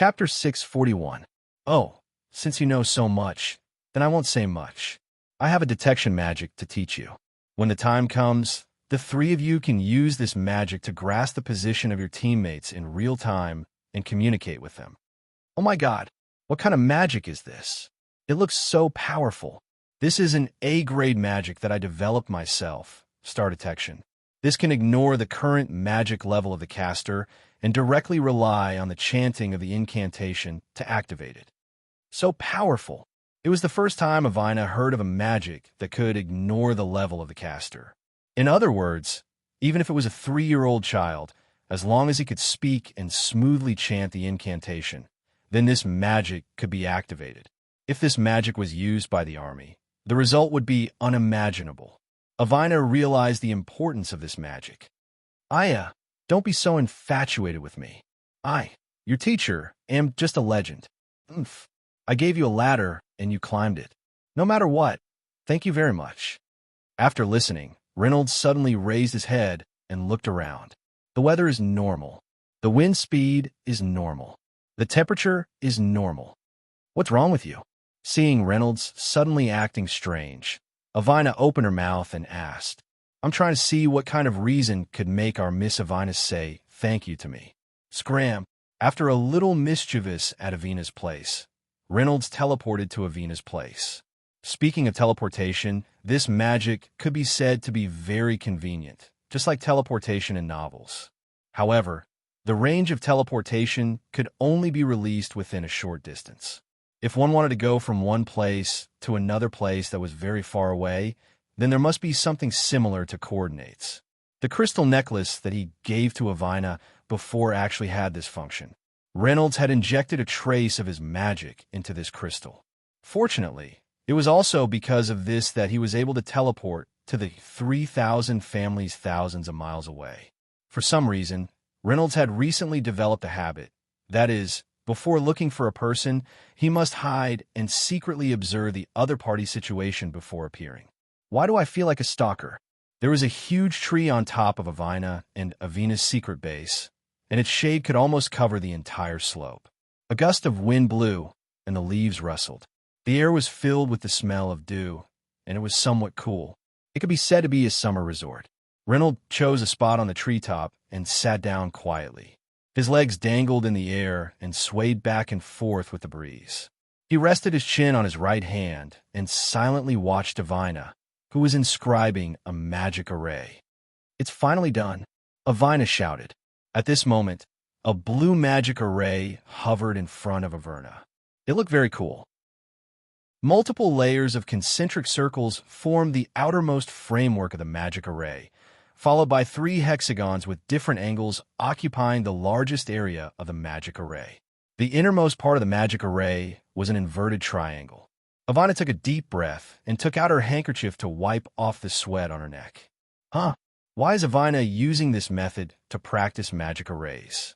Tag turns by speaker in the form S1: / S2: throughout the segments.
S1: Chapter 641. Oh, since you know so much, then I won't say much. I have a detection magic to teach you. When the time comes, the three of you can use this magic to grasp the position of your teammates in real time and communicate with them. Oh my God, what kind of magic is this? It looks so powerful. This is an A-grade magic that I developed myself, Star Detection. This can ignore the current magic level of the caster and directly rely on the chanting of the incantation to activate it. So powerful. It was the first time Avina heard of a magic that could ignore the level of the caster. In other words, even if it was a 3-year-old child, as long as he could speak and smoothly chant the incantation, then this magic could be activated. If this magic was used by the army, the result would be unimaginable. Avina realized the importance of this magic. Aya, don't be so infatuated with me. I, your teacher, am just a legend. Oomph. I gave you a ladder and you climbed it. No matter what, thank you very much. After listening, Reynolds suddenly raised his head and looked around. The weather is normal. The wind speed is normal. The temperature is normal. What's wrong with you? Seeing Reynolds suddenly acting strange, Avina opened her mouth and asked, I'm trying to see what kind of reason could make our Miss Avina say thank you to me. Scram. After a little mischievous at Avina's place, Reynolds teleported to Avina's place. Speaking of teleportation, this magic could be said to be very convenient, just like teleportation in novels. However, the range of teleportation could only be released within a short distance. If one wanted to go from one place to another place that was very far away, then there must be something similar to coordinates. The crystal necklace that he gave to Avina before actually had this function. Reynolds had injected a trace of his magic into this crystal. Fortunately, it was also because of this that he was able to teleport to the 3,000 families thousands of miles away. For some reason, Reynolds had recently developed a habit. That is, before looking for a person, he must hide and secretly observe the other party's situation before appearing. Why do I feel like a stalker? There was a huge tree on top of Avina and Avina's secret base, and its shade could almost cover the entire slope. A gust of wind blew, and the leaves rustled. The air was filled with the smell of dew, and it was somewhat cool. It could be said to be a summer resort. Reynolds chose a spot on the treetop and sat down quietly. His legs dangled in the air and swayed back and forth with the breeze. He rested his chin on his right hand and silently watched Avina, who was inscribing a magic array. It's finally done, Avina shouted. At this moment, a blue magic array hovered in front of Averna. It looked very cool. Multiple layers of concentric circles formed the outermost framework of the magic array, followed by 3 hexagons with different angles occupying the largest area of the magic array. The innermost part of the magic array was an inverted triangle. Avina took a deep breath and took out her handkerchief to wipe off the sweat on her neck. Why is Avina using this method to practice magic arrays?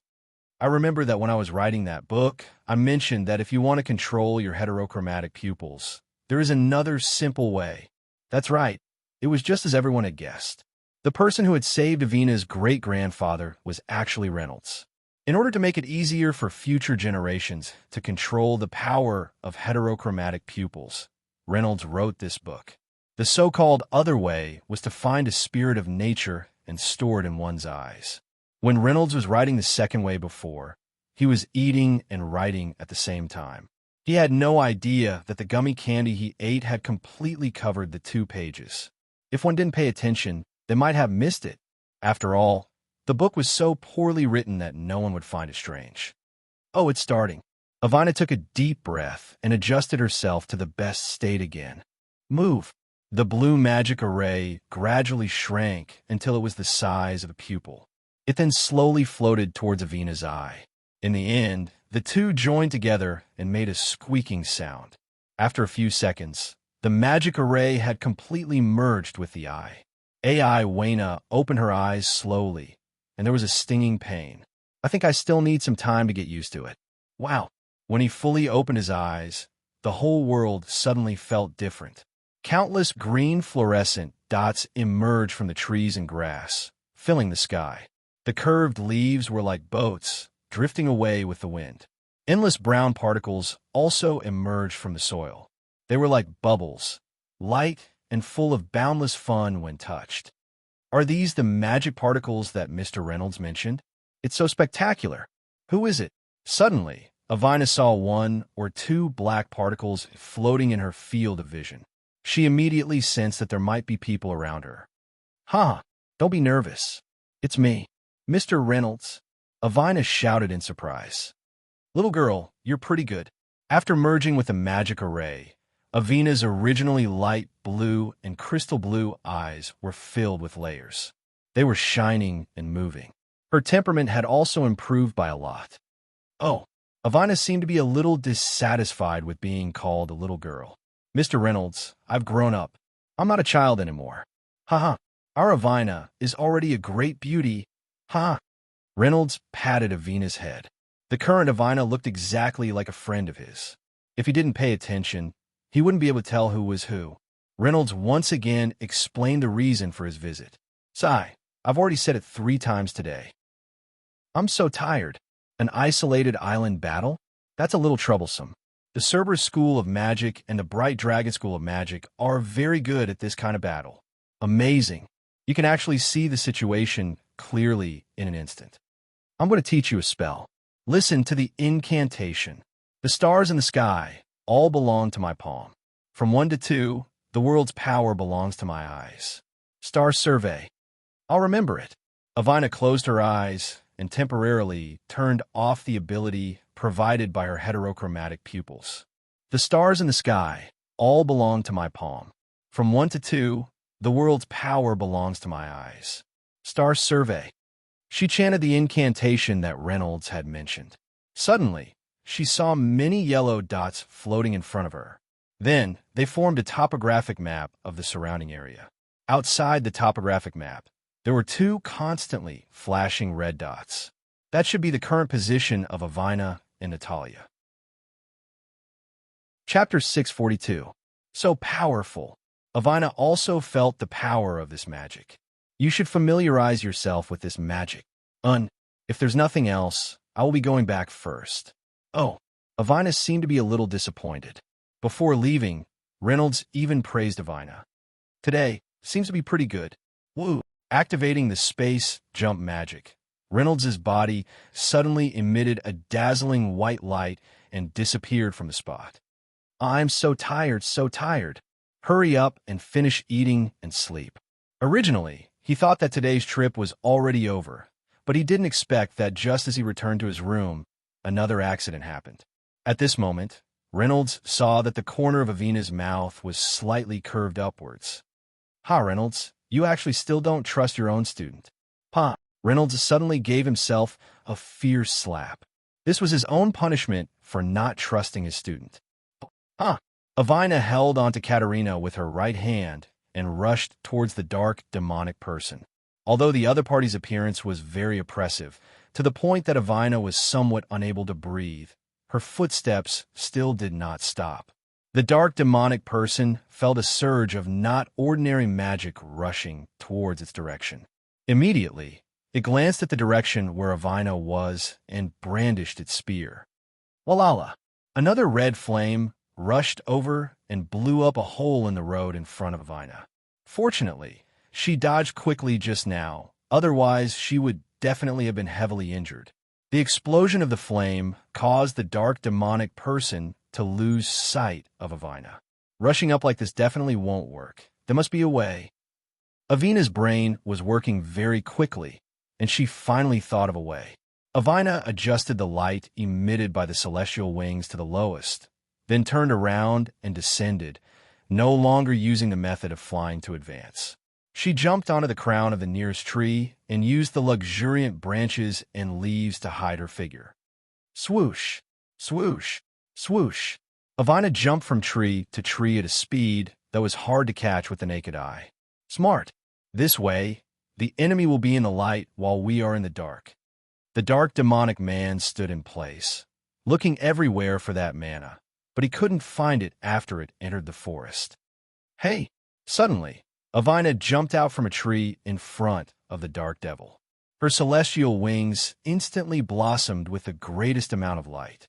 S1: I remember that when I was writing that book, I mentioned that if you want to control your heterochromatic pupils, there is another simple way. That's right, it was just as everyone had guessed. The person who had saved Avina's great-grandfather was actually Reynolds. In order to make it easier for future generations to control the power of heterochromatic pupils, Reynolds wrote this book. The so-called other way was to find a spirit of nature and store it in one's eyes. When Reynolds was writing the second way before, he was eating and writing at the same time. He had no idea that the gummy candy he ate had completely covered the 2 pages. If one didn't pay attention, they might have missed it. After all, the book was so poorly written that no one would find it strange. Oh, it's starting. Avina took a deep breath and adjusted herself to the best state again. Move. The blue magic array gradually shrank until it was the size of a pupil. It then slowly floated towards Avina's eye. In the end, the 2 joined together and made a squeaking sound. After a few seconds, the magic array had completely merged with the eye. AI Wayna opened her eyes slowly, and there was a stinging pain. I think I still need some time to get used to it. Wow. When he fully opened his eyes, the whole world suddenly felt different. Countless green fluorescent dots emerged from the trees and grass, filling the sky. The curved leaves were like boats, drifting away with the wind. Endless brown particles also emerged from the soil. They were like bubbles, light and full of boundless fun when touched. Are these the magic particles that Mr. Reynolds mentioned? It's so spectacular. Who is it? Suddenly, Avina saw one or two black particles floating in her field of vision. She immediately sensed that there might be people around her. "Ha! Don't be nervous. It's me, Mr. Reynolds," Avina shouted in surprise. "Little girl, you're pretty good." After merging with the magic array, Avina's originally light blue and crystal blue eyes were filled with layers. They were shining and moving. Her temperament had also improved by a lot. Oh, Avina seemed to be a little dissatisfied with being called a little girl. "Mr. Reynolds, I've grown up. I'm not a child anymore." "Haha, our Avina is already a great beauty." "Ha!" Reynolds patted Avina's head. The current Avina looked exactly like a friend of his. If he didn't pay attention, he wouldn't be able to tell who was who. Reynolds once again explained the reason for his visit. "Sigh, I've already said it 3 times today. I'm so tired. An isolated island battle? That's a little troublesome. The Cerberus School of Magic and the Bright Dragon School of Magic are very good at this kind of battle. Amazing. You can actually see the situation clearly in an instant. I'm going to teach you a spell. Listen to the incantation. The stars in the sky all belong to my palm. From 1 to 2, the world's power belongs to my eyes. Star survey. I'll remember it." Avina closed her eyes and temporarily turned off the ability provided by her heterochromatic pupils. "The stars in the sky all belong to my palm. From 1 to 2, the world's power belongs to my eyes. Star survey." She chanted the incantation that Reynolds had mentioned. Suddenly, she saw many yellow dots floating in front of her. Then, they formed a topographic map of the surrounding area. Outside the topographic map, there were 2 constantly flashing red dots. That should be the current position of Avina and Natalia. Chapter 642. So powerful. Avina also felt the power of this magic. You should familiarize yourself with this magic. If there's nothing else, I will be going back first. Oh, Avina seemed to be a little disappointed. Before leaving, Reynolds even praised Avina. "Today seems to be pretty good. Woo!" Activating the space jump magic, Reynolds' body suddenly emitted a dazzling white light and disappeared from the spot. "I'm so tired, so tired. Hurry up and finish eating and sleep." Originally, he thought that today's trip was already over, but he didn't expect that just as he returned to his room, another accident happened. At this moment, Reynolds saw that the corner of Avina's mouth was slightly curved upwards. "Ha, Reynolds, you actually still don't trust your own student." "Pa." Reynolds suddenly gave himself a fierce slap. This was his own punishment for not trusting his student. "Huh." Avina held onto Katerina with her right hand and rushed towards the dark, demonic person. Although the other party's appearance was very oppressive, to the point that Avina was somewhat unable to breathe, her footsteps still did not stop. The dark, demonic person felt a surge of not ordinary magic rushing towards its direction. Immediately, it glanced at the direction where Avina was and brandished its spear. Walala! Another red flame rushed over and blew up a hole in the road in front of Avina. Fortunately, she dodged quickly just now, otherwise she would definitely have been heavily injured. The explosion of the flame caused the dark demonic person to lose sight of Avina. Rushing up like this definitely won't work. There must be a way. Avina's brain was working very quickly, and she finally thought of a way. Avina adjusted the light emitted by the celestial wings to the lowest, then turned around and descended, no longer using the method of flying to advance. She jumped onto the crown of the nearest tree and used the luxuriant branches and leaves to hide her figure. Swoosh, swoosh, swoosh. Avina jumped from tree to tree at a speed that was hard to catch with the naked eye. Smart. This way, the enemy will be in the light while we are in the dark. The dark demonic man stood in place, looking everywhere for that mana, but he couldn't find it after it entered the forest. Hey! Suddenly, Avina jumped out from a tree in front of the dark devil. Her celestial wings instantly blossomed with the greatest amount of light.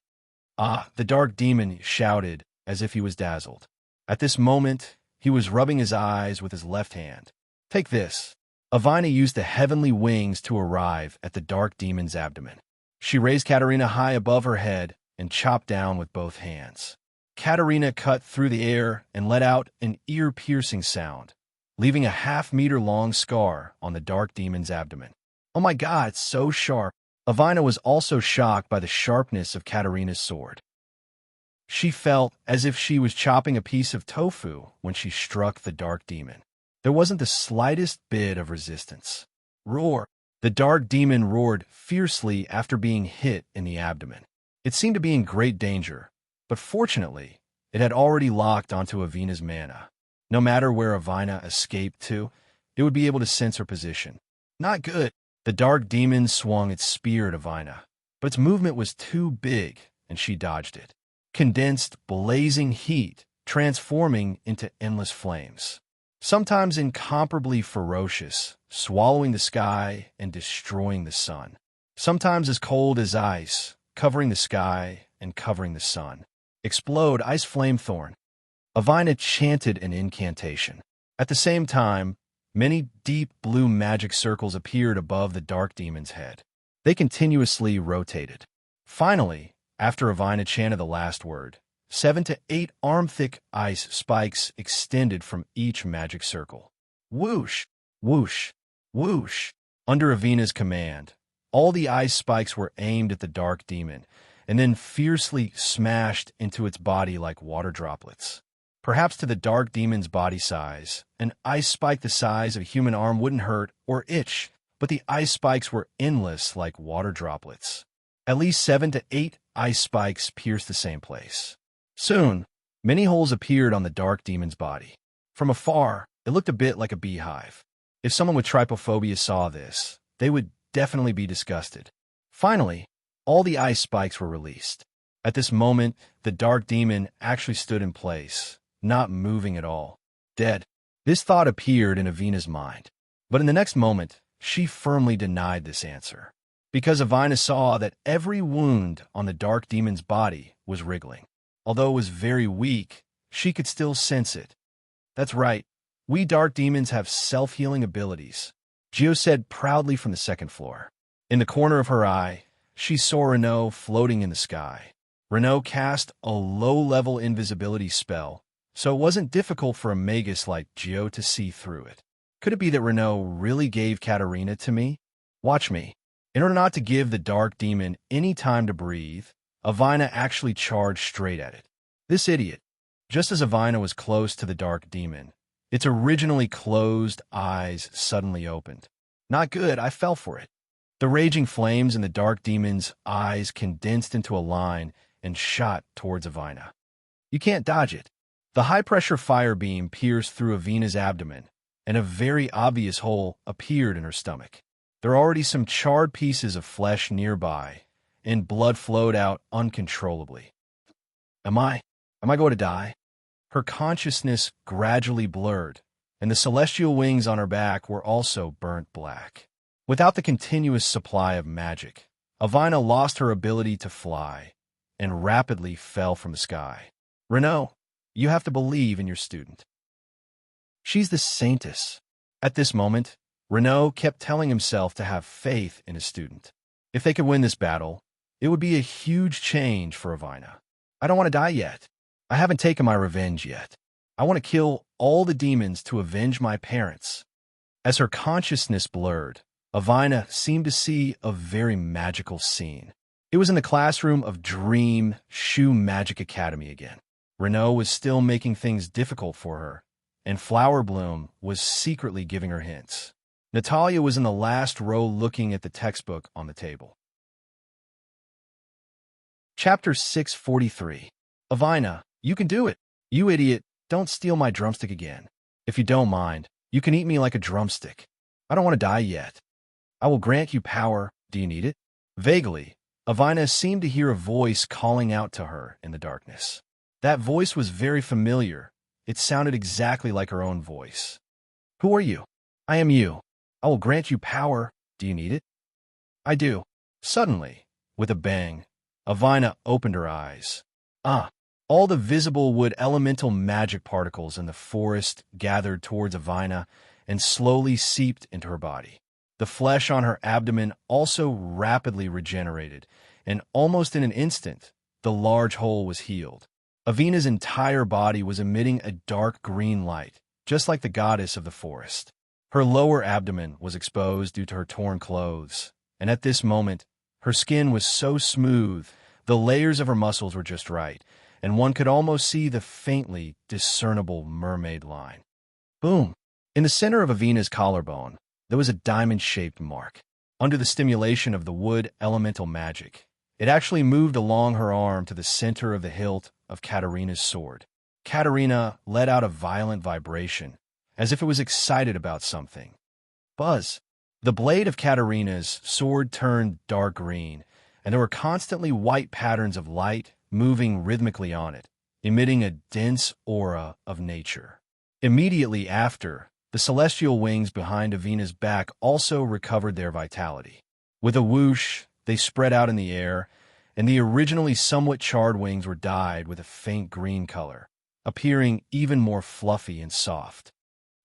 S1: Ah, the dark demon shouted as if he was dazzled. At this moment, he was rubbing his eyes with his left hand. Take this. Avina used the heavenly wings to arrive at the dark demon's abdomen. She raised Katerina high above her head and chopped down with both hands. Katerina cut through the air and let out an ear-piercing sound, leaving a half-meter-long scar on the dark demon's abdomen. Oh my God, it's so sharp. Avina was also shocked by the sharpness of Katerina's sword. She felt as if she was chopping a piece of tofu when she struck the dark demon. There wasn't the slightest bit of resistance. Roar! The dark demon roared fiercely after being hit in the abdomen. It seemed to be in great danger, but fortunately, it had already locked onto Avina's mana. No matter where Avina escaped to, it would be able to sense her position. Not good. The dark demon swung its spear at Avina, but its movement was too big, and she dodged it. Condensed, blazing heat, transforming into endless flames. Sometimes incomparably ferocious, swallowing the sky and destroying the sun. Sometimes as cold as ice, covering the sky and covering the sun. Explode, ice flamethorn. Avina chanted an incantation. At the same time, many deep blue magic circles appeared above the dark demon's head. They continuously rotated. Finally, after Avina chanted the last word, 7 to 8 arm-thick ice spikes extended from each magic circle. Whoosh, whoosh, whoosh. Under Avina's command, all the ice spikes were aimed at the dark demon and then fiercely smashed into its body like water droplets. Perhaps to the dark demon's body size, an ice spike the size of a human arm wouldn't hurt or itch, but the ice spikes were endless like water droplets. At least 7 to 8 ice spikes pierced the same place. Soon, many holes appeared on the dark demon's body. From afar, it looked a bit like a beehive. If someone with trypophobia saw this, they would definitely be disgusted. Finally, all the ice spikes were released. At this moment, the dark demon actually stood in place, not moving at all. Dead. This thought appeared in Avina's mind. But in the next moment, she firmly denied this answer. Because Avina saw that every wound on the dark demon's body was wriggling. Although it was very weak, she could still sense it. That's right, we dark demons have self-healing abilities, Gio said proudly from the second floor. In the corner of her eye, she saw Renaud floating in the sky. Renaud cast a low-level invisibility spell, so it wasn't difficult for a magus like Gio to see through it. Could it be that Renaud really gave Katerina to me? Watch me. In order not to give the dark demon any time to breathe, Avina actually charged straight at it. This idiot. Just as Avina was close to the dark demon, its originally closed eyes suddenly opened. Not good, I fell for it. The raging flames in the dark demon's eyes condensed into a line and shot towards Avina. You can't dodge it. The high-pressure fire beam pierced through Avina's abdomen, and a very obvious hole appeared in her stomach. There are already some charred pieces of flesh nearby, and blood flowed out uncontrollably. Am I going to die? Her consciousness gradually blurred, and the celestial wings on her back were also burnt black. Without the continuous supply of magic, Avina lost her ability to fly and rapidly fell from the sky. Renaud, you have to believe in your student. She's the saintess. At this moment, Renaud kept telling himself to have faith in his student. If they could win this battle, it would be a huge change for Avina. I don't want to die yet. I haven't taken my revenge yet. I want to kill all the demons to avenge my parents. As her consciousness blurred, Avina seemed to see a very magical scene. It was in the classroom of Dream Shoe Magic Academy again. Renaud was still making things difficult for her, and Flower Bloom was secretly giving her hints. Natalia was in the last row looking at the textbook on the table. Chapter 643. Avina, you can do it. You idiot, don't steal my drumstick again. If you don't mind, you can eat me like a drumstick. I don't want to die yet. I will grant you power. Do you need it? Vaguely, Avina seemed to hear a voice calling out to her in the darkness. That voice was very familiar. It sounded exactly like her own voice. Who are you? I am you. I will grant you power. Do you need it? I do. Suddenly, with a bang, Avina opened her eyes. Ah! All the visible wood elemental magic particles in the forest gathered towards Avina and slowly seeped into her body. The flesh on her abdomen also rapidly regenerated, and almost in an instant, the large hole was healed. Avina's entire body was emitting a dark green light, just like the goddess of the forest. Her lower abdomen was exposed due to her torn clothes, and at this moment, her skin was so smooth, the layers of her muscles were just right, and one could almost see the faintly discernible mermaid line. Boom! In the center of Avina's collarbone, there was a diamond-shaped mark. Under the stimulation of the wood elemental magic, it actually moved along her arm to the center of the hilt of Katarina's sword. Katarina let out a violent vibration, as if it was excited about something. Buzz! The blade of Katarina's sword turned dark green, and there were constantly white patterns of light moving rhythmically on it, emitting a dense aura of nature. Immediately after, the celestial wings behind Avina's back also recovered their vitality. With a whoosh, they spread out in the air, and the originally somewhat charred wings were dyed with a faint green color, appearing even more fluffy and soft.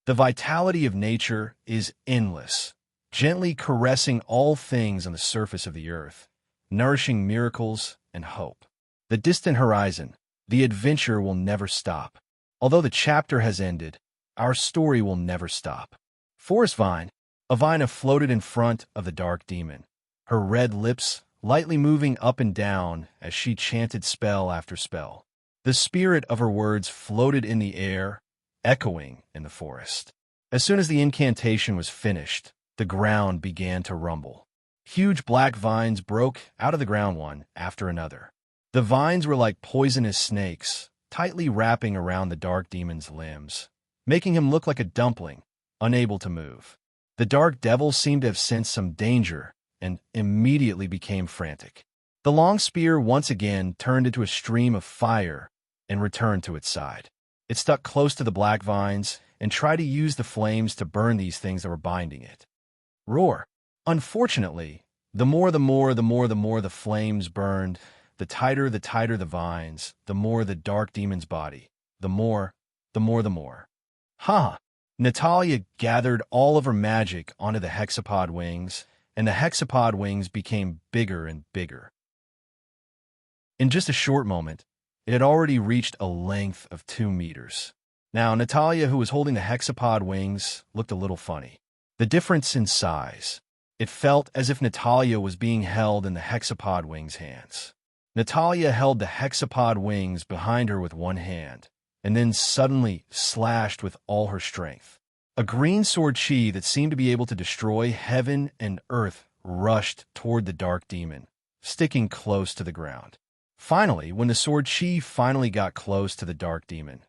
S1: The vitality of nature is endless, gently caressing all things on the surface of the earth, nourishing miracles and hope. The distant horizon, the adventure will never stop. Although the chapter has ended, our story will never stop. Forest Vine, Avina floated in front of the dark demon, her red lips lightly moving up and down as she chanted spell after spell. The spirit of her words floated in the air, echoing in the forest. As soon as the incantation was finished, the ground began to rumble. Huge black vines broke out of the ground one after another. The vines were like poisonous snakes, tightly wrapping around the dark demon's limbs, making him look like a dumpling, unable to move. The dark devil seemed to have sensed some danger and immediately became frantic. The long spear once again turned into a stream of fire and returned to its side. It stuck close to the black vines and tried to use the flames to burn these things that were binding it. Roar! Unfortunately, the more the flames burned, the tighter the vines, the more the dark demon's body, the more. Ha! Natalia gathered all of her magic onto the hexapod wings, and the hexapod wings became bigger and bigger. In just a short moment, it had already reached a length of 2 meters. Now, Natalia, who was holding the hexapod wings, looked a little funny. The difference in size. It felt as if Natalia was being held in the hexapod wings' hands. Natalia held the hexapod wings behind her with one hand, and then suddenly slashed with all her strength. A green sword chi that seemed to be able to destroy heaven and earth rushed toward the dark demon, sticking close to the ground. Finally, when the sword chi finally got close to the dark demon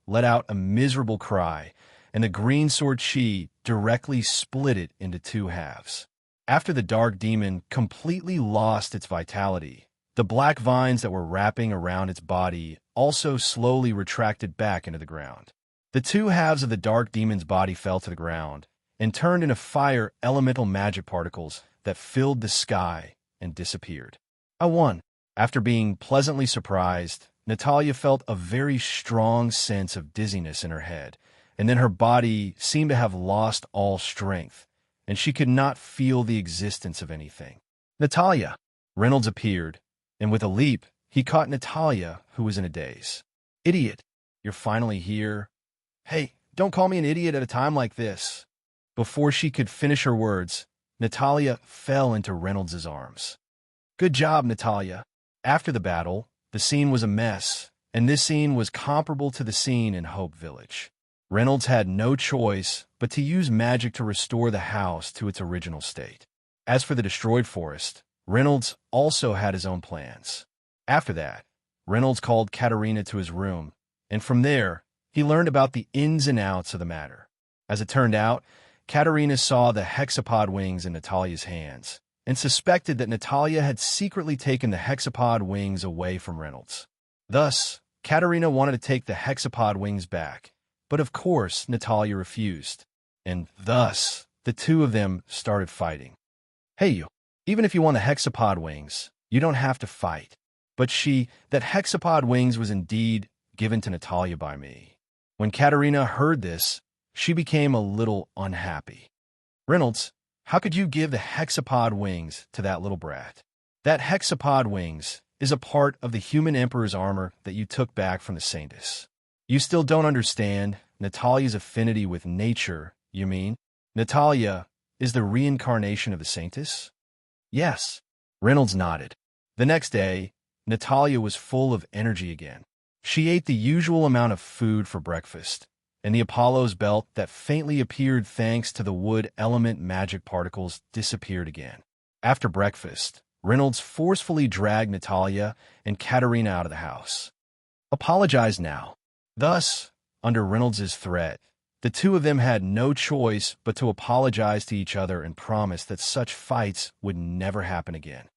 S1: let out a miserable cry, and the green sword chi directly split it into 2 halves. After the dark demon completely lost its vitality, the black vines that were wrapping around its body also slowly retracted back into the ground. The 2 halves of the dark demon's body fell to the ground and turned into fire elemental magic particles that filled the sky and disappeared. I won. After being pleasantly surprised, Natalia felt a very strong sense of dizziness in her head, and then her body seemed to have lost all strength, and she could not feel the existence of anything. Natalia! Reynolds appeared, and with a leap, he caught Natalia, who was in a daze. Idiot! You're finally here. Hey, don't call me an idiot at a time like this. Before she could finish her words, Natalia fell into Reynolds' arms. Good job, Natalia. After the battle, the scene was a mess, and this scene was comparable to the scene in Hope Village. Reynolds had no choice but to use magic to restore the house to its original state. As for the destroyed forest, Reynolds also had his own plans. After that, Reynolds called Katarina to his room, and from there, he learned about the ins and outs of the matter. As it turned out, Katarina saw the hexapod wings in Natalia's hands, and suspected that Natalia had secretly taken the hexapod wings away from Reynolds. Thus, Katarina wanted to take the hexapod wings back, but of course Natalia refused, and thus the 2 of them started fighting. Hey you, even if you want the hexapod wings, You don't have to fight. But that hexapod wings was indeed given to Natalia by me. When Katerina heard this, she became a little unhappy. Reynolds, how could you give the hexapod wings to that little brat? That hexapod wings is a part of the human emperor's armor that you took back from the Saintess. You still don't understand Natalia's affinity with nature, you mean? Natalia is the reincarnation of the Saintess? Yes. Reynolds nodded. The next day, Natalia was full of energy again. She ate the usual amount of food for breakfast, and the Apollo's belt that faintly appeared thanks to the wood element magic particles disappeared again. After breakfast, Reynolds forcefully dragged Natalia and Katerina out of the house. Apologize now. Thus, under Reynolds's threat, the two of them had no choice but to apologize to each other and promise that such fights would never happen again.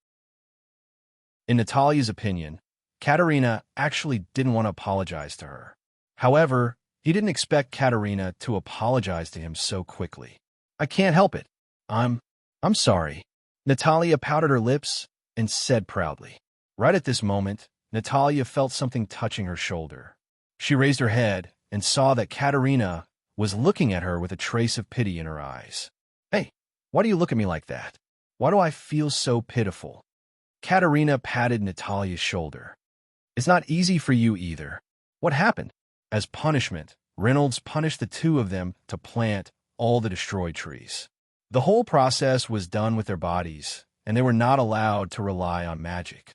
S1: In Natalia's opinion, Katerina actually didn't want to apologize to her. However, he didn't expect Katerina to apologize to him so quickly. I can't help it. I'm sorry. Natalia pouted her lips and said proudly. Right at this moment, Natalia felt something touching her shoulder. She raised her head and saw that Katerina was looking at her with a trace of pity in her eyes. Hey, why do you look at me like that? Why do I feel so pitiful? Katerina patted Natalia's shoulder. It's not easy for you either. What happened? As punishment, Reynolds punished the two of them to plant all the destroyed trees. The whole process was done with their bodies, and they were not allowed to rely on magic.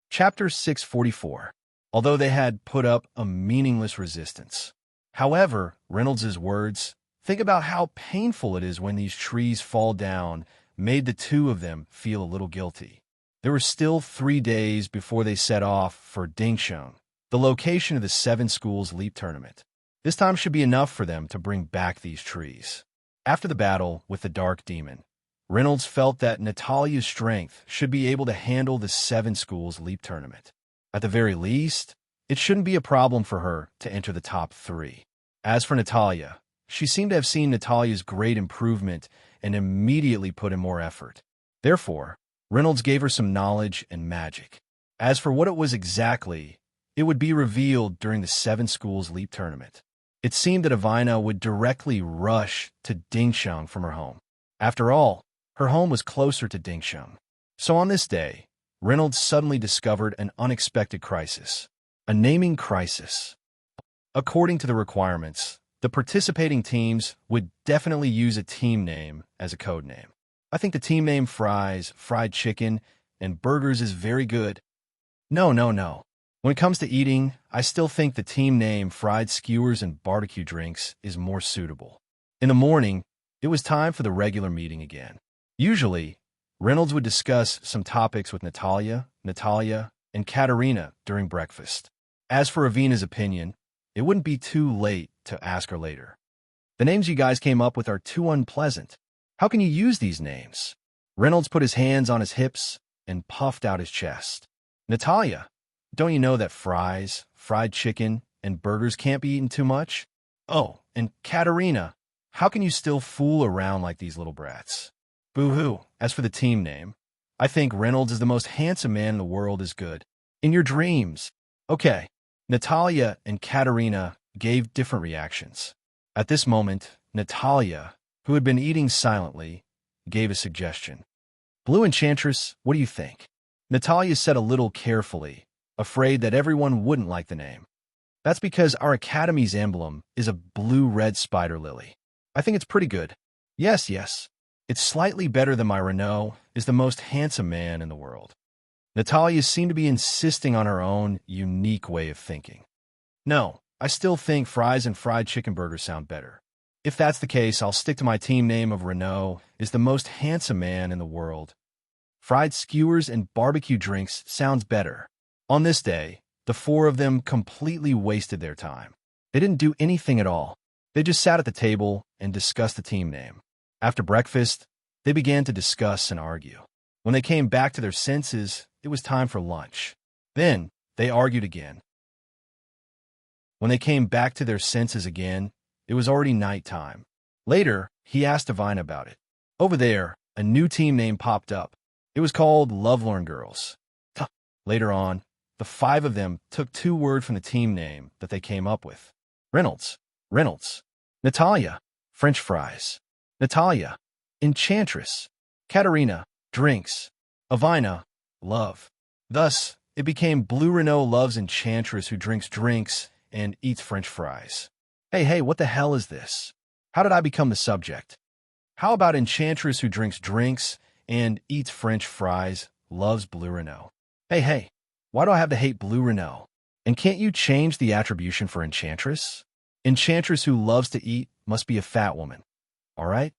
S1: Chapter 644. Although they had put up a meaningless resistance. However, Reynolds's words, think about how painful it is when these trees fall down, made the two of them feel a little guilty. There were still 3 days before they set off for Dingsheng, the location of the 7 schools leap tournament. This time should be enough for them to bring back these trees. After the battle with the Dark Demon, Reynolds felt that Natalia's strength should be able to handle the 7 schools leap tournament. At the very least, it shouldn't be a problem for her to enter the top 3. As for Natalia, she seemed to have seen Natalia's great improvement and immediately put in more effort. Therefore, Reynolds gave her some knowledge and magic. As for what it was exactly, it would be revealed during the 7 schools leap tournament. It seemed that Avina would directly rush to Dingsheng from her home. After all, her home was closer to Dingsheng. So on this day, Reynolds suddenly discovered an unexpected crisis. A naming crisis. According to the requirements, the participating teams would definitely use a team name as a code name. I think the team name Fries, Fried Chicken, and Burgers is very good. No. When it comes to eating, I still think the team name Fried Skewers and Barbecue Drinks is more suitable. In the morning, it was time for the regular meeting again. Usually, Reynolds would discuss some topics with Natalia, and Katerina during breakfast. As for Avina's opinion, it wouldn't be too late to ask her later. The names you guys came up with are too unpleasant. How can you use these names? Reynolds put his hands on his hips and puffed out his chest. Natalia, don't you know that fries, fried chicken, and burgers can't be eaten too much? Oh, and Katerina, how can you still fool around like these little brats? Boo-hoo. As for the team name, I think Reynolds is the most handsome man in the world is good. In your dreams. Okay. Natalia and Katerina gave different reactions. At this moment, Natalia, who had been eating silently, gave a suggestion. Blue Enchantress, what do you think? Natalia said a little carefully, afraid that everyone wouldn't like the name. That's because our academy's emblem is a blue-red spider lily. I think it's pretty good. Yes. It's slightly better than my Renault is the most handsome man in the world. Natalia seemed to be insisting on her own unique way of thinking. No, I still think fries and fried chicken burgers sound better. If that's the case, I'll stick to my team name of Renault is the most handsome man in the world. Fried skewers and barbecue drinks sounds better. On this day, the 4 of them completely wasted their time. They didn't do anything at all. They just sat at the table and discussed the team name. After breakfast, they began to discuss and argue. When they came back to their senses, it was time for lunch. Then, they argued again. When they came back to their senses again, it was already nighttime. Later, he asked Avina about it. Over there, a new team name popped up. It was called Lovelorn Girls. Later on, the five of them took two words from the team name that they came up with. Reynolds. Natalia, French fries. Natalia, enchantress. Katerina, drinks. Avina, love. Thus, it became Blue Renault loves enchantress who drinks drinks and eats French fries. Hey, what the hell is this? How did I become the subject? How about enchantress who drinks drinks and eats French fries, loves Blue Renault? Hey, why do I have to hate Blue Renault? And can't you change the attribution for enchantress? Enchantress who loves to eat must be a fat woman. All right?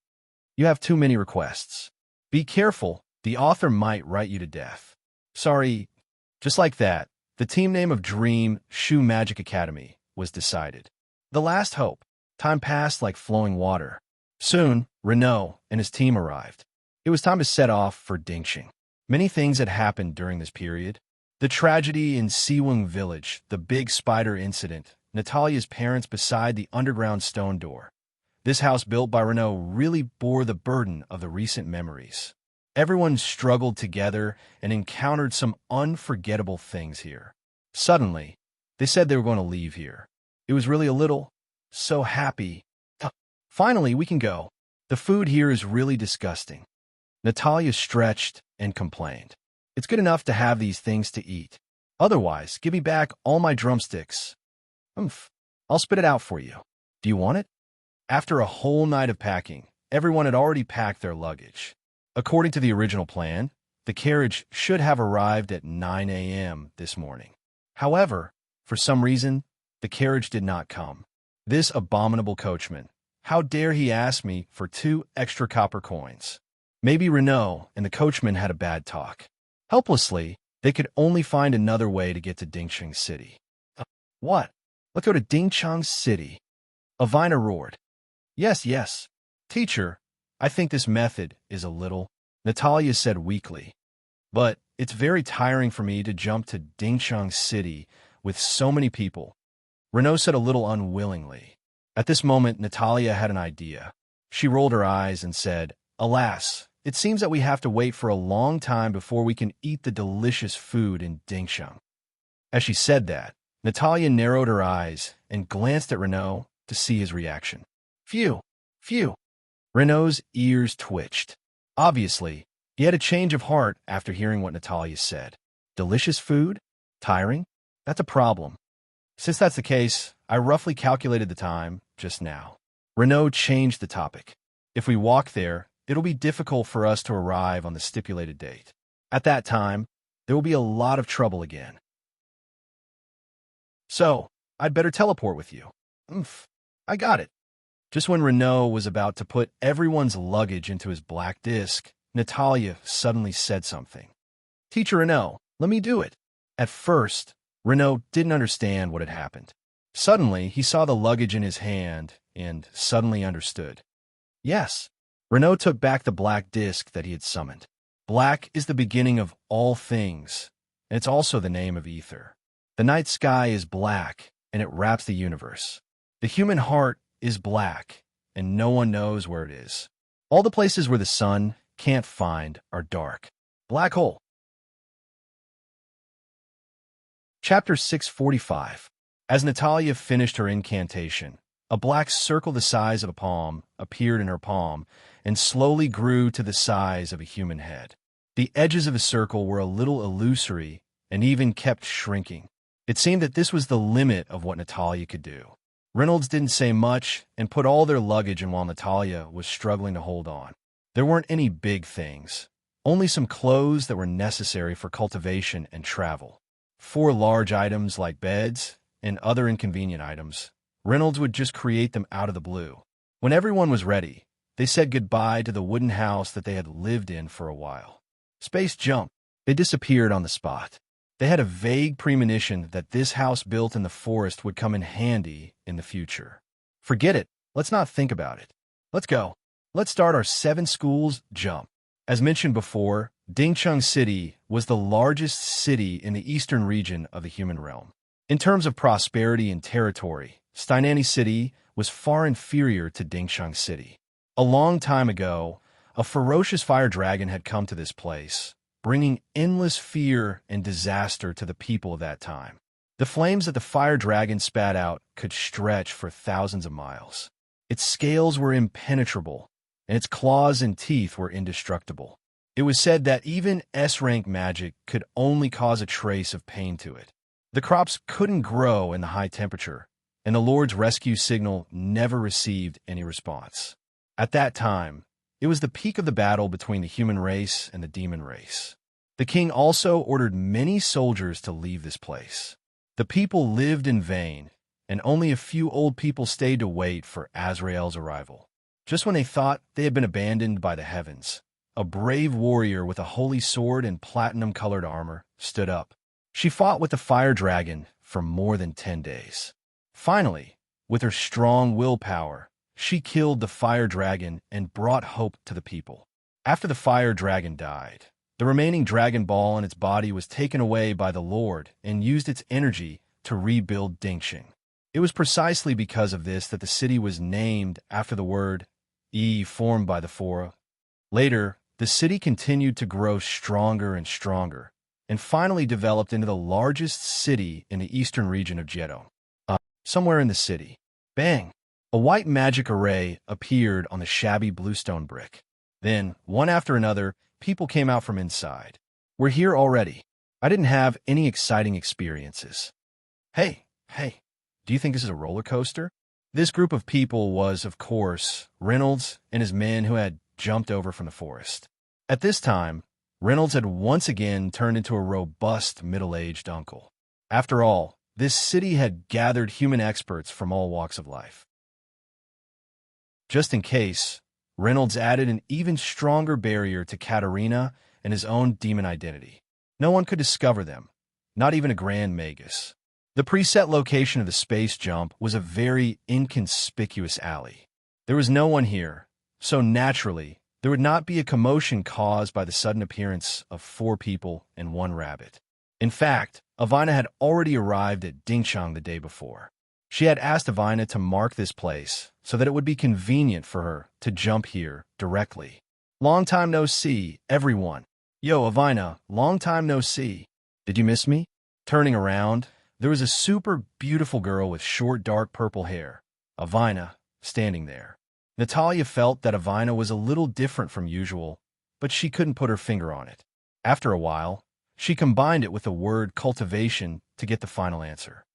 S1: You have too many requests. Be careful, the author might write you to death. Sorry. Just like that, the team name of Dream Shoe Magic Academy was decided. The last hope. Time passed like flowing water. Soon, Renault and his team arrived. It was time to set off for Dingxing. Many things had happened during this period. The tragedy in Siwung Village, the big spider incident, Natalia's parents beside the underground stone door. This house built by Renault really bore the burden of the recent memories. Everyone struggled together and encountered some unforgettable things here. Suddenly, they said they were going to leave here. It was really a little, so happy. Finally, we can go. The food here is really disgusting. Natalia stretched and complained. It's good enough to have these things to eat. Otherwise, give me back all my drumsticks. I'll spit it out for you. Do you want it? After a whole night of packing, everyone had already packed their luggage. According to the original plan, the carriage should have arrived at 9 a.m. this morning. However, for some reason, the carriage did not come. This abominable coachman, how dare he ask me for 2 extra copper coins? Maybe Renault and the coachman had a bad talk. Helplessly, they could only find another way to get to Dingcheng City. What? Let's go to Dingcheng City. Avina roared. Yes. Teacher, I think this method is a little, Natalia said weakly. But it's very tiring for me to jump to Dingcheng City with so many people. Renault said a little unwillingly. At this moment, Natalia had an idea. She rolled her eyes and said, Alas, it seems that we have to wait for a long time before we can eat the delicious food in Dingcheng. As she said that, Natalia narrowed her eyes and glanced at Renault to see his reaction. Phew. Renault's ears twitched. Obviously, he had a change of heart after hearing what Natalia said. Delicious food? Tiring? That's a problem. Since that's the case, I roughly calculated the time just now. Renault changed the topic. If we walk there, it'll be difficult for us to arrive on the stipulated date. At that time, there will be a lot of trouble again. So, I'd better teleport with you. I got it. Just when Renault was about to put everyone's luggage into his black disc, Natalia suddenly said something. Teacher Renault, let me do it. At first, Renault didn't understand what had happened. Suddenly, he saw the luggage in his hand and suddenly understood. Yes, Renault took back the black disc that he had summoned. Black is the beginning of all things, and it's also the name of ether. The night sky is black, and it wraps the universe. The human heart is black, and no one knows where it is. All the places where the sun can't find are dark. Black hole. Chapter 645. As Natalia finished her incantation, a black circle the size of a palm appeared in her palm and slowly grew to the size of a human head. The edges of the circle were a little illusory and even kept shrinking. It seemed that this was the limit of what Natalia could do. Reynolds didn't say much and put all their luggage in while Natalia was struggling to hold on. There weren't any big things, only some clothes that were necessary for cultivation and travel. 4 large items like beds and other inconvenient items. Reynolds would just create them out of the blue. When everyone was ready, they said goodbye to the wooden house that they had lived in for a while. Space jump. They disappeared on the spot. They had a vague premonition that this house built in the forest would come in handy in the future. Forget it. Let's not think about it. Let's go. Let's start our 7 schools jump. As mentioned before, Dingcheng City was the largest city in the eastern region of the human realm. In terms of prosperity and territory, Steinani City was far inferior to Dingcheng City. A long time ago, a ferocious fire dragon had come to this place, bringing endless fear and disaster to the people of that time. The flames that the fire dragon spat out could stretch for thousands of miles. Its scales were impenetrable, and its claws and teeth were indestructible. It was said that even S-rank magic could only cause a trace of pain to it. The crops couldn't grow in the high temperature, and the Lord's rescue signal never received any response. At that time, it was the peak of the battle between the human race and the demon race. The king also ordered many soldiers to leave this place. The people lived in vain, and only a few old people stayed to wait for Azrael's arrival. Just when they thought they had been abandoned by the heavens, a brave warrior with a holy sword and platinum-colored armor stood up. She fought with the fire dragon for more than 10 days. Finally, with her strong willpower, she killed the fire dragon and brought hope to the people. After the fire dragon died, the remaining Dragon Ball in its body was taken away by the Lord and used its energy to rebuild Dingxing. It was precisely because of this that the city was named after the word E formed by the four. Later, the city continued to grow stronger and stronger, and finally developed into the largest city in the eastern region of Jeto. Somewhere in the city, bang! A white magic array appeared on the shabby bluestone brick. Then, one after another, people came out from inside. We're here already. I didn't have any exciting experiences. Hey, do you think this is a roller coaster? This group of people was, of course, Reynolds and his men who had jumped over from the forest. At this time, Reynolds had once again turned into a robust, middle-aged uncle. After all, this city had gathered human experts from all walks of life. Just in case, Reynolds added an even stronger barrier to Katarina and his own demon identity. No one could discover them, not even a Grand Magus. The preset location of the space jump was a very inconspicuous alley. There was no one here, so naturally, there would not be a commotion caused by the sudden appearance of 4 people and 1 rabbit. In fact, Avina had already arrived at Dingchang the day before. She had asked Avina to mark this place so that it would be convenient for her to jump here directly. Long time no see, everyone. Yo, Avina, long time no see. Did you miss me? Turning around, there was a super beautiful girl with short dark purple hair, Avina, standing there. Natalia felt that Avina was a little different from usual, but she couldn't put her finger on it. After a while, she combined it with the word cultivation to get the final answer.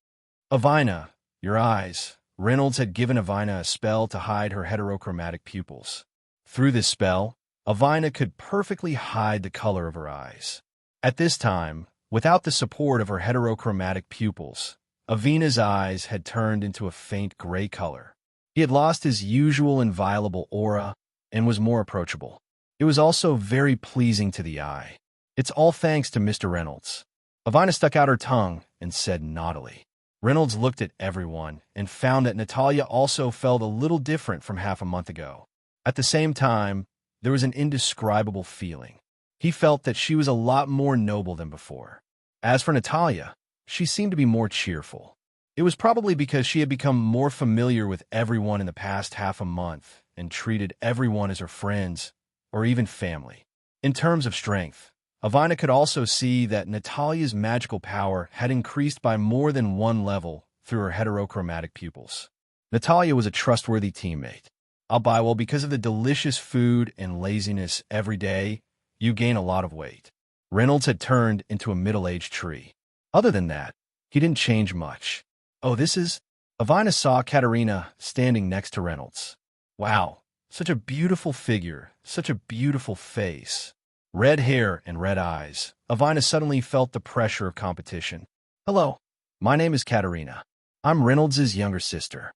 S1: Avina, your eyes. Reynolds had given Avina a spell to hide her heterochromatic pupils. Through this spell, Avina could perfectly hide the color of her eyes. At this time, without the support of her heterochromatic pupils, Avina's eyes had turned into a faint gray color. He had lost his usual inviolable aura and was more approachable. It was also very pleasing to the eye. It's all thanks to Mr. Reynolds. Avina stuck out her tongue and said naughtily. Reynolds looked at everyone and found that Natalia also felt a little different from half a month ago. At the same time, there was an indescribable feeling. He felt that she was a lot more noble than before. As for Natalia, she seemed to be more cheerful. It was probably because she had become more familiar with everyone in the past half a month and treated everyone as her friends or even family. In terms of strength, Avina could also see that Natalia's magical power had increased by more than 1 level through her heterochromatic pupils. Natalia was a trustworthy teammate. Well, because of the delicious food and laziness every day, you gain a lot of weight. Reynolds had turned into a middle-aged tree. Other than that, he didn't change much. Avina saw Katarina standing next to Reynolds. Wow, such a beautiful figure, such a beautiful face. Red hair and red eyes. Avina suddenly felt the pressure of competition. Hello, my name is Katarina. I'm Reynolds' younger sister.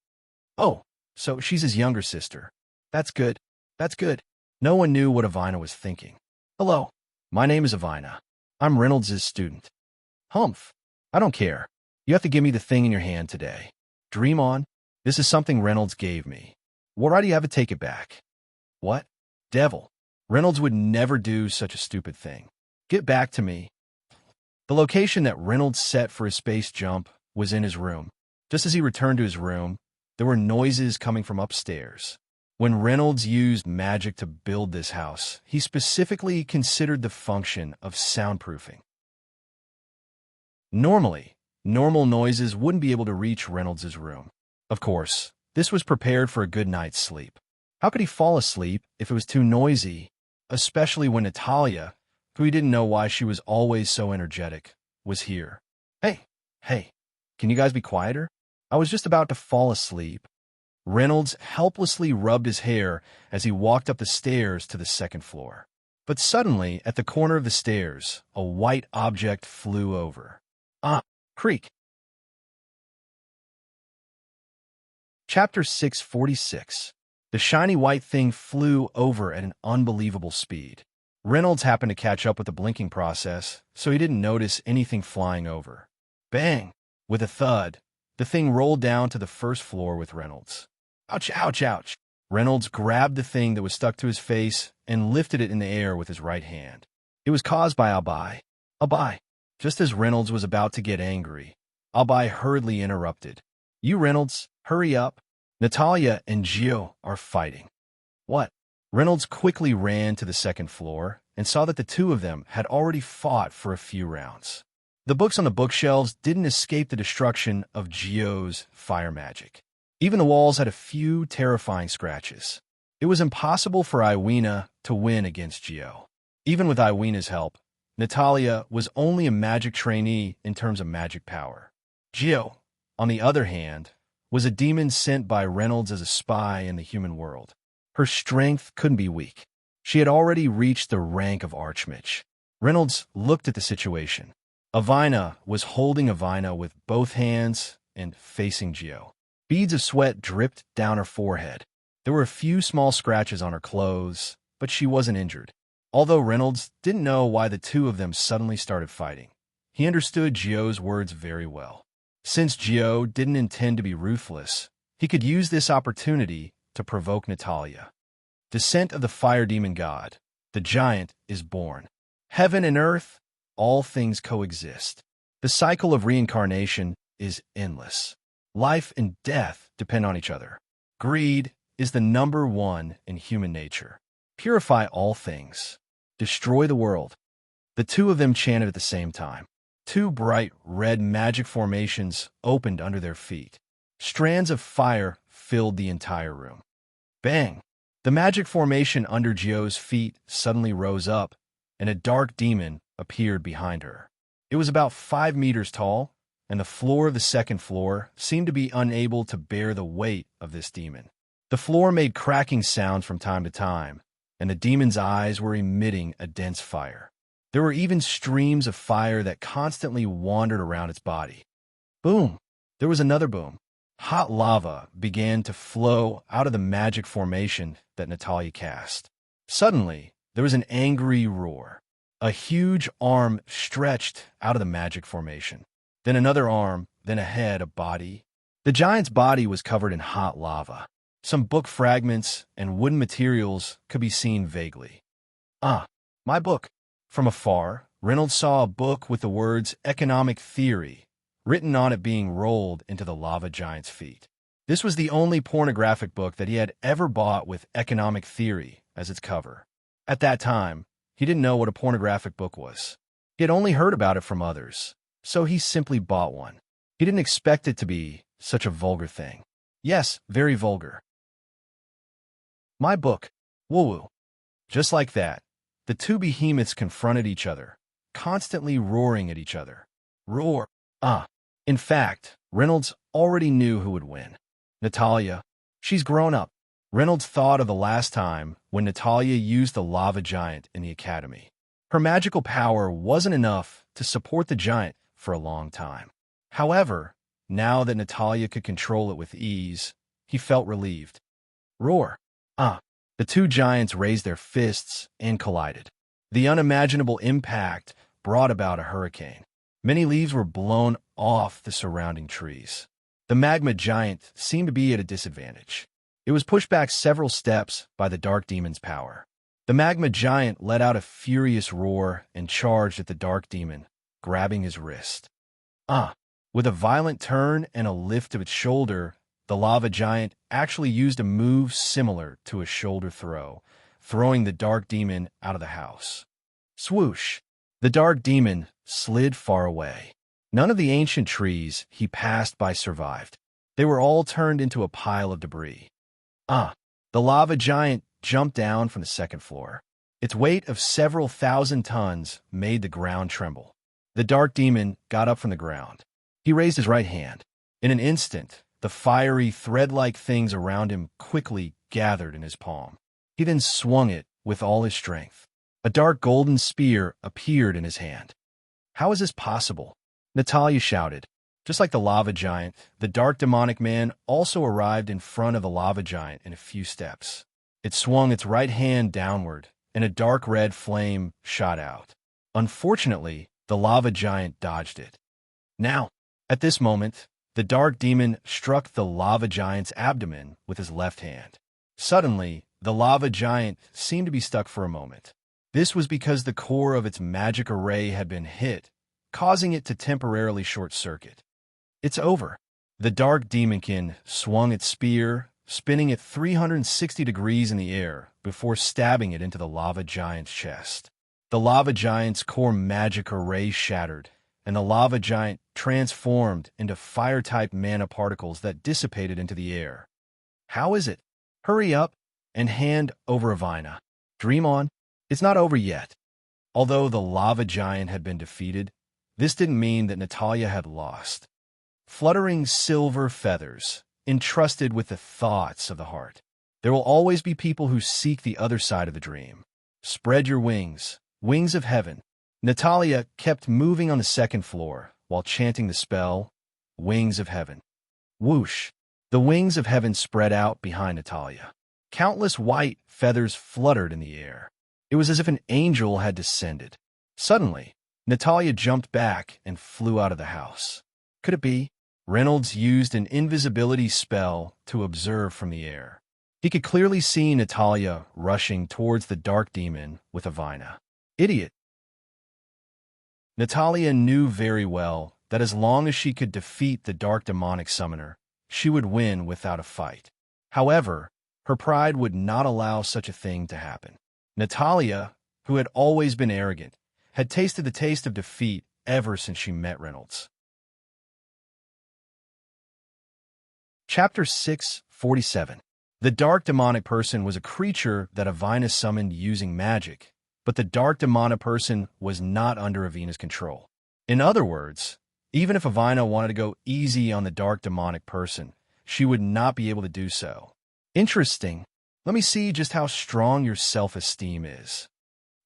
S1: Oh, so she's his younger sister. That's good. No one knew what Avina was thinking. Hello, my name is Avina. I'm Reynolds' student. Humph, I don't care. You have to give me the thing in your hand today. Dream on. This is something Reynolds gave me. Why do you have to take it back? What? Devil. Reynolds would never do such a stupid thing. Get back to me. The location that Reynolds set for his space jump was in his room. Just as he returned to his room, there were noises coming from upstairs. When Reynolds used magic to build this house, he specifically considered the function of soundproofing. Normally, normal noises wouldn't be able to reach Reynolds' room. Of course, this was prepared for a good night's sleep. How could he fall asleep if it was too noisy, especially when Natalia, who he didn't know why she was always so energetic, was here? Hey, can you guys be quieter? I was just about to fall asleep. Reynolds helplessly rubbed his hair as he walked up the stairs to the second floor. But suddenly, at the corner of the stairs, a white object flew over. Creak. Chapter 646. The shiny white thing flew over at an unbelievable speed. Reynolds happened to catch up with the blinking process, so he didn't notice anything flying over. Bang! With a thud, the thing rolled down to the first floor with Reynolds. Ouch, ouch, ouch! Reynolds grabbed the thing that was stuck to his face and lifted it in the air with his right hand. It was caused by Albai. Just as Reynolds was about to get angry, Albai hurriedly interrupted. You, Reynolds, hurry up. Natalia and Gio are fighting. What? Reynolds quickly ran to the second floor and saw that the two of them had already fought for a few rounds. The books on the bookshelves didn't escape the destruction of Gio's fire magic. Even the walls had a few terrifying scratches. It was impossible for Iwina to win against Gio. Even with Iwina's help, Natalia was only a magic trainee in terms of magic power. Gio, on the other hand, was a demon sent by Reynolds as a spy in the human world. Her strength couldn't be weak. She had already reached the rank of Archmage. Reynolds looked at the situation. Iwina was holding Iwina with both hands and facing Gio. Beads of sweat dripped down her forehead. There were a few small scratches on her clothes, but she wasn't injured. Although Reynolds didn't know why the two of them suddenly started fighting, he understood Gio's words very well. Since Gio didn't intend to be ruthless, he could use this opportunity to provoke Natalia. Descent of the fire demon god, the giant is born. Heaven and earth, all things coexist. The cycle of reincarnation is endless. Life and death depend on each other. Greed is the number one in human nature. Purify all things. Destroy the world. The two of them chanted at the same time. Two bright red magic formations opened under their feet. Strands of fire filled the entire room. Bang! The magic formation under Gio's feet suddenly rose up, and a dark demon appeared behind her. It was about 5 meters tall, and the floor of the second floor seemed to be unable to bear the weight of this demon. The floor made cracking sounds from time to time, and the demon's eyes were emitting a dense fire. There were even streams of fire that constantly wandered around its body. Boom! There was another boom. Hot lava began to flow out of the magic formation that Natalia cast. Suddenly, there was an angry roar. A huge arm stretched out of the magic formation. Then another arm, then a head, a body. The giant's body was covered in hot lava. Some book fragments and wooden materials could be seen vaguely. My book. From afar, Reynolds saw a book with the words Economic Theory written on it being rolled into the lava giant's feet. This was the only pornographic book that he had ever bought with Economic Theory as its cover. At that time, he didn't know what a pornographic book was. He had only heard about it from others, so he simply bought one. He didn't expect it to be such a vulgar thing. Yes, very vulgar. My book. Woo-woo. Just like that, the two behemoths confronted each other, constantly roaring at each other. Roar. In fact, Reynolds already knew who would win. Natalia. She's grown up. Reynolds thought of the last time when Natalia used the lava giant in the academy. Her magical power wasn't enough to support the giant for a long time. However, now that Natalia could control it with ease, he felt relieved. Roar. The two giants raised their fists and collided. The unimaginable impact brought about a hurricane. Many leaves were blown off the surrounding trees. The magma giant seemed to be at a disadvantage. It was pushed back several steps by the dark demon's power. The magma giant let out a furious roar and charged at the dark demon, grabbing his wrist. With a violent turn and a lift of its shoulder, the lava giant actually used a move similar to a shoulder throw, throwing the dark demon out of the house. Swoosh! The dark demon slid far away. None of the ancient trees he passed by survived. They were all turned into a pile of debris. The lava giant jumped down from the second floor. Its weight of several thousand tons made the ground tremble. The dark demon got up from the ground. He raised his right hand. In an instant, the fiery, thread-like things around him quickly gathered in his palm. He then swung it with all his strength. A dark golden spear appeared in his hand. "How is this possible?" Natalia shouted. Just like the lava giant, the dark demonic man also arrived in front of the lava giant in a few steps. It swung its right hand downward, and a dark red flame shot out. Unfortunately, the lava giant dodged it. Now, at this moment, the dark demon struck the lava giant's abdomen with his left hand. Suddenly, the lava giant seemed to be stuck for a moment. This was because the core of its magic array had been hit, causing it to temporarily short-circuit. "It's over." The dark demonkin swung its spear, spinning it 360 degrees in the air before stabbing it into the lava giant's chest. The lava giant's core magic array shattered, and the lava giant transformed into fire-type mana particles that dissipated into the air. "How is it? Hurry up and hand over Avina. Dream on. It's not over yet." Although the lava giant had been defeated, this didn't mean that Natalia had lost. Fluttering silver feathers, entrusted with the thoughts of the heart. There will always be people who seek the other side of the dream. Spread your wings, wings of heaven. Natalia kept moving on the second floor while chanting the spell, Wings of Heaven. Whoosh! The wings of heaven spread out behind Natalia. Countless white feathers fluttered in the air. It was as if an angel had descended. Suddenly, Natalia jumped back and flew out of the house. Could it be? Reynolds used an invisibility spell to observe from the air. He could clearly see Natalia rushing towards the dark demon with Avina. Idiot! Natalia knew very well that as long as she could defeat the dark demonic summoner, she would win without a fight. However, her pride would not allow such a thing to happen. Natalia, who had always been arrogant, had tasted the taste of defeat ever since she met Reynolds. Chapter 647. The dark demonic person was a creature that Avina summoned using magic, but the dark demonic person was not under Avina's control. In other words, even if Avina wanted to go easy on the dark demonic person, she would not be able to do so. Interesting. Let me see just how strong your self-esteem is,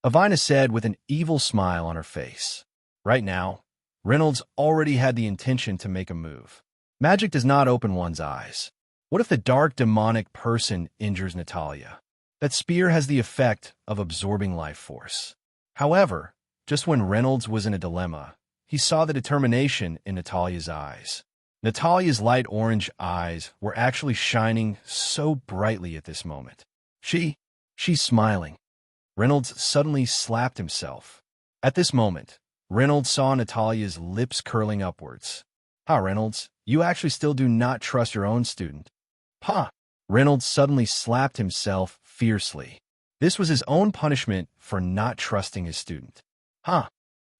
S1: Avina said with an evil smile on her face. Right now, Reynolds already had the intention to make a move. Magic does not open one's eyes. What if the dark demonic person injures Natalia? That spear has the effect of absorbing life force. However, just when Reynolds was in a dilemma, he saw the determination in Natalia's eyes. Natalia's light orange eyes were actually shining so brightly at this moment. She's smiling. Reynolds suddenly slapped himself. At this moment, Reynolds saw Natalia's lips curling upwards. Reynolds, you actually still do not trust your own student. Reynolds suddenly slapped himself fiercely. This was his own punishment for not trusting his student.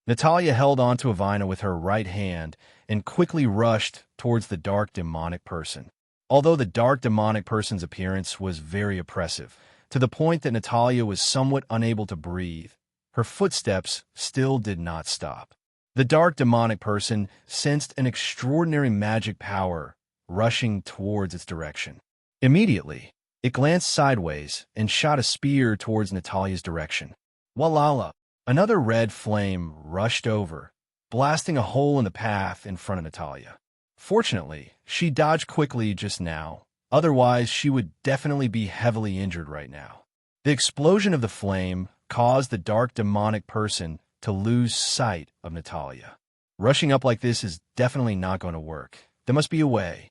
S1: Natalia held on to Avina with her right hand and quickly rushed towards the dark demonic person. Although the dark demonic person's appearance was very oppressive, to the point that Natalia was somewhat unable to breathe, her footsteps still did not stop. The dark demonic person sensed an extraordinary magic power rushing towards its direction. Immediately, it glanced sideways and shot a spear towards Natalia's direction. Walala! Another red flame rushed over, blasting a hole in the path in front of Natalia. Fortunately, she dodged quickly just now, otherwise she would definitely be heavily injured right now. The explosion of the flame caused the dark demonic person to lose sight of Natalia. Rushing up like this is definitely not going to work. There must be a way.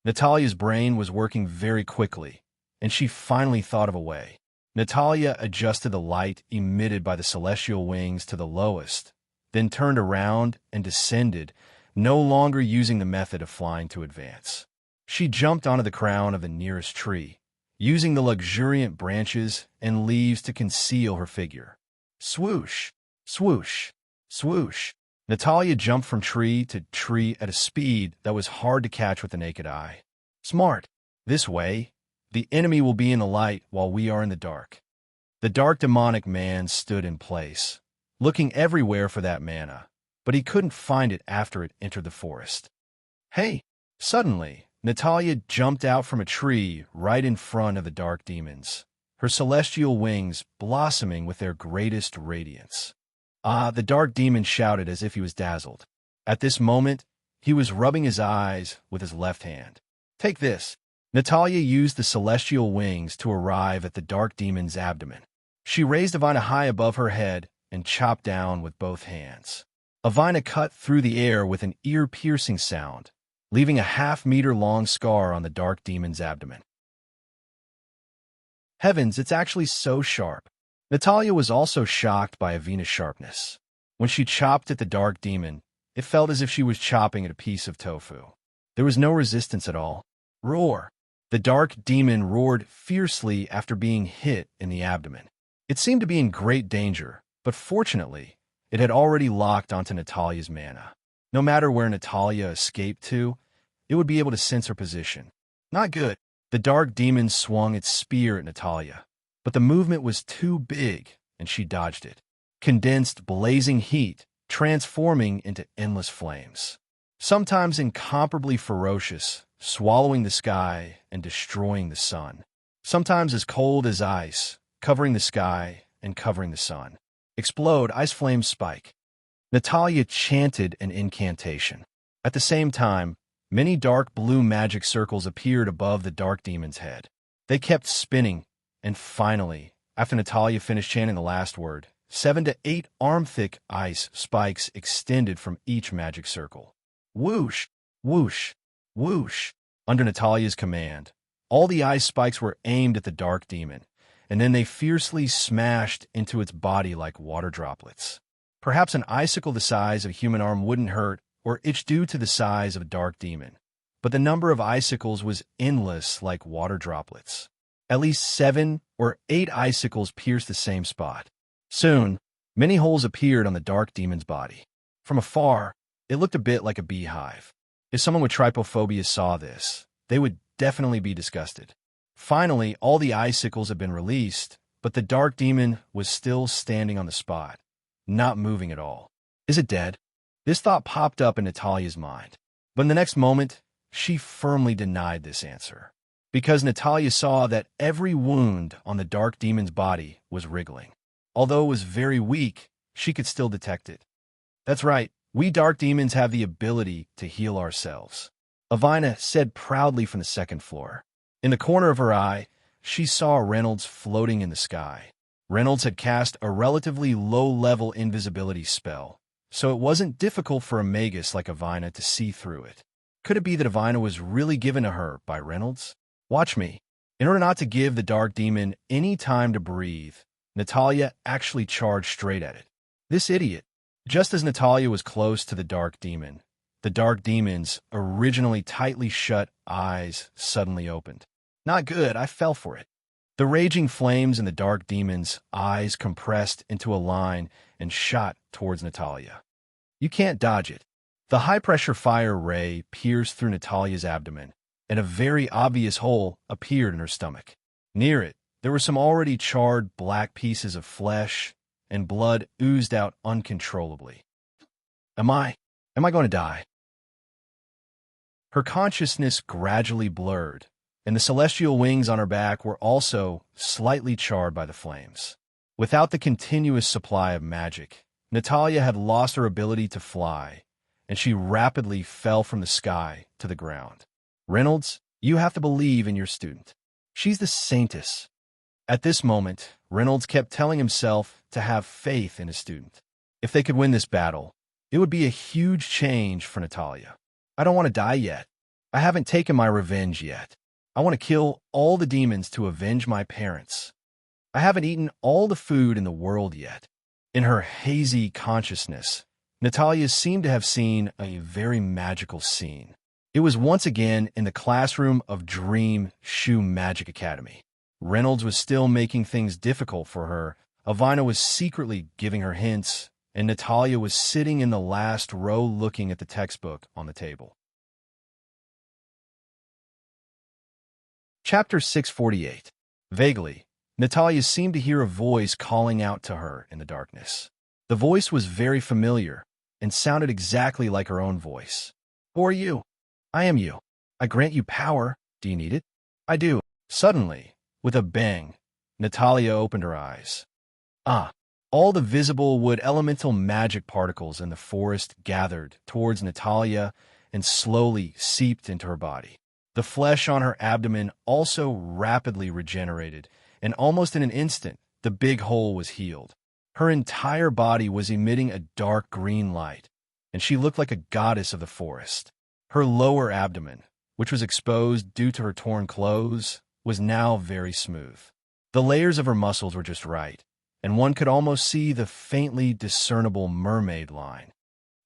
S1: Natalia's brain was working very quickly, and she finally thought of a way. Natalia adjusted the light emitted by the celestial wings to the lowest, then turned around and descended, no longer using the method of flying to advance. She jumped onto the crown of the nearest tree, using the luxuriant branches and leaves to conceal her figure. Swoosh, swoosh, swoosh. Natalia jumped from tree to tree at a speed that was hard to catch with the naked eye. Smart. This way, the enemy will be in the light while we are in the dark. The dark demonic man stood in place, looking everywhere for that mana, but he couldn't find it after it entered the forest. Hey! Suddenly, Natalia jumped out from a tree right in front of the dark demons, her celestial wings blossoming with their greatest radiance. Ah, the dark demon shouted as if he was dazzled. At this moment, he was rubbing his eyes with his left hand. Take this. Natalia used the celestial wings to arrive at the dark demon's abdomen. She raised Avina high above her head and chopped down with both hands. Avina cut through the air with an ear-piercing sound, leaving a half-meter-long scar on the dark demon's abdomen. Heavens, it's actually so sharp. Natalia was also shocked by Avina's sharpness. When she chopped at the dark demon, it felt as if she was chopping at a piece of tofu. There was no resistance at all. Roar! The dark demon roared fiercely after being hit in the abdomen. It seemed to be in great danger, but fortunately, it had already locked onto Natalia's mana. No matter where Natalia escaped to, it would be able to sense her position. Not good. The dark demon swung its spear at Natalia, but the movement was too big, and she dodged it. Condensed, blazing heat, transforming into endless flames. Sometimes incomparably ferocious, swallowing the sky and destroying the sun. Sometimes as cold as ice, covering the sky and covering the sun. Explode, ice flames spike. Natalia chanted an incantation. At the same time, many dark blue magic circles appeared above the dark demon's head. They kept spinning, and finally, after Natalia finished chanting the last word, 7 to 8 arm-thick ice spikes extended from each magic circle. Whoosh, whoosh, whoosh. Under Natalia's command, all the ice spikes were aimed at the dark demon, and then they fiercely smashed into its body like water droplets. Perhaps an icicle the size of a human arm wouldn't hurt or itch due to the size of a dark demon, but the number of icicles was endless like water droplets. At least 7 or 8 icicles pierced the same spot. Soon, many holes appeared on the dark demon's body. From afar, it looked a bit like a beehive. If someone with trypophobia saw this, they would definitely be disgusted. Finally, all the icicles had been released, but the dark demon was still standing on the spot, not moving at all. Is it dead? This thought popped up in Natalia's mind. But in the next moment, she firmly denied this answer, because Natalia saw that every wound on the dark demon's body was wriggling. Although it was very weak, she could still detect it. That's right, we dark demons have the ability to heal ourselves, Avina said proudly from the second floor. In the corner of her eye, she saw Reynolds floating in the sky. Reynolds had cast a relatively low-level invisibility spell, so it wasn't difficult for a magus like Avina to see through it. Could it be that Avina was really given to her by Reynolds? Watch me. In order not to give the dark demon any time to breathe, Natalia actually charged straight at it. This idiot. Just as Natalia was close to the dark demon's originally tightly shut eyes suddenly opened. Not good, I fell for it. The raging flames in the dark demon's eyes compressed into a line and shot towards Natalia. You can't dodge it. The high-pressure fire ray pierced through Natalia's abdomen, and a very obvious hole appeared in her stomach. Near it, there were some already charred black pieces of flesh, and blood oozed out uncontrollably. Am I going to die? Her consciousness gradually blurred, and the celestial wings on her back were also slightly charred by the flames. Without the continuous supply of magic, Natalia had lost her ability to fly, and she rapidly fell from the sky to the ground. Reynolds, you have to believe in your student. She's the saintess. At this moment, Reynolds kept telling himself to have faith in his student. If they could win this battle, it would be a huge change for Natalia. I don't want to die yet. I haven't taken my revenge yet. I want to kill all the demons to avenge my parents. I haven't eaten all the food in the world yet. In her hazy consciousness, Natalia seemed to have seen a very magical scene. It was once again in the classroom of Dream Shoe Magic Academy. Reynolds was still making things difficult for her. Avina was secretly giving her hints, and Natalia was sitting in the last row looking at the textbook on the table. Chapter 648. Vaguely, Natalia seemed to hear a voice calling out to her in the darkness. The voice was very familiar and sounded exactly like her own voice. "Who are you?" "I am you. I grant you power. Do you need it?" "I do." Suddenly, with a bang, Natalia opened her eyes. All the visible wood elemental magic particles in the forest gathered towards Natalia and slowly seeped into her body. The flesh on her abdomen also rapidly regenerated, and almost in an instant, the big hole was healed. Her entire body was emitting a dark green light, and she looked like a goddess of the forest. Her lower abdomen, which was exposed due to her torn clothes, was now very smooth. The layers of her muscles were just right, and one could almost see the faintly discernible mermaid line.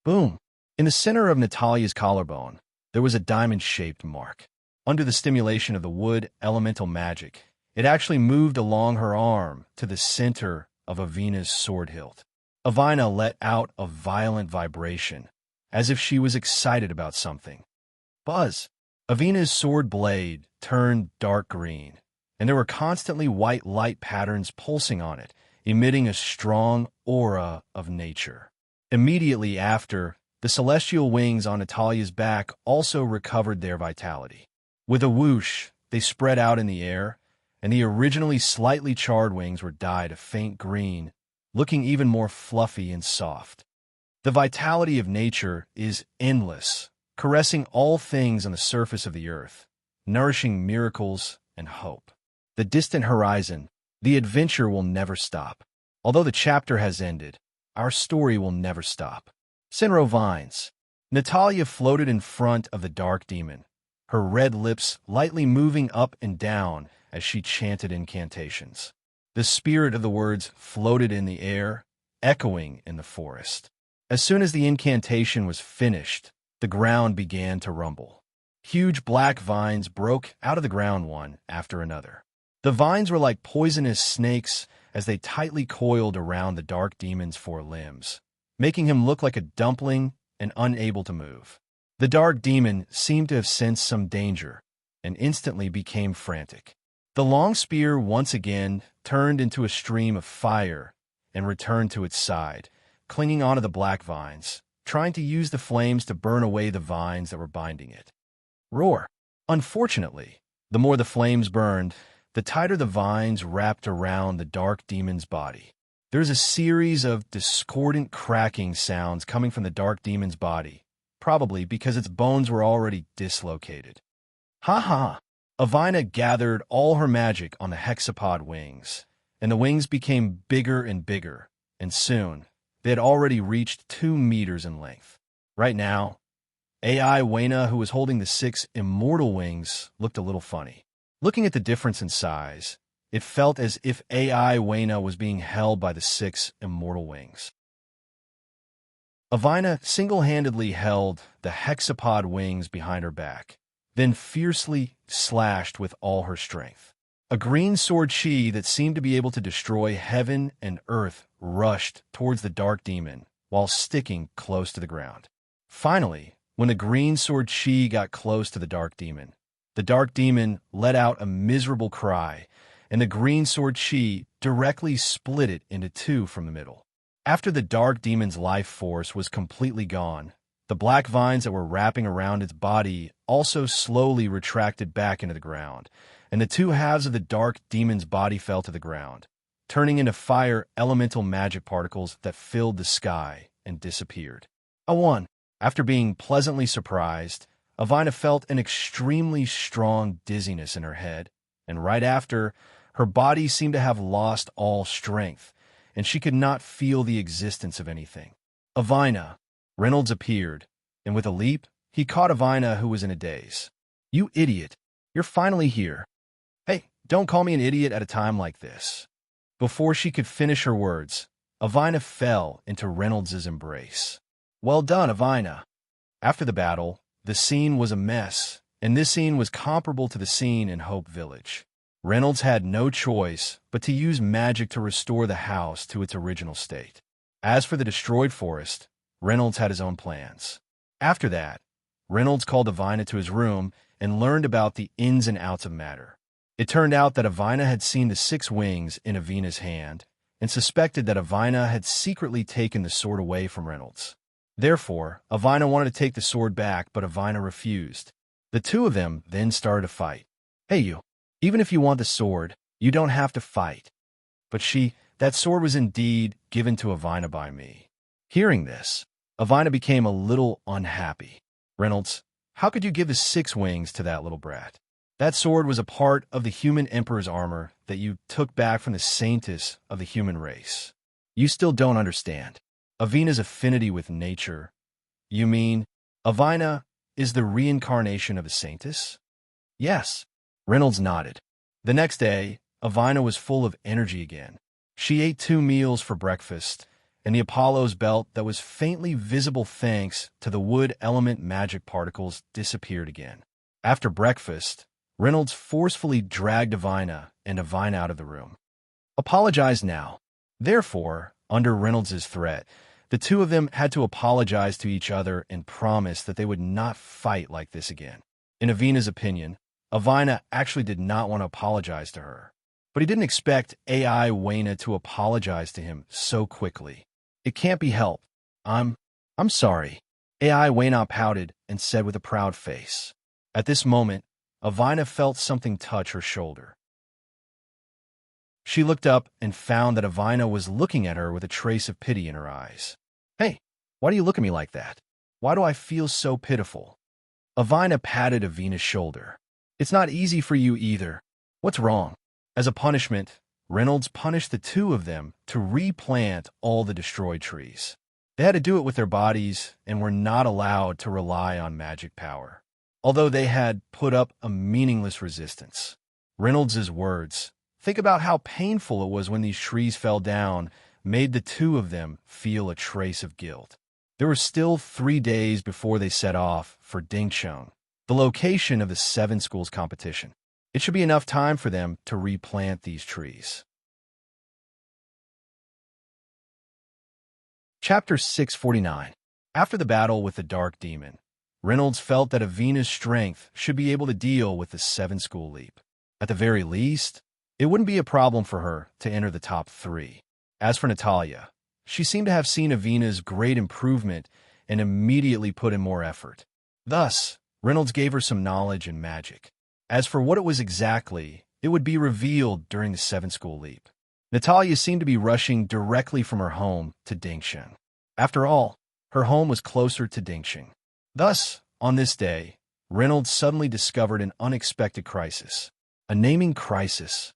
S1: Boom! In the center of Natalia's collarbone, there was a diamond-shaped mark. Under the stimulation of the wood elemental magic, it actually moved along her arm to the center of Avina's sword hilt. Avina let out a violent vibration, as if she was excited about something. Buzz! Avina's sword blade turned dark green, and there were constantly white light patterns pulsing on it, emitting a strong aura of nature. Immediately after, the celestial wings on Natalia's back also recovered their vitality. With a whoosh, they spread out in the air, and the originally slightly charred wings were dyed a faint green, looking even more fluffy and soft. The vitality of nature is endless, caressing all things on the surface of the earth, nourishing miracles and hope. The distant horizon, the adventure will never stop. Although the chapter has ended, our story will never stop. Sinro Vines. Natalia floated in front of the dark demon, her red lips lightly moving up and down as she chanted incantations. The spirit of the words floated in the air, echoing in the forest. As soon as the incantation was finished, the ground began to rumble. Huge black vines broke out of the ground one after another. The vines were like poisonous snakes as they tightly coiled around the dark demon's four limbs, making him look like a dumpling and unable to move. The dark demon seemed to have sensed some danger and instantly became frantic. The long spear once again turned into a stream of fire and returned to its side, clinging onto the black vines, trying to use the flames to burn away the vines that were binding it. Roar! Unfortunately, the more the flames burned, the tighter the vines wrapped around the dark demon's body. There's a series of discordant cracking sounds coming from the dark demon's body, probably because its bones were already dislocated. Ha ha! Avina gathered all her magic on the hexapod wings, and the wings became bigger and bigger, and soon they had already reached 2 meters in length. Right now, AI Wayna, who was holding the 6 immortal wings, looked a little funny. Looking at the difference in size, it felt as if AI Wayna was being held by the 6 immortal wings. Avina single-handedly held the hexapod wings behind her back, then fiercely slashed with all her strength. A green sword chi that seemed to be able to destroy heaven and earth rushed towards the dark demon while sticking close to the ground. Finally, when the green sword chi got close to the dark demon let out a miserable cry, and the green sword chi directly split it into 2 from the middle. After the dark demon's life force was completely gone, the black vines that were wrapping around its body also slowly retracted back into the ground, and the 2 halves of the dark demon's body fell to the ground, turning into fire elemental magic particles that filled the sky and disappeared. After being pleasantly surprised, Avina felt an extremely strong dizziness in her head, and right after, her body seemed to have lost all strength, and she could not feel the existence of anything. Avina! Reynolds appeared, and with a leap, he caught Avina, who was in a daze. "You idiot! You're finally here." "Hey, don't call me an idiot at a time like this." Before she could finish her words, Avina fell into Reynolds's embrace. "Well done, Avina." After the battle, the scene was a mess, and this scene was comparable to the scene in Hope Village. Reynolds had no choice but to use magic to restore the house to its original state. As for the destroyed forest, Reynolds had his own plans. After that, Reynolds called Avina to his room and learned about the ins and outs of matter. It turned out that Avina had seen the 6 wings in Avina's hand and suspected that Avina had secretly taken the sword away from Reynolds. Therefore, Avina wanted to take the sword back, but Avina refused. The two of them then started a fight. "Hey you, even if you want the sword, you don't have to fight." But that sword was indeed given to Avina by me. Hearing this, Avina became a little unhappy. "Reynolds, how could you give the 6 wings to that little brat? That sword was a part of the human emperor's armor that you took back from the saintess of the human race. You still don't understand Avina's affinity with nature. You mean Avina is the reincarnation of a saintess?" "Yes." Reynolds nodded. The next day, Avina was full of energy again. She ate 2 meals for breakfast, and the Apollo's belt that was faintly visible thanks to the wood element magic particles disappeared again. After breakfast, Reynolds forcefully dragged Avina and Avina out of the room. "Apologize now." Therefore, under Reynolds's threat, the two of them had to apologize to each other and promise that they would not fight like this again. In Avina's opinion, Avina actually did not want to apologize to her, but he didn't expect AI Wayna to apologize to him so quickly. "It can't be helped. I'm sorry." AI Wayna pouted and said with a proud face. At this moment, Avina felt something touch her shoulder. She looked up and found that Avina was looking at her with a trace of pity in her eyes. "Hey, why do you look at me like that? Why do I feel so pitiful?" Avina patted Avina's shoulder. "It's not easy for you either. What's wrong?" As a punishment, Reynolds punished the two of them to replant all the destroyed trees. They had to do it with their bodies and were not allowed to rely on magic power, although they had put up a meaningless resistance. Reynolds's words, "Think about how painful it was when these trees fell down," made the two of them feel a trace of guilt. There were still 3 days before they set off for Dingcheng, the location of the 7 schools competition. It should be enough time for them to replant these trees. Chapter 649. After the battle with the Dark Demon, Reynolds felt that Avina's strength should be able to deal with the 7-school leap. At the very least, it wouldn't be a problem for her to enter the top 3. As for Natalia, she seemed to have seen Avina's great improvement and immediately put in more effort. Thus, Reynolds gave her some knowledge in magic. As for what it was exactly, it would be revealed during the 7-school leap. Natalia seemed to be rushing directly from her home to Dingcheng. After all, her home was closer to Dingcheng. Thus, on this day, Reynolds suddenly discovered an unexpected crisis. A naming crisis.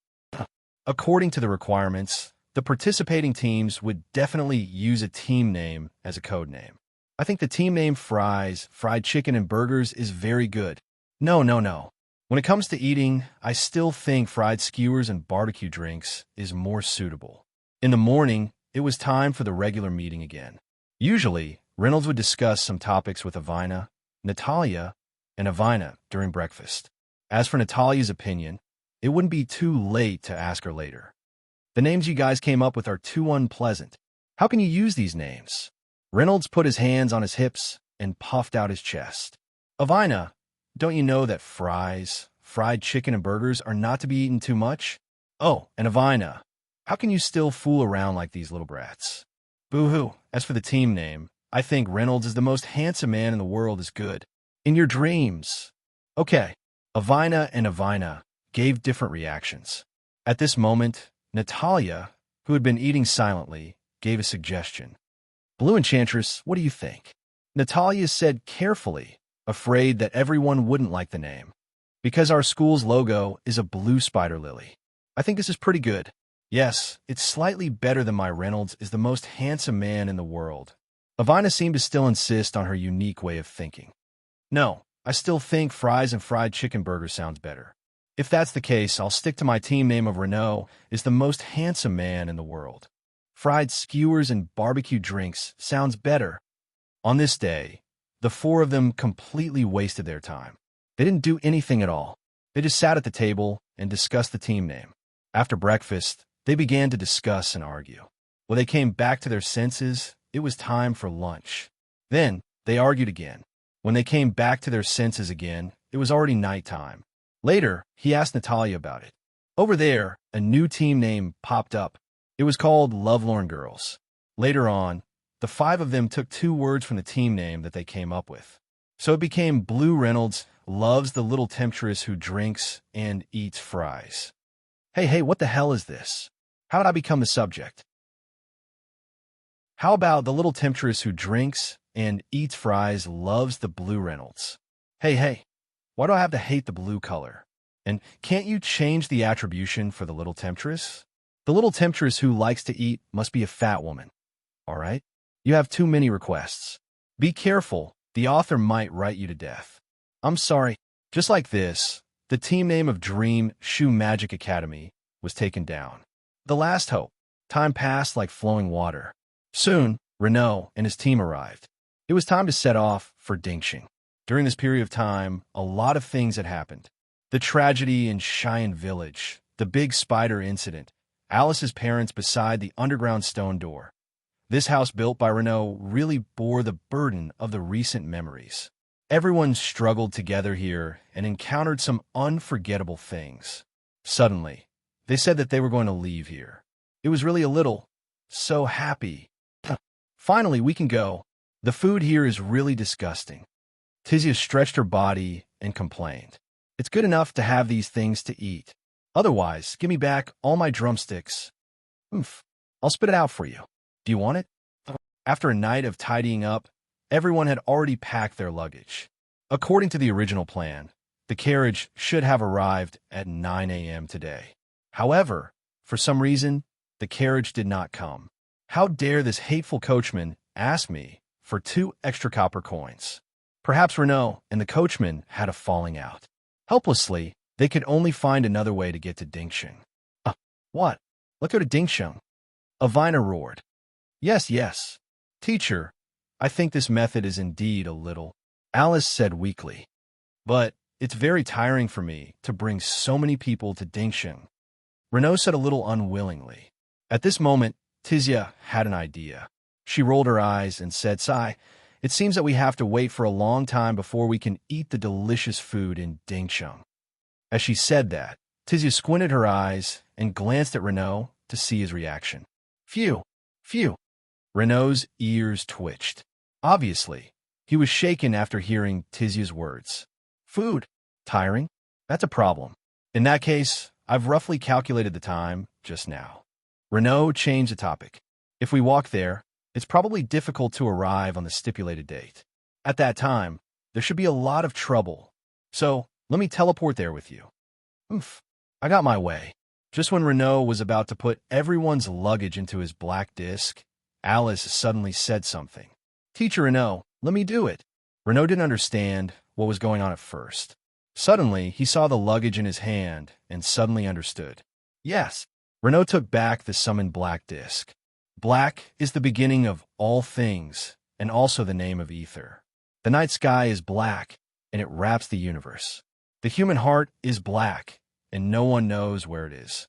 S1: According to the requirements, the participating teams would definitely use a team name as a code name. I think the team name Fries, Fried Chicken and Burgers is very good. No. When it comes to eating, I still think fried skewers and barbecue drinks is more suitable. In the morning, it was time for the regular meeting again. Usually, Reynolds would discuss some topics with Avina, Natalia, and Avina during breakfast. As for Natalia's opinion, it wouldn't be too late to ask her later. "The names you guys came up with are too unpleasant. How can you use these names?" Reynolds put his hands on his hips and puffed out his chest. "Avina, don't you know that fries, fried chicken, and burgers are not to be eaten too much? Oh, and Avina, how can you still fool around like these little brats?" "Boo-hoo. As for the team name, I think Reynolds is the most handsome man in the world is good. In your dreams." Okay. Avina and Avina gave different reactions. At this moment, Natalia, who had been eating silently, gave a suggestion. "Blue Enchantress, what do you think?" Natalia said carefully, afraid that everyone wouldn't like the name. "Because our school's logo is a blue spider lily. I think this is pretty good. Yes, it's slightly better than my Reynolds is the most handsome man in the world." Avina seemed to still insist on her unique way of thinking. "No, I still think fries and fried chicken burger sounds better. If that's the case, I'll stick to my team name of Renault is the most handsome man in the world. Fried skewers and barbecue drinks sounds better." On this day, The four of them completely wasted their time. They didn't do anything at all. They just sat at the table and discussed the team name. After breakfast, they began to discuss and argue. When they came back to their senses, it was time for lunch. Then, they argued again. When they came back to their senses again, it was already nighttime. Later, he asked Natalia about it. Over there, a new team name popped up. It was called Lovelorn Girls. Later on, the five of them took 2 words from the team name that they came up with. So it became Blue Reynolds loves the little temptress who drinks and eats fries. Hey, what the hell is this? How did I become the subject? How about the little temptress who drinks and eats fries loves the Blue Reynolds? Hey, why do I have to hate the blue color? And can't you change the attribution for the little temptress? The little temptress who likes to eat must be a fat woman. All right? You have too many requests. Be careful. The author might write you to death. I'm sorry. Just like this, the team name of Dream Shoe Magic Academy was taken down. The last hope. Time passed like flowing water. Soon, Renaud and his team arrived. It was time to set off for Dingxing. During this period of time, a lot of things had happened. The tragedy in Cheyenne Village, the big spider incident, Alice's parents beside the underground stone door. This house built by Renaud really bore the burden of the recent memories. Everyone struggled together here and encountered some unforgettable things. Suddenly, they said that they were going to leave here. It was really a little, so happy. Finally, we can go. The food here is really disgusting. Tizia stretched her body and complained. It's good enough to have these things to eat. Otherwise, give me back all my drumsticks. I'll spit it out for you. Do you want it? After a night of tidying up, everyone had already packed their luggage. According to the original plan, the carriage should have arrived at 9 a.m. today. However, for some reason, the carriage did not come. How dare this hateful coachman ask me for 2 extra copper coins? Perhaps Renaud and the coachman had a falling out. Helplessly, they could only find another way to get to Dingxing. What? Let's go to Dingxing. Avina roared. Yes. Teacher, I think this method is indeed a little, Alice said weakly. But it's very tiring for me to bring so many people to Dingxing. Renaud said a little unwillingly. At this moment, Tizia had an idea. She rolled her eyes and said, Sigh, it seems that we have to wait for a long time before we can eat the delicious food in Dingxing. As she said that, Tizia squinted her eyes and glanced at Renaud to see his reaction. Phew. Renaud's ears twitched. Obviously, he was shaken after hearing Tizia's words. Food? Tiring? That's a problem. In that case, I've roughly calculated the time just now. Renaud changed the topic. If we walk there, it's probably difficult to arrive on the stipulated date. At that time, there should be a lot of trouble. So, let me teleport there with you. I got my way. Just when Renaud was about to put everyone's luggage into his black disc, Alice suddenly said something. Teacher Renaud, let me do it. Renaud didn't understand what was going on at first. Suddenly, he saw the luggage in his hand and suddenly understood. Yes. Renaud took back the summoned black disc. Black is the beginning of all things and also the name of ether. The night sky is black and it wraps the universe. The human heart is black and no one knows where it is.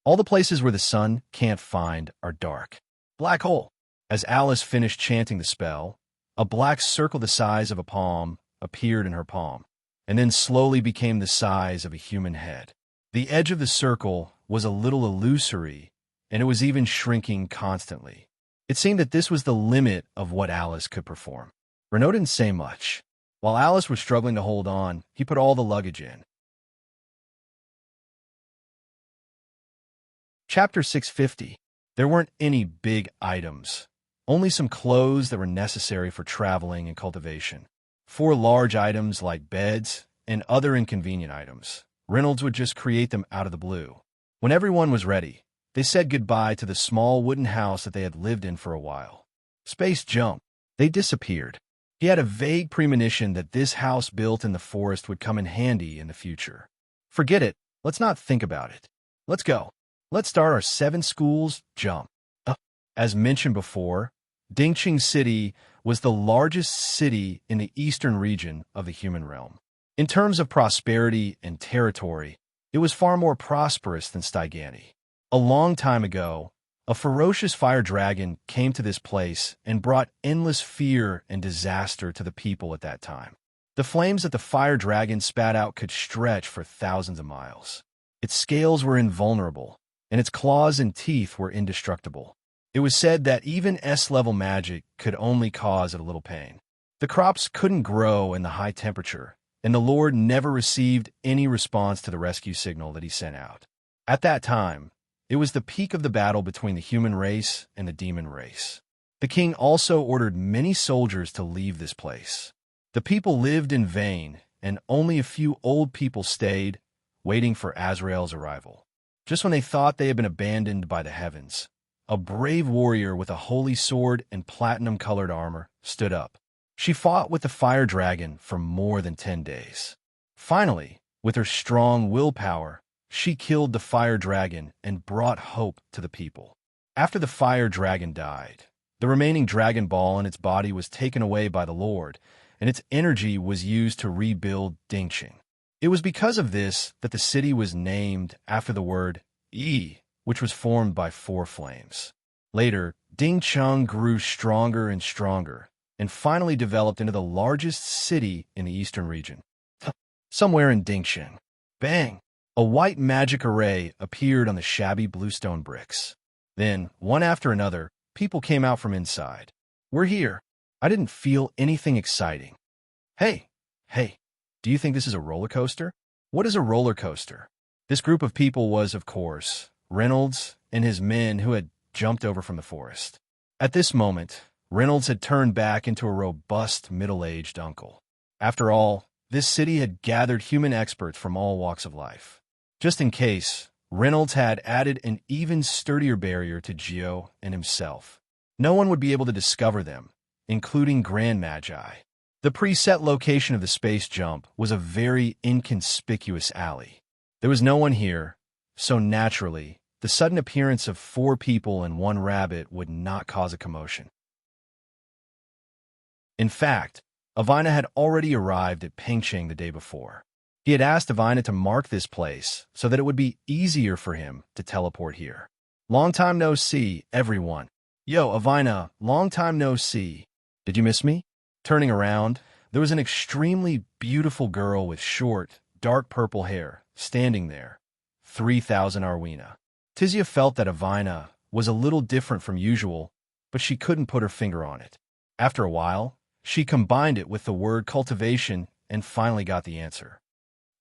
S1: All the places where the sun can't find are dark. Black hole. As Alice finished chanting the spell, a black circle the size of a palm appeared in her palm, and then slowly became the size of a human head. The edge of the circle was a little illusory, and it was even shrinking constantly. It seemed that this was the limit of what Alice could perform. Renaud didn't say much. While Alice was struggling to hold on, he put all the luggage in. Chapter 650. There weren't any big items, only some clothes that were necessary for traveling and cultivation. 4 large items like beds and other inconvenient items. Reynolds would just create them out of the blue. When everyone was ready, they said goodbye to the small wooden house that they had lived in for a while. Space jump. They disappeared. He had a vague premonition that this house built in the forest would come in handy in the future. Forget it. Let's not think about it. Let's go. Let's start our 7 schools jump. As mentioned before, Dingxing City was the largest city in the eastern region of the human realm. In terms of prosperity and territory, it was far more prosperous than Stygiani. A long time ago, a ferocious fire dragon came to this place and brought endless fear and disaster to the people at that time. The flames that the fire dragon spat out could stretch for thousands of miles. Its scales were invulnerable, and its claws and teeth were indestructible. It was said that even S-level magic could only cause a little pain. The crops couldn't grow in the high temperature, and the Lord never received any response to the rescue signal that he sent out. At that time, it was the peak of the battle between the human race and the demon race. The king also ordered many soldiers to leave this place. The people lived in vain, and only a few old people stayed, waiting for Azrael's arrival. Just when they thought they had been abandoned by the heavens, a brave warrior with a holy sword and platinum-colored armor stood up. She fought with the fire dragon for more than 10 days. Finally, with her strong willpower, she killed the fire dragon and brought hope to the people. After the fire dragon died, the remaining Dragon Ball in its body was taken away by the Lord, and its energy was used to rebuild Dingqing. It was because of this that the city was named after the word Yi, which was formed by 4 flames. Later, Dingqing grew stronger and stronger, and finally developed into the largest city in the eastern region. Somewhere in Dingqing, bang! A white magic array appeared on the shabby bluestone bricks. Then, one after another, people came out from inside. "We're here." I didn't feel anything exciting. Hey, do you think this is a roller coaster? What is a roller coaster? This group of people was, of course, Reynolds and his men who had jumped over from the forest. At this moment, Reynolds had turned back into a robust, middle-aged uncle. After all, this city had gathered human experts from all walks of life. Just in case, Reynolds had added an even sturdier barrier to Geo and himself. No one would be able to discover them, including Grand Magi. The preset location of the space jump was a very inconspicuous alley. There was no one here, so naturally, the sudden appearance of 4 people and 1 rabbit would not cause a commotion. In fact, Avina had already arrived at Pengcheng the day before. He had asked Avina to mark this place so that it would be easier for him to teleport here. Long time no see, everyone. Yo, Avina, long time no see. Did you miss me? Turning around, there was an extremely beautiful girl with short, dark purple hair standing there. 3,000 Arwina. Tizia felt that Avina was a little different from usual, but she couldn't put her finger on it. After a while, she combined it with the word cultivation and finally got the answer.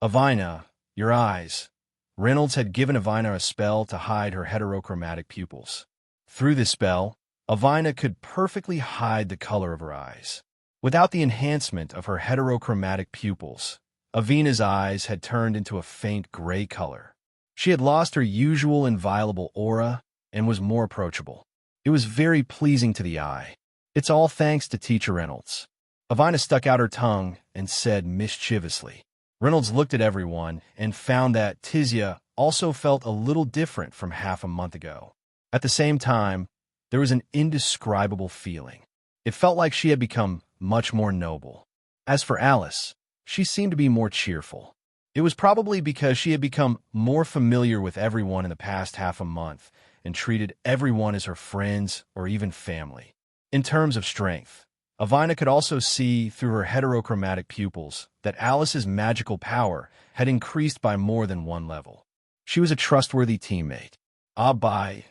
S1: Avina, your eyes. Reynolds had given Avina a spell to hide her heterochromatic pupils. Through this spell, Avina could perfectly hide the color of her eyes. Without the enhancement of her heterochromatic pupils, Avina's eyes had turned into a faint gray color. She had lost her usual inviolable aura and was more approachable. It was very pleasing to the eye. It's all thanks to Teacher Reynolds. Avina stuck out her tongue and said mischievously. Reynolds looked at everyone and found that Tizia also felt a little different from half a month ago. At the same time, there was an indescribable feeling. It felt like she had become much more noble. As for Alice, she seemed to be more cheerful. It was probably because she had become more familiar with everyone in the past half a month and treated everyone as her friends or even family. In terms of strength, Avina could also see through her heterochromatic pupils that Alice's magical power had increased by more than 1 level. She was a trustworthy teammate. Abai,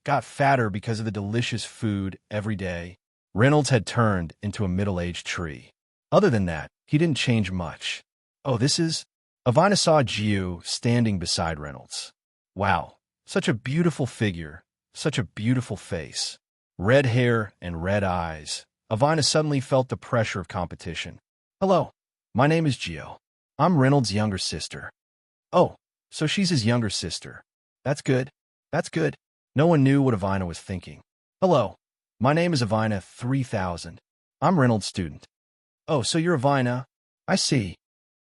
S1: got fatter because of the delicious food every day. Reynolds had turned into a middle-aged tree. Other than that, he didn't change much. Oh, this is... Avina saw Geo standing beside Reynolds. Wow, such a beautiful figure, such a beautiful face. Red hair and red eyes. Avina suddenly felt the pressure of competition. Hello, my name is Geo. I'm Reynolds' younger sister. Oh, so she's his younger sister. That's good. That's good. No one knew what Avina was thinking. Hello, my name is Avina 3000. I'm Reynolds' student. Oh, so you're Avina? I see.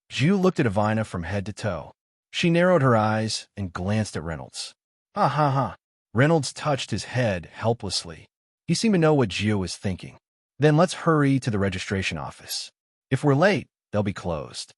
S1: Geo looked at Avina from head to toe. She narrowed her eyes and glanced at Reynolds. Ha ha ha. Reynolds touched his head helplessly. He seemed to know what Geo was thinking. Then let's hurry to the registration office. If we're late, they'll be closed.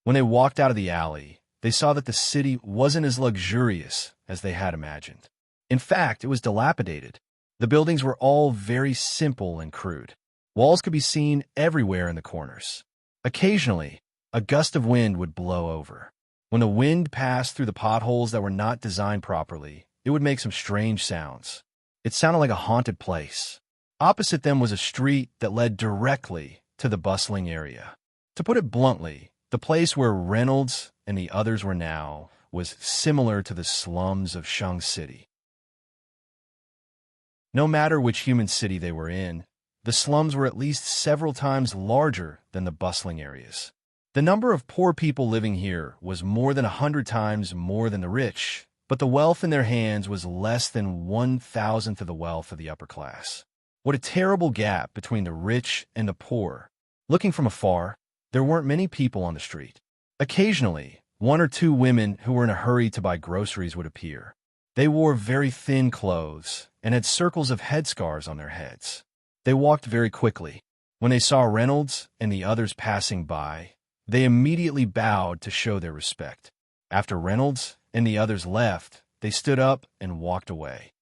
S1: When they walked out of the alley, they saw that the city wasn't as luxurious as they had imagined. In fact, it was dilapidated. The buildings were all very simple and crude. Walls could be seen everywhere in the corners. Occasionally, a gust of wind would blow over. When the wind passed through the potholes that were not designed properly, it would make some strange sounds. It sounded like a haunted place. Opposite them was a street that led directly to the bustling area. To put it bluntly, the place where Reynolds and the others were now was similar to the slums of Shang City. No matter which human city they were in, the slums were at least several times larger than the bustling areas. The number of poor people living here was more than 100 times more than the rich, but the wealth in their hands was less than 1,000th of the wealth of the upper class. What a terrible gap between the rich and the poor. Looking from afar, there weren't many people on the street. Occasionally, one or two women who were in a hurry to buy groceries would appear. They wore very thin clothes and had circles of headscarves on their heads. They walked very quickly. When they saw Reynolds and the others passing by, they immediately bowed to show their respect. After Reynolds and the others left, they stood up and walked away.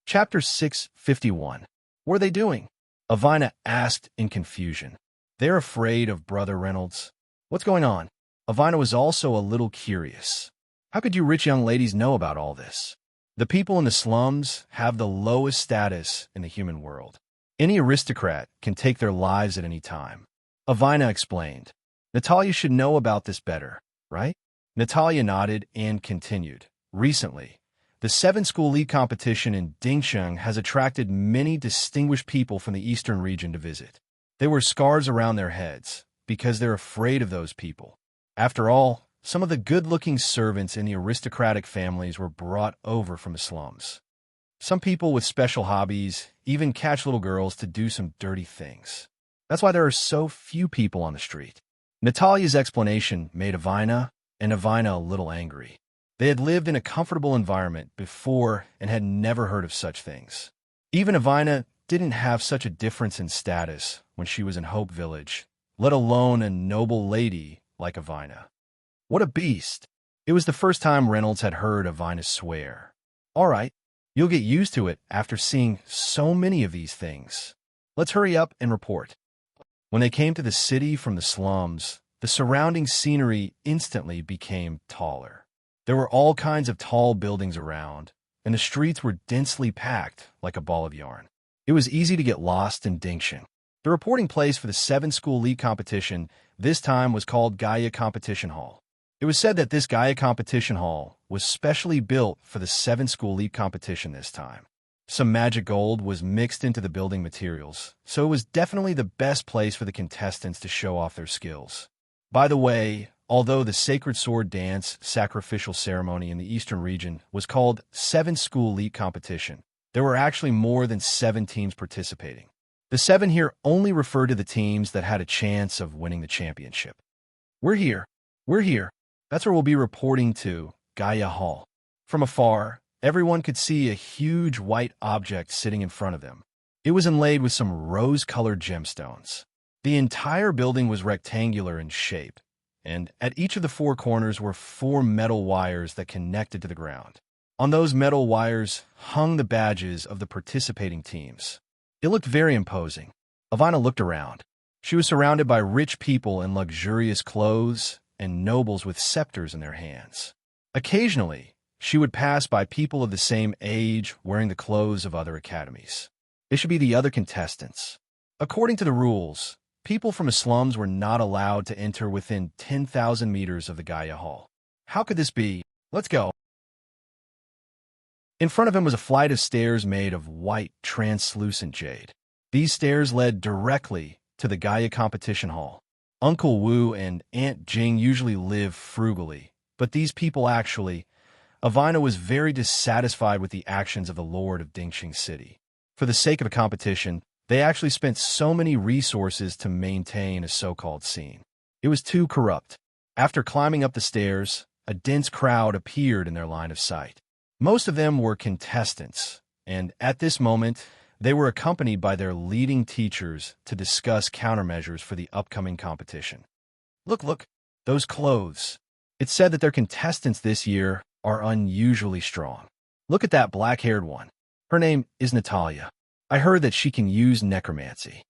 S1: Chapter 651. What are they doing? Avina asked in confusion. They're afraid of Brother Reynolds. What's going on? Avina was also a little curious. How could you rich young ladies know about all this? The people in the slums have the lowest status in the human world. Any aristocrat can take their lives at any time. Avina explained. Natalia should know about this better, right? Natalia nodded and continued. Recently, the 7-school league competition in Dingsheng has attracted many distinguished people from the eastern region to visit. They wear scarves around their heads because they're afraid of those people. After all, some of the good-looking servants in the aristocratic families were brought over from the slums. Some people with special hobbies even catch little girls to do some dirty things. That's why there are so few people on the street. Natalia's explanation made Avina a little angry. They had lived in a comfortable environment before and had never heard of such things. Even Avina didn't have such a difference in status when she was in Hope Village, let alone a noble lady like Avina. What a beast! It was the first time Reynolds had heard Avina swear. All right, you'll get used to it after seeing so many of these things. Let's hurry up and report. When they came to the city from the slums, the surrounding scenery instantly became taller. There were all kinds of tall buildings around, and the streets were densely packed like a ball of yarn. It was easy to get lost in Dingsheng. The reporting place for the 7-school league competition this time was called Gaia Competition Hall. It was said that this Gaia Competition Hall was specially built for the 7-school league competition this time. Some magic gold was mixed into the building materials, so it was definitely the best place for the contestants to show off their skills. By the way, although the Sacred Sword Dance sacrificial ceremony in the eastern region was called 7-school league competition, there were actually more than 7 teams participating. The 7 here only refer to the teams that had a chance of winning the championship. We're here. That's where we'll be reporting to, Gaia Hall. From afar, everyone could see a huge white object sitting in front of them. It was inlaid with some rose-colored gemstones. The entire building was rectangular in shape, and at each of the 4 corners were 4 metal wires that connected to the ground. On those metal wires hung the badges of the participating teams. It looked very imposing. Avina looked around. She was surrounded by rich people in luxurious clothes and nobles with scepters in their hands. Occasionally, she would pass by people of the same age wearing the clothes of other academies. They should be the other contestants. According to the rules, people from the slums were not allowed to enter within 10,000 meters of the Gaia Hall. How could this be? Let's go. In front of him was a flight of stairs made of white, translucent jade. These stairs led directly to the Gaia Competition Hall. Uncle Wu and Aunt Jing usually live frugally, but these people actually... Avina was very dissatisfied with the actions of the Lord of Dingsheng City. For the sake of a competition, they actually spent so many resources to maintain a so-called scene. It was too corrupt. After climbing up the stairs, a dense crowd appeared in their line of sight. Most of them were contestants, and at this moment, they were accompanied by their leading teachers to discuss countermeasures for the upcoming competition. Look, those clothes. It said that their contestants this year are unusually strong. Look at that black-haired one. Her name is Natalia. I heard that she can use necromancy.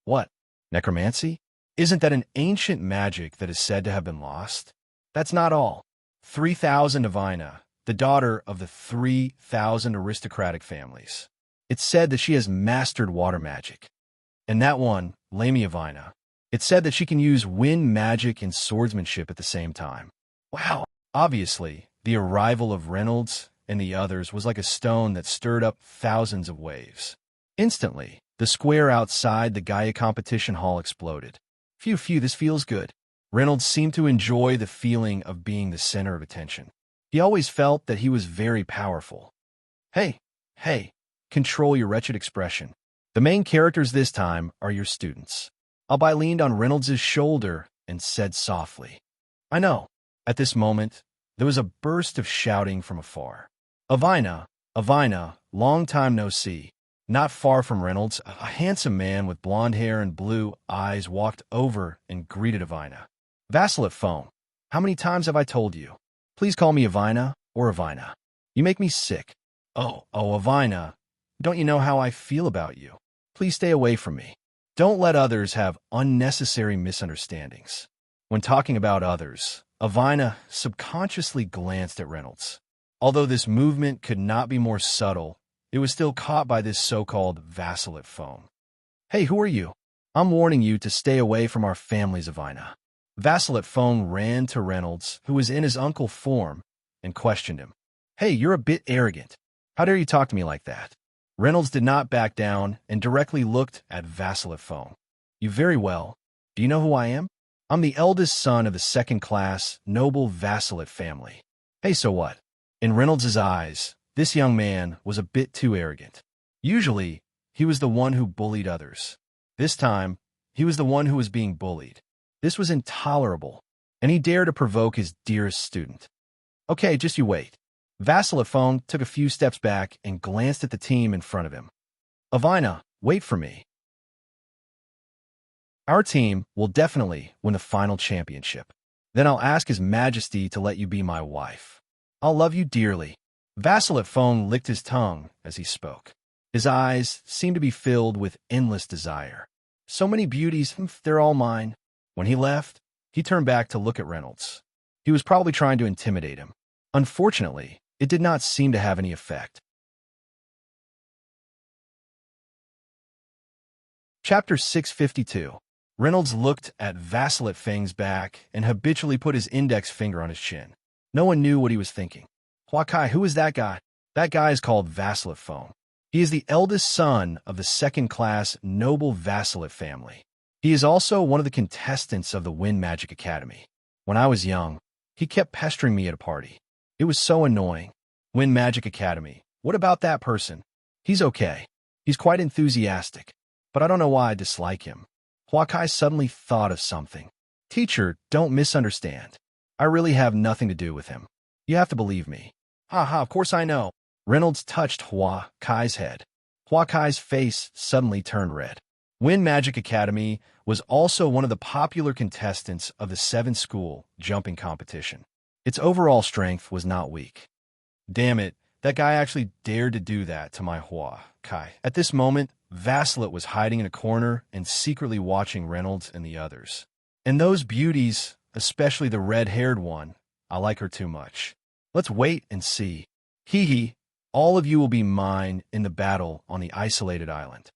S1: What? Necromancy? Isn't that an ancient magic that is said to have been lost? That's not all. 3,000 Avina, the daughter of the 3,000 aristocratic families. It's said that she has mastered water magic. And that one, Lamy Avina, it said that she can use wind magic and swordsmanship at the same time. Wow! Obviously, the arrival of Reynolds and the others was like a stone that stirred up thousands of waves. Instantly, the square outside the Gaia competition hall exploded. Phew, this feels good. Reynolds seemed to enjoy the feeling of being the center of attention. He always felt that he was very powerful. Hey, control your wretched expression. The main characters this time are your students. Albi leaned on Reynolds' shoulder and said softly, I know. At this moment, there was a burst of shouting from afar. Avina, long time no see. Not far from Reynolds, a handsome man with blonde hair and blue eyes walked over and greeted Avina. Vacillate phone. How many times have I told you? Please call me Avina or Avina. You make me sick. Oh, Avina. Don't you know how I feel about you? Please stay away from me. Don't let others have unnecessary misunderstandings. When talking about others, Avina subconsciously glanced at Reynolds. Although this movement could not be more subtle, it was still caught by this so-called vacillate phone. Hey, who are you? I'm warning you to stay away from our families, Avina. Vacillate phone ran to Reynolds, who was in his uncle form, and questioned him. Hey, you're a bit arrogant. How dare you talk to me like that? Reynolds did not back down and directly looked at Vacillate phone. You very well. Do you know who I am? I'm the eldest son of the second-class, noble Vacillate family. Hey, so what? In Reynolds' eyes, this young man was a bit too arrogant. Usually, he was the one who bullied others. This time, he was the one who was being bullied. This was intolerable, and he dared to provoke his dearest student. Okay, just you wait. Vacillate phone took a few steps back and glanced at the team in front of him. Avina, wait for me. Our team will definitely win the final championship. Then I'll ask His Majesty to let you be my wife. I'll love you dearly. Vacillate phone licked his tongue as he spoke. His eyes seemed to be filled with endless desire. So many beauties, they're all mine. When he left, he turned back to look at Reynolds. He was probably trying to intimidate him. Unfortunately, it did not seem to have any effect. Chapter 652. Reynolds looked at Vacillate Fang's back and habitually put his index finger on his chin. No one knew what he was thinking. Huakai, who is that guy? That guy is called Vacillate Phone. He is the eldest son of the second-class noble Vacillate family. He is also one of the contestants of the Wind Magic Academy. When I was young, he kept pestering me at a party. It was so annoying. Wind Magic Academy. What about that person? He's okay. He's quite enthusiastic, but I don't know why I dislike him. Huakai suddenly thought of something. Teacher, don't misunderstand. I really have nothing to do with him. You have to believe me. Of course I know. Reynolds touched Huakai's head. Huakai's face suddenly turned red. Wind Magic Academy was also one of the popular contestants of the 7th school jumping competition. Its overall strength was not weak. Damn it, that guy actually dared to do that to my Huakai. At this moment, Vacillate was hiding in a corner and secretly watching Reynolds and the others. And those beauties, especially the red-haired one, I like her too much. Let's wait and see. Hee, all of you will be mine in the battle on the isolated island.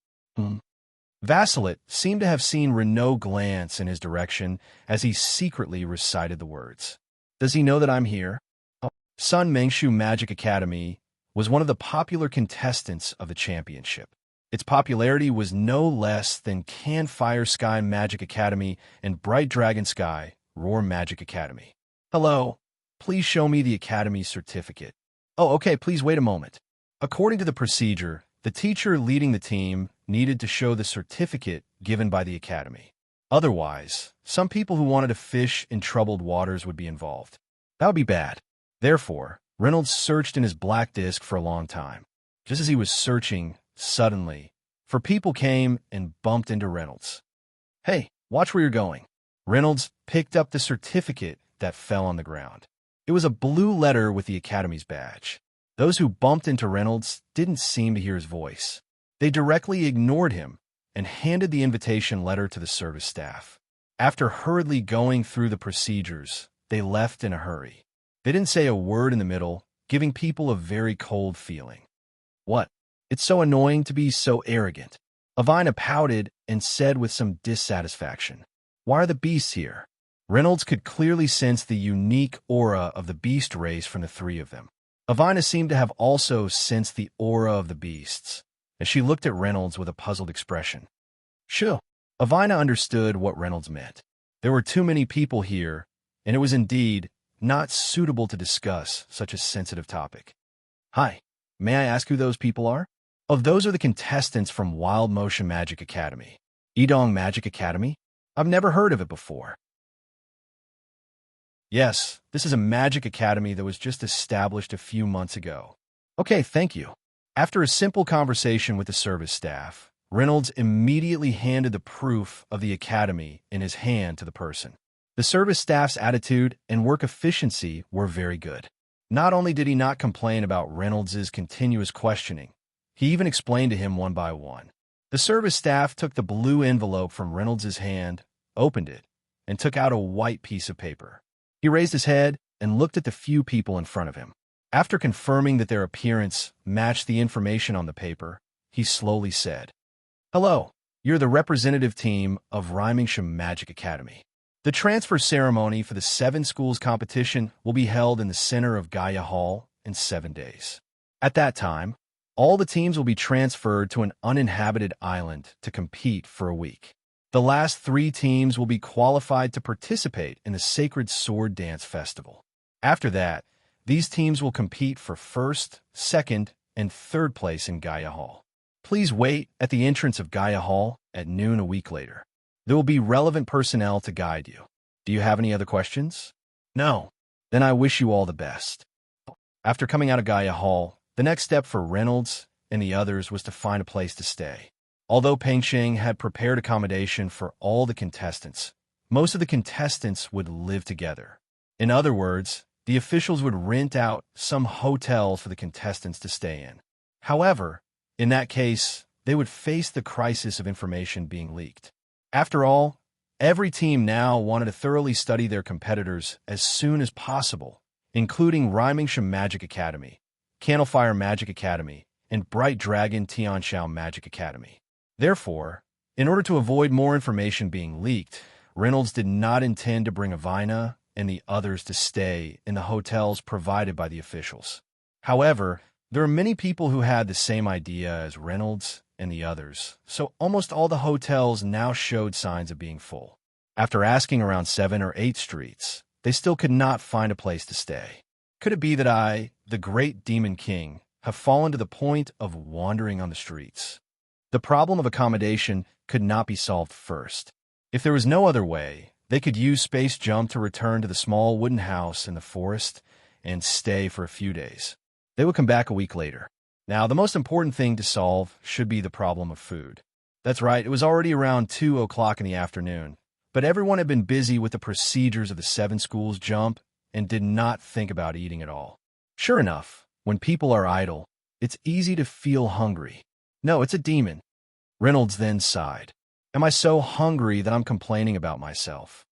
S1: Vacillate seemed to have seen Renaud glance in his direction as he secretly recited the words. Does he know that I'm here? Sun Mengshu Magic Academy was one of the popular contestants of the championship. Its popularity was no less than Canfire Sky Magic Academy and Bright Dragon Sky Roar Magic Academy. Hello, please show me the Academy's certificate. Oh, okay, please wait a moment. According to the procedure, the teacher leading the team needed to show the certificate given by the Academy. Otherwise, some people who wanted to fish in troubled waters would be involved. That would be bad. Therefore, Reynolds searched in his black disk for a long time. Just as he was searching, suddenly, people came and bumped into Reynolds. "Hey, watch where you're going." Reynolds picked up the certificate that fell on the ground. It was a blue letter with the Academy's badge. Those who bumped into Reynolds didn't seem to hear his voice. They directly ignored him and handed the invitation letter to the service staff. After hurriedly going through the procedures, they left in a hurry. They didn't say a word in the middle, giving people a very cold feeling. "What? It's so annoying to be so arrogant." Avina pouted and said with some dissatisfaction, "Why are the beasts here?" Reynolds could clearly sense the unique aura of the beast race from the three of them. Avina seemed to have also sensed the aura of the beasts, as she looked at Reynolds with a puzzled expression. Sure. Avina understood what Reynolds meant. There were too many people here, and it was indeed not suitable to discuss such a sensitive topic. "Hi, may I ask who those people are?" "Oh, those are the contestants from Wild Motion Magic Academy." "Edong Magic Academy? I've never heard of it before." "Yes, this is a magic academy that was just established a few months ago." "Okay, thank you." After a simple conversation with the service staff, Reynolds immediately handed the proof of the academy in his hand to the person. The service staff's attitude and work efficiency were very good. Not only did he not complain about Reynolds's continuous questioning, he even explained to him one by one. The service staff took the blue envelope from Reynolds's hand, opened it, and took out a white piece of paper. He raised his head and looked at the few people in front of him. After confirming that their appearance matched the information on the paper, he slowly said, "Hello, you're the representative team of Rymingsham Magic Academy. The transfer ceremony for the 7 schools competition will be held in the center of Gaia Hall in 7 days. At that time, all the teams will be transferred to an uninhabited island to compete for a week. The last 3 teams will be qualified to participate in the Sacred Sword Dance Festival. After that, these teams will compete for 1st, 2nd, and 3rd place in Gaia Hall. Please wait at the entrance of Gaia Hall at noon a week later. There will be relevant personnel to guide you. Do you have any other questions? No? Then I wish you all the best." After coming out of Gaia Hall, the next step for Reynolds and the others was to find a place to stay. Although Pengsheng had prepared accommodation for all the contestants, most of the contestants would live together. In other words, the officials would rent out some hotels for the contestants to stay in. However, in that case, they would face the crisis of information being leaked. After all, every team now wanted to thoroughly study their competitors as soon as possible, including Rymingsham Magic Academy, Candlefire Magic Academy, and Bright Dragon Tianshao Magic Academy. Therefore, in order to avoid more information being leaked, Reynolds did not intend to bring Avina and the others to stay in the hotels provided by the officials. However, there are many people who had the same idea as Reynolds and the others, so almost all the hotels now showed signs of being full. After asking around 7 or 8 streets, they still could not find a place to stay. Could it be that I, the great Demon King, have fallen to the point of wandering on the streets? The problem of accommodation could not be solved first. If there was no other way, they could use Space Jump to return to the small wooden house in the forest and stay for a few days. They would come back a week later. Now, the most important thing to solve should be the problem of food. That's right, it was already around 2 o'clock in the afternoon, but everyone had been busy with the procedures of the 7 schools jump and did not think about eating at all. Sure enough, when people are idle, it's easy to feel hungry. No, it's a demon. Reynolds then sighed. Am I so hungry that I'm complaining about myself?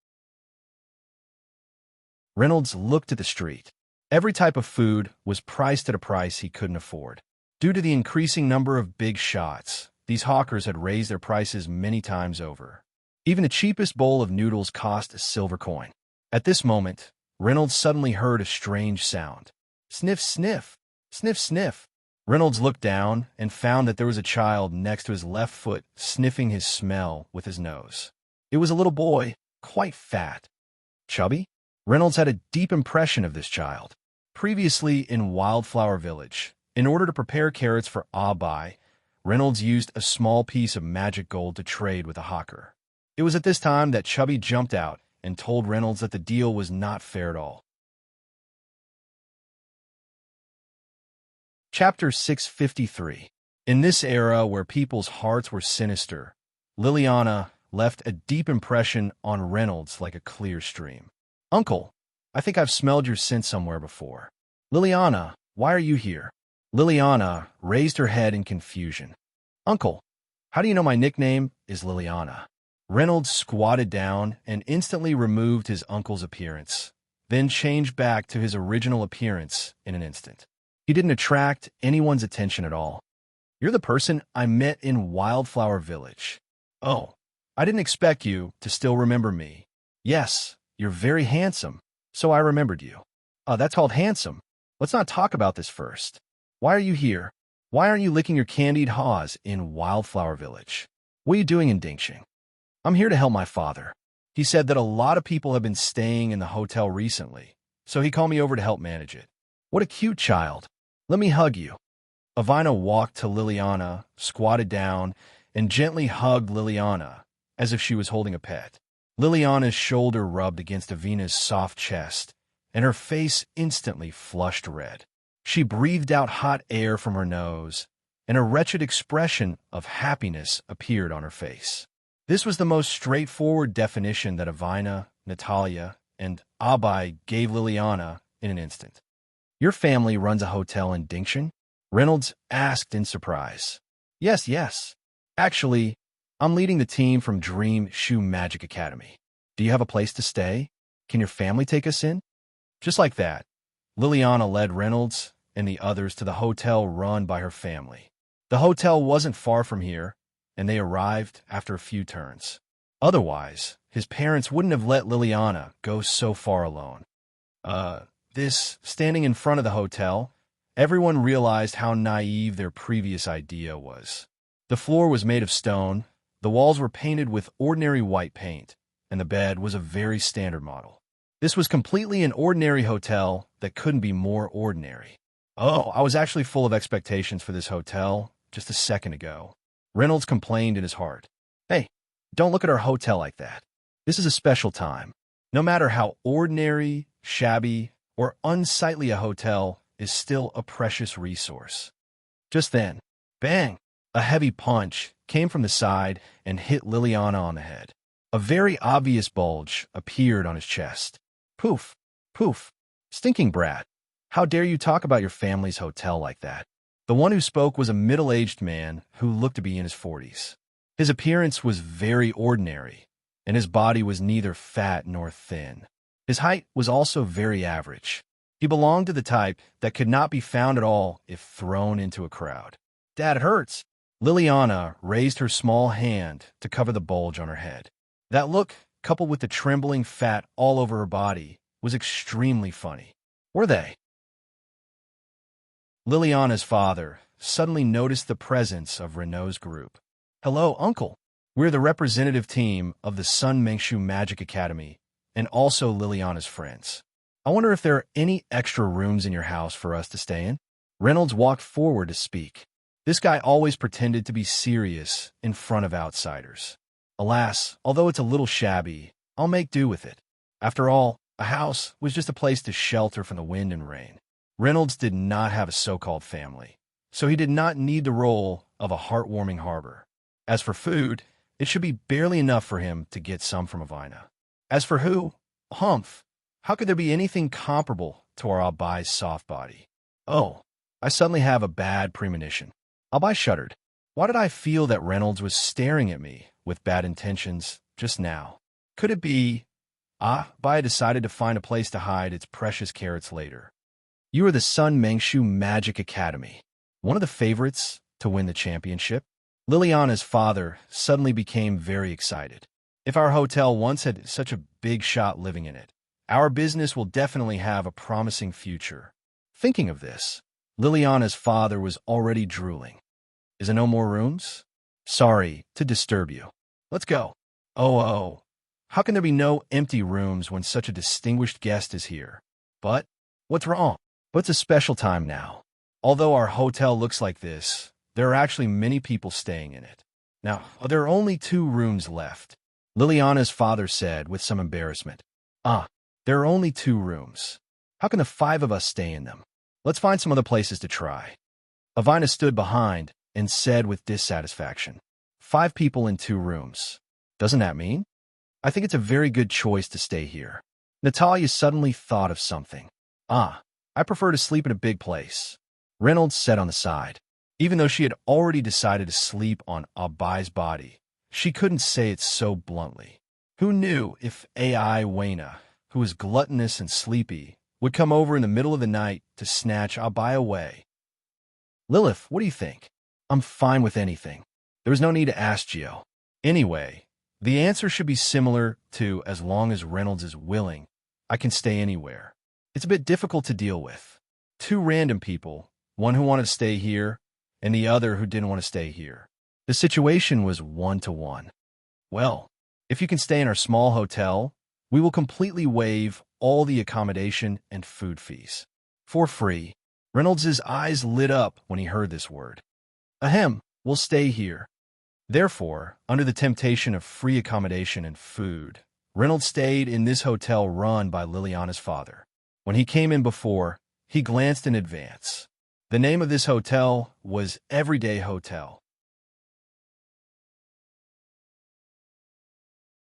S1: Reynolds looked at the street. Every type of food was priced at a price he couldn't afford. Due to the increasing number of big shots, these hawkers had raised their prices many times over. Even the cheapest bowl of noodles cost a silver coin. At this moment, Reynolds suddenly heard a strange sound. Sniff, sniff, sniff, sniff. Reynolds looked down and found that there was a child next to his left foot sniffing his smell with his nose. It was a little boy, quite fat. Chubby? Reynolds had a deep impression of this child. Previously in Wildflower Village, in order to prepare carrots for Abai, Reynolds used a small piece of magic gold to trade with a hawker. It was at this time that Chubby jumped out and told Reynolds that the deal was not fair at all. Chapter 653. In this era where people's hearts were sinister, Liliana left a deep impression on Reynolds like a clear stream. "Uncle, I think I've smelled your scent somewhere before." "Liliana, why are you here?" Liliana raised her head in confusion. "Uncle, how do you know my nickname is Liliana?" Reynolds squatted down and instantly removed his uncle's appearance, then changed back to his original appearance in an instant. He didn't attract anyone's attention at all. "You're the person I met in Wildflower Village." "Oh, I didn't expect you to still remember me." "Yes, you're very handsome, so I remembered you." That's called handsome. Let's not talk about this first. Why are you here? Why aren't you licking your candied haws in Wildflower Village? What are you doing in Dingxing?" "I'm here to help my father. He said that a lot of people have been staying in the hotel recently, so he called me over to help manage it." "What a cute child. Let me hug you." Avina walked to Liliana, squatted down, and gently hugged Liliana as if she was holding a pet. Liliana's shoulder rubbed against Avina's soft chest, and her face instantly flushed red. She breathed out hot air from her nose, and a wretched expression of happiness appeared on her face. This was the most straightforward definition that Avina, Natalia, and Abai gave Liliana in an instant. "Your family runs a hotel in Dingxing?" Reynolds asked in surprise. Yes. Actually, I'm leading the team from Dream Shoe Magic Academy. Do you have a place to stay? Can your family take us in?" Just like that, Liliana led Reynolds and the others to the hotel run by her family. The hotel wasn't far from here, and they arrived after a few turns. Otherwise, his parents wouldn't have let Liliana go so far alone. Standing in front of the hotel, everyone realized how naive their previous idea was. The floor was made of stone, the walls were painted with ordinary white paint, and the bed was a very standard model. This was completely an ordinary hotel that couldn't be more ordinary. "Oh, I was actually full of expectations for this hotel just a second ago," Reynolds complained in his heart. "Hey, don't look at our hotel like that. This is a special time. No matter how ordinary, shabby, or unsightly a hotel is still a precious resource." Just then, bang! A heavy punch came from the side and hit Liliana on the head. A very obvious bulge appeared on his chest. "Poof! Poof! Stinking brat! How dare you talk about your family's hotel like that?" The one who spoke was a middle-aged man who looked to be in his 40s. His appearance was very ordinary, and his body was neither fat nor thin. His height was also very average. He belonged to the type that could not be found at all if thrown into a crowd. "Dad, it hurts." Liliana raised her small hand to cover the bulge on her head. That look, coupled with the trembling fat all over her body, was extremely funny. Were they? Liliana's father suddenly noticed the presence of Renault's group. "Hello, Uncle. We're the representative team of the Sun Mengshu Magic Academy, and also Liliana's friends. I wonder if there are any extra rooms in your house for us to stay in?" Reynolds walked forward to speak. This guy always pretended to be serious in front of outsiders. "Alas, although it's a little shabby, I'll make do with it. After all, a house was just a place to shelter from the wind and rain." Reynolds did not have a so-called family, so he did not need the role of a heartwarming harbor. As for food, it should be barely enough for him to get some from Avina. As for who? Humph! How could there be anything comparable to our Albai's soft body? "Oh, I suddenly have a bad premonition." Albai shuddered. Why did I feel that Reynolds was staring at me with bad intentions just now? Could it be? Bai decided to find a place to hide its precious carrots later. "You are the Sun Mengshu Magic Academy, one of the favorites to win the championship?" Liliana's father suddenly became very excited. "If our hotel once had such a big shot living in it, our business will definitely have a promising future." Thinking of this, Liliana's father was already drooling. "Is there no more rooms? Sorry to disturb you. Let's go." Oh, how can there be no empty rooms when such a distinguished guest is here? But what's wrong? But it's a special time now. Although our hotel looks like this, there are actually many people staying in it. Now, there are only 2 rooms left," Liliana's father said with some embarrassment. There are only 2 rooms. How can the 5 of us stay in them? Let's find some other places to try." Avina stood behind and said with dissatisfaction, 5 people in 2 rooms. Doesn't that mean? I think it's a very good choice to stay here. Natalia suddenly thought of something. I prefer to sleep in a big place, Reynolds said on the side. Even though she had already decided to sleep on Abai's body, she couldn't say it so bluntly. Who knew if Ai Wayna, who was gluttonous and sleepy, would come over in the middle of the night to snatch Abai away? Lilith, what do you think? I'm fine with anything. There was no need to ask Gio. Anyway, the answer should be similar to as long as Reynolds is willing, I can stay anywhere. It's a bit difficult to deal with. 2 random people, one who wanted to stay here and the other who didn't want to stay here. The situation was 1-to-1. Well, if you can stay in our small hotel, we will completely waive all the accommodation and food fees. For free. Reynolds's eyes lit up when he heard this word. Ahem, we'll stay here. Therefore, under the temptation of free accommodation and food, Reynolds stayed in this hotel run by Liliana's father. When he came in before, he glanced in advance. The name of this hotel was Everyday Hotel.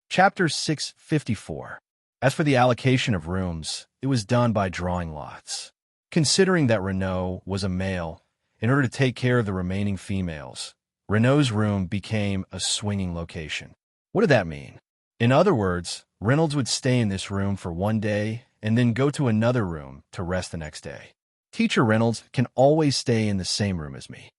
S1: Chapter 654. As for the allocation of rooms, it was done by drawing lots. Considering that Renaud was a male, in order to take care of the remaining females, Renaud's room became a swinging location. What did that mean? In other words, Reynolds would stay in this room for 1 day and then go to another room to rest the next day. Teacher Reynolds can always stay in the same room as me.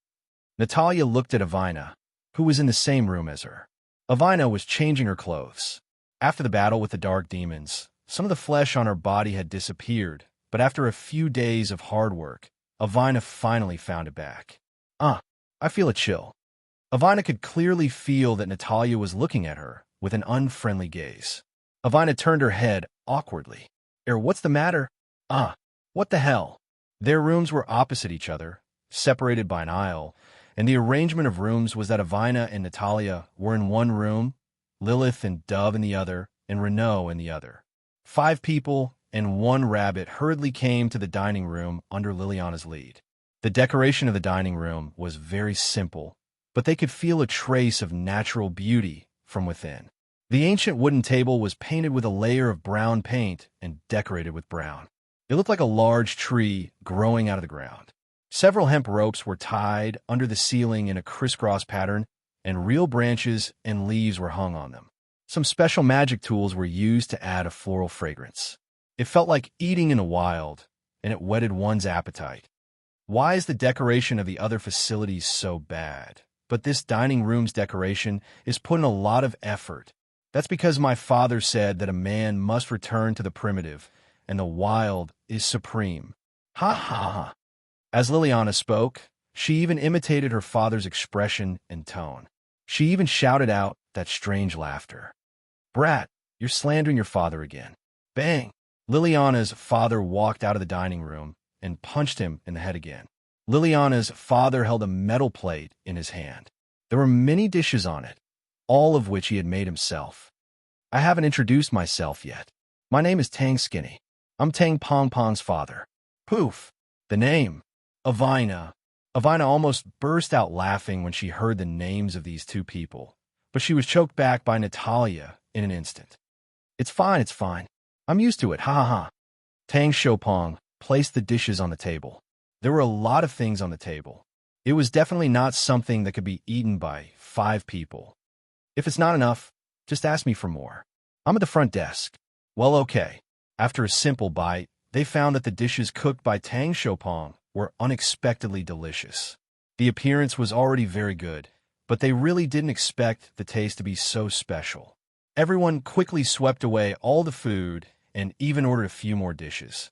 S1: Natalia looked at Avina, who was in the same room as her. Avina was changing her clothes. After the battle with the dark demons, some of the flesh on her body had disappeared, but after a few days of hard work, Avina finally found it back. I feel a chill. Avina could clearly feel that Natalia was looking at her with an unfriendly gaze. Avina turned her head awkwardly. What's the matter? What the hell? Their rooms were opposite each other, separated by an aisle, and the arrangement of rooms was that Avina and Natalia were in one room, Lilith and Dove in the other, and Renaud in the other. 5 people and 1 rabbit hurriedly came to the dining room under Liliana's lead. The decoration of the dining room was very simple, but they could feel a trace of natural beauty from within. The ancient wooden table was painted with a layer of brown paint and decorated with brown. It looked like a large tree growing out of the ground. Several hemp ropes were tied under the ceiling in a crisscross pattern, and real branches and leaves were hung on them. Some special magic tools were used to add a floral fragrance. It felt like eating in the wild, and it whetted one's appetite. Why is the decoration of the other facilities so bad? But this dining room's decoration is put in a lot of effort. That's because my father said that a man must return to the primitive, and the wild is supreme. Ha ha ha. As Liliana spoke, she even imitated her father's expression and tone. She even shouted out that strange laughter. Brat, you're slandering your father again. Bang! Liliana's father walked out of the dining room and punched him in the head again. Liliana's father held a metal plate in his hand. There were many dishes on it, all of which he had made himself. I haven't introduced myself yet. My name is Tang Skinny. I'm Tang Pong Pong's father. Poof! The name. Avina. Avina almost burst out laughing when she heard the names of these 2 people, but she was choked back by Natalia in an instant. It's fine, it's fine. I'm used to it, ha ha ha. Tang Shopong placed the dishes on the table. There were a lot of things on the table. It was definitely not something that could be eaten by 5 people. If it's not enough, just ask me for more. I'm at the front desk. Well, okay. After a simple bite, they found that the dishes cooked by Tang Shopong were unexpectedly delicious. The appearance was already very good, but they really didn't expect the taste to be so special. Everyone quickly swept away all the food and even ordered a few more dishes.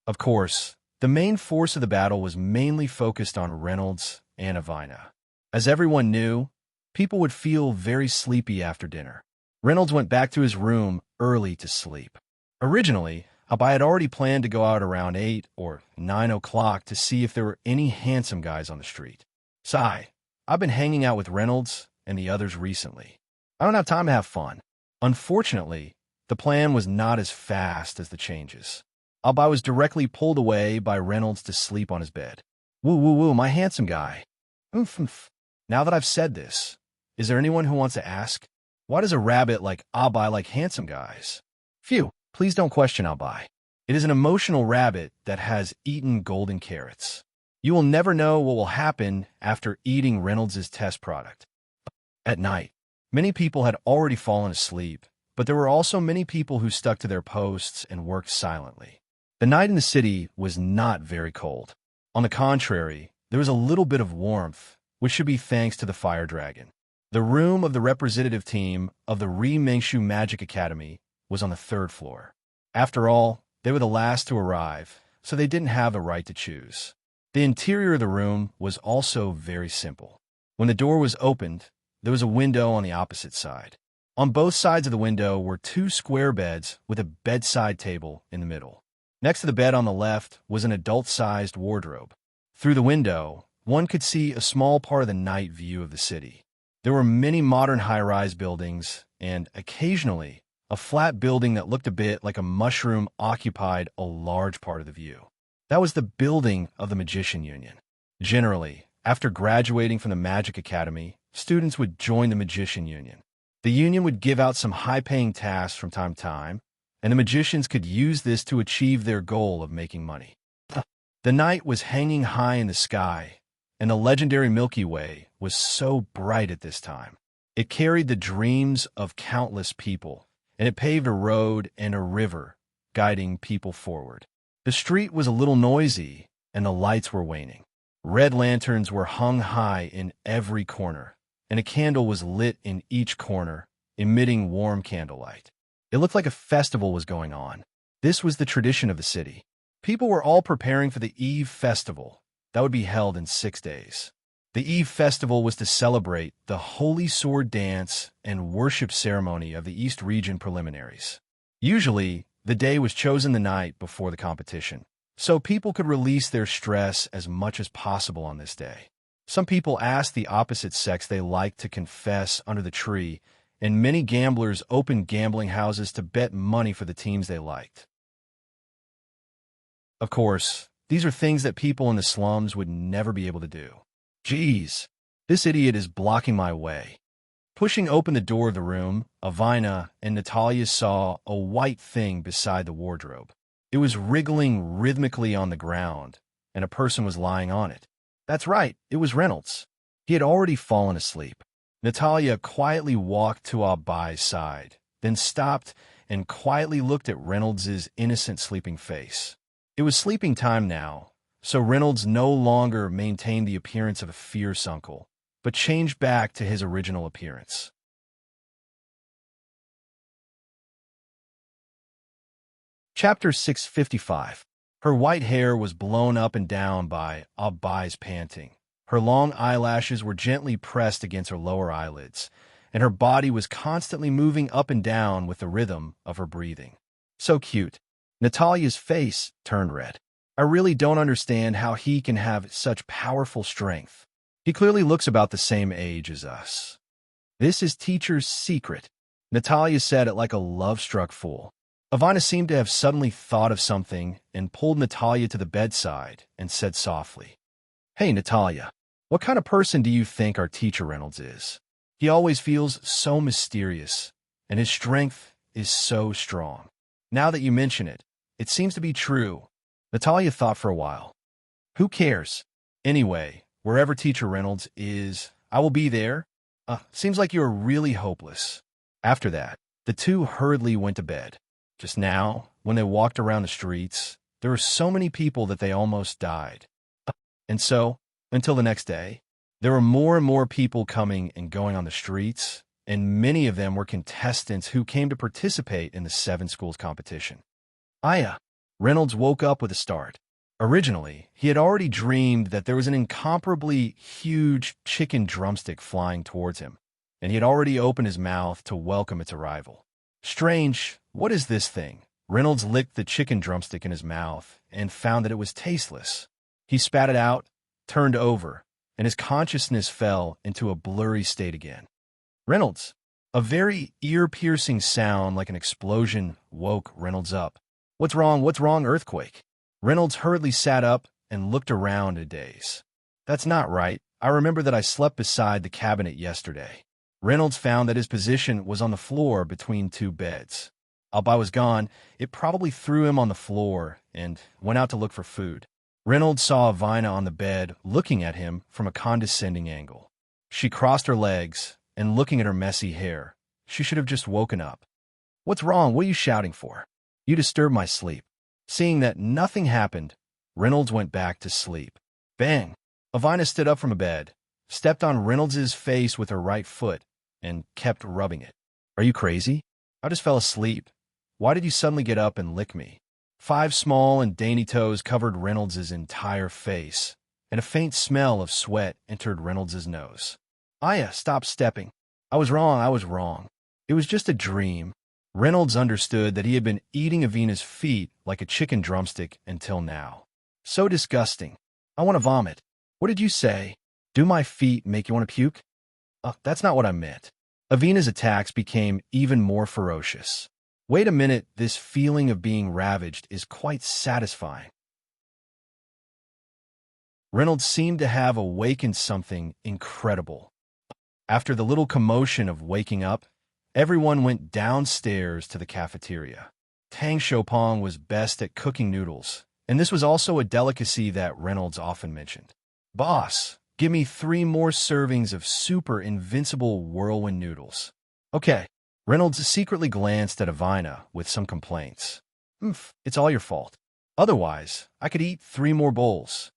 S1: Of course, the main force of the battle was mainly focused on Reynolds and Avina. As everyone knew, people would feel very sleepy after dinner. Reynolds went back to his room early to sleep. Originally, Abai had already planned to go out around 8 or 9 o'clock to see if there were any handsome guys on the street. Sigh, I've been hanging out with Reynolds and the others recently. I don't have time to have fun. Unfortunately, the plan was not as fast as the changes. Albi was directly pulled away by Reynolds to sleep on his bed. Woo, woo, woo, my handsome guy. Oomph, oomph. Now that I've said this, is there anyone who wants to ask, why does a rabbit like Albi like handsome guys? Phew, please don't question Albi. It is an emotional rabbit that has eaten golden carrots. You will never know what will happen after eating Reynolds's test product. At night, many people had already fallen asleep, but there were also many people who stuck to their posts and worked silently. The night in the city was not very cold. On the contrary, there was a little bit of warmth, which should be thanks to the fire dragon. The room of the representative team of the Mengshu Magic Academy was on the 3rd floor. After all, they were the last to arrive, so they didn't have the right to choose. The interior of the room was also very simple. When the door was opened, there was a window on the opposite side. On both sides of the window were 2 square beds with a bedside table in the middle. Next to the bed on the left was an adult-sized wardrobe. Through the window, one could see a small part of the night view of the city. There were many modern high-rise buildings, and occasionally, a flat building that looked a bit like a mushroom occupied a large part of the view. That was the building of the Magician Union. Generally, after graduating from the Magic Academy, students would join the Magician Union. The union would give out some high-paying tasks from time to time, and the magicians could use this to achieve their goal of making money. The night was hanging high in the sky, and the legendary Milky Way was so bright at this time. It carried the dreams of countless people, and it paved a road and a river, guiding people forward. The street was a little noisy, and the lights were waning. Red lanterns were hung high in every corner, and a candle was lit in each corner, emitting warm candlelight. It looked like a festival was going on. This was the tradition of the city. People were all preparing for the Eve Festival that would be held in 6 days. The Eve Festival was to celebrate the Holy Sword Dance and worship ceremony of the East Region preliminaries. Usually, the day was chosen the night before the competition, so people could release their stress as much as possible on this day. Some people asked the opposite sex they liked to confess under the tree, and many gamblers opened gambling houses to bet money for the teams they liked. Of course, these are things that people in the slums would never be able to do. Geez, this idiot is blocking my way. Pushing open the door of the room, Avina and Natalia saw a white thing beside the wardrobe. It was wriggling rhythmically on the ground, and a person was lying on it. That's right, it was Reynolds. He had already fallen asleep. Natalia quietly walked to Albi's side, then stopped and quietly looked at Reynolds's innocent sleeping face. It was sleeping time now, so Reynolds no longer maintained the appearance of a fierce uncle, but changed back to his original appearance. Chapter 655. Her white hair was blown up and down by Albi's panting. Her long eyelashes were gently pressed against her lower eyelids, and her body was constantly moving up and down with the rhythm of her breathing. So cute. Natalia's face turned red. I really don't understand how he can have such powerful strength. He clearly looks about the same age as us. This is teacher's secret. Natalia said it like a love-struck fool. Ivana seemed to have suddenly thought of something and pulled Natalia to the bedside and said softly, "Hey, Natalia, what kind of person do you think our teacher Reynolds is? He always feels so mysterious, and his strength is so strong. Now that you mention it, it seems to be true." Natalia thought for a while. Who cares? Anyway, wherever teacher Reynolds is, I will be there. Seems like you are really hopeless. After that, the two hurriedly went to bed. Just now, when they walked around the streets, there were so many people that they almost died. And so, until the next day, there were more and more people coming and going on the streets, and many of them were contestants who came to participate in the 7 schools competition. Reynolds woke up with a start. Originally, he had already dreamed that there was an incomparably huge chicken drumstick flying towards him, and he had already opened his mouth to welcome its arrival. Strange, what is this thing? Reynolds licked the chicken drumstick in his mouth and found that it was tasteless. He spat it out, turned over, and his consciousness fell into a blurry state again. Reynolds! A very ear-piercing sound like an explosion woke Reynolds up. What's wrong? What's wrong, earthquake? Reynolds hurriedly sat up and looked around in a daze. That's not right. I remember that I slept beside the cabinet yesterday. Reynolds found that his position was on the floor between two beds. While I was gone, it probably threw him on the floor and went out to look for food. Reynolds saw Vina on the bed looking at him from a condescending angle. She crossed her legs, and looking at her messy hair, she should have just woken up. What's wrong? What are you shouting for? You disturbed my sleep. Seeing that nothing happened, Reynolds went back to sleep. Bang! Avina stood up from a bed, stepped on Reynolds's face with her right foot, and kept rubbing it. Are you crazy? I just fell asleep. Why did you suddenly get up and lick me? 5 small and dainty toes covered Reynolds's entire face, and a faint smell of sweat entered Reynolds's nose. Aya, stop stepping. I was wrong. It was just a dream. Reynolds understood that he had been eating Avina's feet like a chicken drumstick until now. So disgusting. I want to vomit. What did you say? Do my feet make you want to puke? That's not what I meant. Avina's attacks became even more ferocious. Wait a minute, this feeling of being ravaged is quite satisfying. Reynolds seemed to have awakened something incredible. After the little commotion of waking up, everyone went downstairs to the cafeteria. Tang Xiaopong was best at cooking noodles, and this was also a delicacy that Reynolds often mentioned. Boss, give me 3 more servings of super invincible whirlwind noodles. Okay. Reynolds secretly glanced at Avina with some complaints. It's all your fault. Otherwise, I could eat 3 more bowls.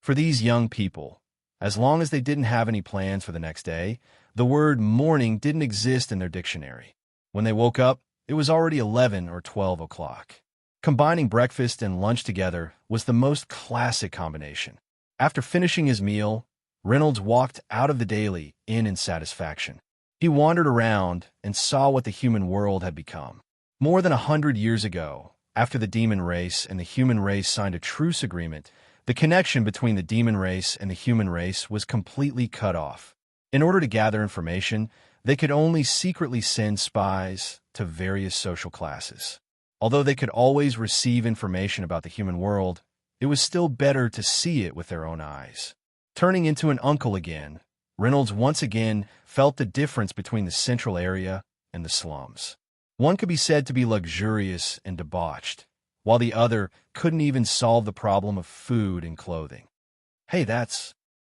S1: For these young people, as long as they didn't have any plans for the next day, the word morning didn't exist in their dictionary. When they woke up, it was already 11 or 12 o'clock. Combining breakfast and lunch together was the most classic combination. After finishing his meal, Reynolds walked out of the daily inn in satisfaction. He wandered around and saw what the human world had become. More than 100 years ago, after the demon race and the human race signed a truce agreement, the connection between the demon race and the human race was completely cut off. In order to gather information, they could only secretly send spies to various social classes. Although they could always receive information about the human world, it was still better to see it with their own eyes. Turning into an uncle again, Reynolds once again felt the difference between the central area and the slums. One could be said to be luxurious and debauched, while the other couldn't even solve the problem of food and clothing.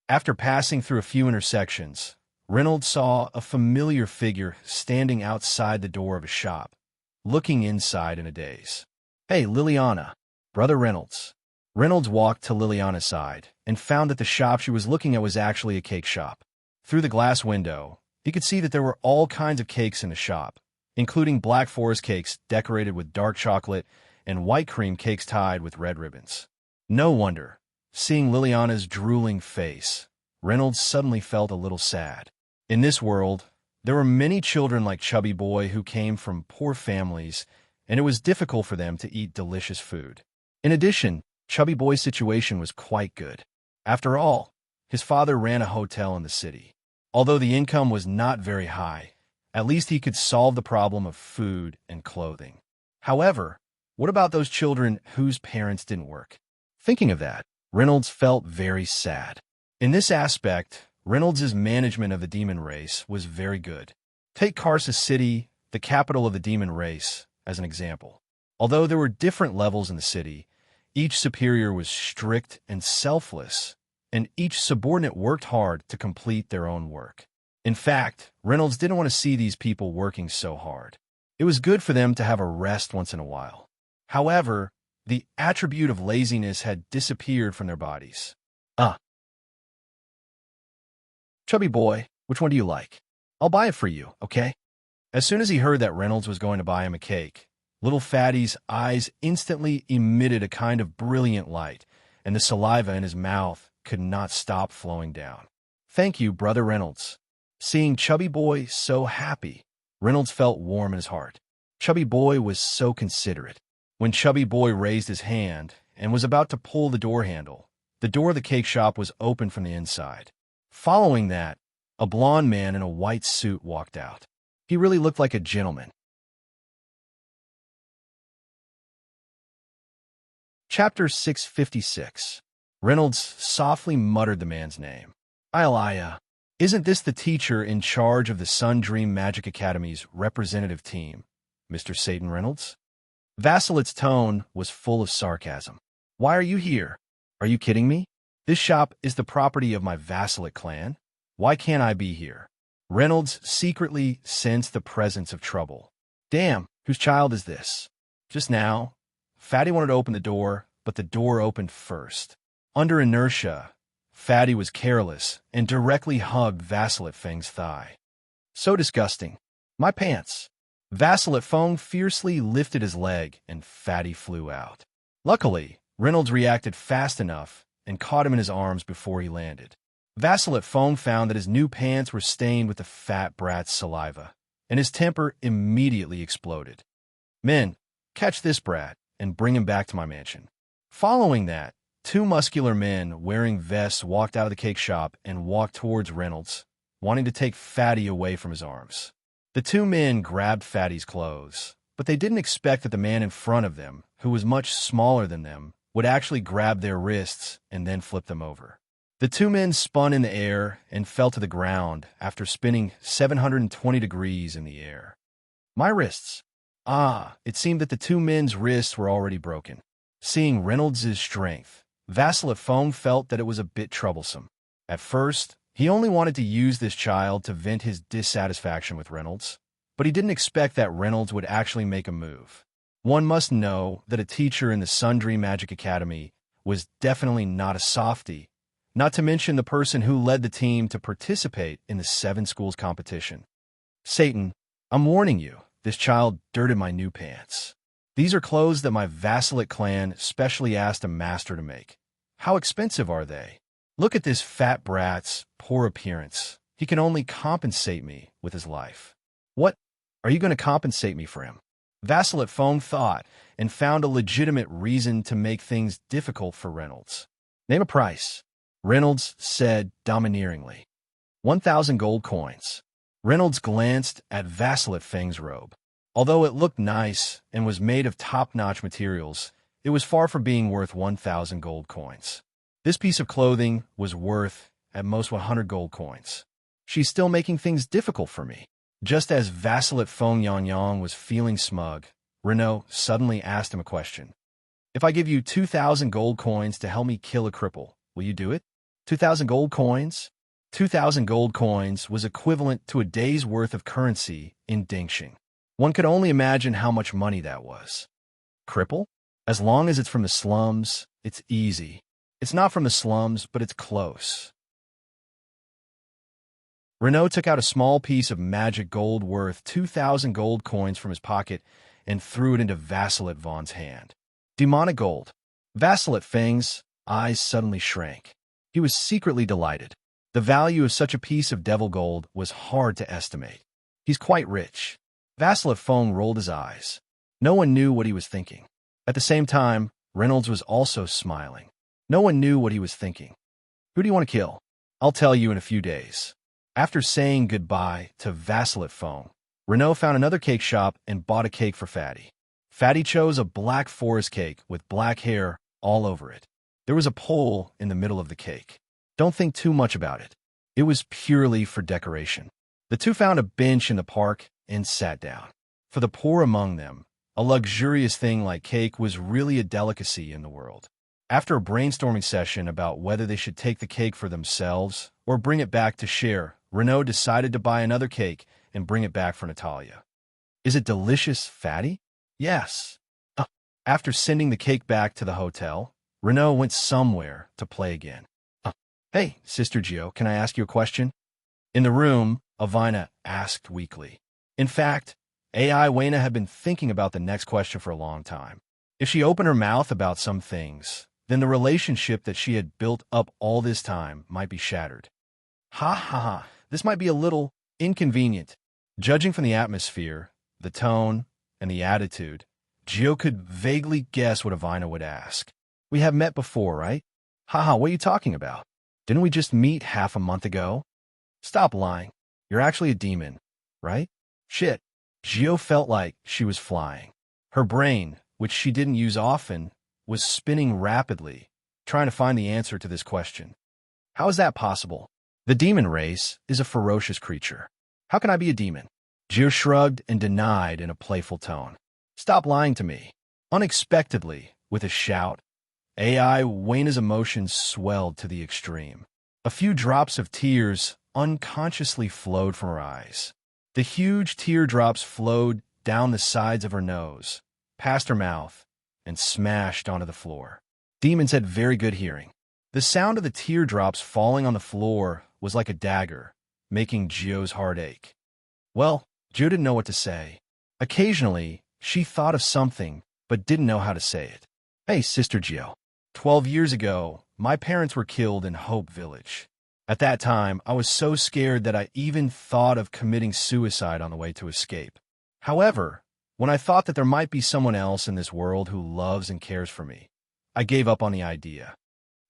S1: After passing through a few intersections, Reynolds saw a familiar figure standing outside the door of a shop, looking inside in a daze. Hey, Liliana, Brother Reynolds. Reynolds walked to Liliana's side and found that the shop she was looking at was actually a cake shop. Through the glass window, he could see that there were all kinds of cakes in the shop, including Black Forest cakes decorated with dark chocolate and white cream cakes tied with red ribbons. No wonder, seeing Liliana's drooling face, Reynolds suddenly felt a little sad. In this world, there were many children like Chubby Boy who came from poor families, and it was difficult for them to eat delicious food. In addition, Chubby Boy's situation was quite good. After all, his father ran a hotel in the city. Although the income was not very high, at least he could solve the problem of food and clothing. However, what about those children whose parents didn't work? Thinking of that, Reynolds felt very sad. In this aspect, Reynolds' management of the demon race was very good. Take Karsa City, the capital of the demon race, as an example. Although there were different levels in the city, each superior was strict and selfless, and each subordinate worked hard to complete their own work. In fact, Reynolds didn't want to see these people working so hard. It was good for them to have a rest once in a while. However, the attribute of laziness had disappeared from their bodies. Chubby Boy, which one do you like? I'll buy it for you, okay? As soon as he heard that Reynolds was going to buy him a cake, little Fatty's eyes instantly emitted a kind of brilliant light, and the saliva in his mouth could not stop flowing down. Thank you, Brother Reynolds. Seeing Chubby Boy so happy, Reynolds felt warm in his heart. Chubby Boy was so considerate. When Chubby Boy raised his hand and was about to pull the door handle, the door of the cake shop was open from the inside. Following that, a blond man in a white suit walked out. He really looked like a gentleman. Chapter 656. Reynolds softly muttered the man's name. Ilaya. Isn't this the teacher in charge of the Sun Dream Magic Academy's representative team, Mr. Satan Reynolds? Vacillate's tone was full of sarcasm. Why are you here? Are you kidding me? This shop is the property of my Vacillate clan. Why can't I be here? Reynolds secretly sensed the presence of trouble. Damn, whose child is this? Just now, Fatty wanted to open the door, but the door opened first. Under inertia, Fatty was careless and directly hugged Vacillate Feng's thigh. So disgusting. My pants. Vacillate Feng fiercely lifted his leg, and Fatty flew out. Luckily, Reynolds reacted fast enough and caught him in his arms before he landed. Vacillate Feng found that his new pants were stained with the fat brat's saliva, and his temper immediately exploded. Men, catch this brat and bring him back to my mansion. Following that, two muscular men wearing vests walked out of the cake shop and walked towards Reynolds, wanting to take Fatty away from his arms. The two men grabbed Fatty's clothes, but they didn't expect that the man in front of them, who was much smaller than them, would actually grab their wrists and then flip them over. The two men spun in the air and fell to the ground after spinning 720 degrees in the air. My wrists. It seemed that the two men's wrists were already broken. Seeing Reynolds' strength, Vacillate Feng felt that it was a bit troublesome. At first, he only wanted to use this child to vent his dissatisfaction with Reynolds, but he didn't expect that Reynolds would actually make a move. One must know that a teacher in the Sun Dream Magic Academy was definitely not a softie, not to mention the person who led the team to participate in the 7 schools competition. Satan, I'm warning you, this child dirted my new pants. These are clothes that my Vacillate clan specially asked a master to make. How expensive are they? Look at this fat brat's poor appearance. He can only compensate me with his life. What? Are you going to compensate me for him? Vacillate Feng thought and found a legitimate reason to make things difficult for Reynolds. Name a price, Reynolds said domineeringly. 1,000 gold coins. Reynolds glanced at Vacillate Feng's robe. Although it looked nice and was made of top-notch materials, it was far from being worth 1,000 gold coins. This piece of clothing was worth, at most, 100 gold coins. She's still making things difficult for me. Just as Vacillate Feng Yang was feeling smug, Renault suddenly asked him a question. If I give you 2,000 gold coins to help me kill a cripple, will you do it? 2,000 gold coins? 2,000 gold coins was equivalent to a day's worth of currency in Dingxing. One could only imagine how much money that was. Cripple? As long as it's from the slums, it's easy. It's not from the slums, but it's close. Renault took out a small piece of magic gold worth 2,000 gold coins from his pocket and threw it into Vacillate Vaughn's hand. Demonic gold. Vacillate Feng's eyes suddenly shrank. He was secretly delighted. The value of such a piece of devil gold was hard to estimate. He's quite rich. Vacillate Feng rolled his eyes. No one knew what he was thinking. At the same time, Reynolds was also smiling. No one knew what he was thinking. Who do you want to kill? I'll tell you in a few days. After saying goodbye to Vacillate Feng, Renault found another cake shop and bought a cake for Fatty. Fatty chose a black forest cake with black hair all over it. There was a pole in the middle of the cake. Don't think too much about it. It was purely for decoration. The two found a bench in the park and sat down. For the poor among them, a luxurious thing like cake was really a delicacy in the world. After a brainstorming session about whether they should take the cake for themselves or bring it back to share, Renault decided to buy another cake and bring it back for Natalia. Is it delicious, Fatty? Yes. After sending the cake back to the hotel, Renault went somewhere to play again. Hey, Sister Gio, can I ask you a question? In the room, Avina asked weakly. In fact, AI Wayna had been thinking about the next question for a long time. If she opened her mouth about some things, then the relationship that she had built up all this time might be shattered. Ha ha ha, this might be a little inconvenient. Judging from the atmosphere, the tone, and the attitude, Gio could vaguely guess what Avina would ask. We have met before, right? Haha, what are you talking about? Didn't we just meet half a month ago? Stop lying. You're actually a demon, right? Shit. Gio felt like she was flying. Her brain, which she didn't use often, was spinning rapidly, trying to find the answer to this question. How is that possible? The demon race is a ferocious creature. How can I be a demon? Gio shrugged and denied in a playful tone. Stop lying to me. Unexpectedly, with a shout, AI Wena's emotions swelled to the extreme. A few drops of tears unconsciously flowed from her eyes. The huge teardrops flowed down the sides of her nose, past her mouth, and smashed onto the floor. Demons had very good hearing. The sound of the teardrops falling on the floor was like a dagger, making Gio's heart ache. Well, Gio didn't know what to say. Occasionally, she thought of something, but didn't know how to say it. Hey, Sister Gio. 12 years ago, my parents were killed in Hope Village. At that time, I was so scared that I even thought of committing suicide on the way to escape. However, when I thought that there might be someone else in this world who loves and cares for me, I gave up on the idea.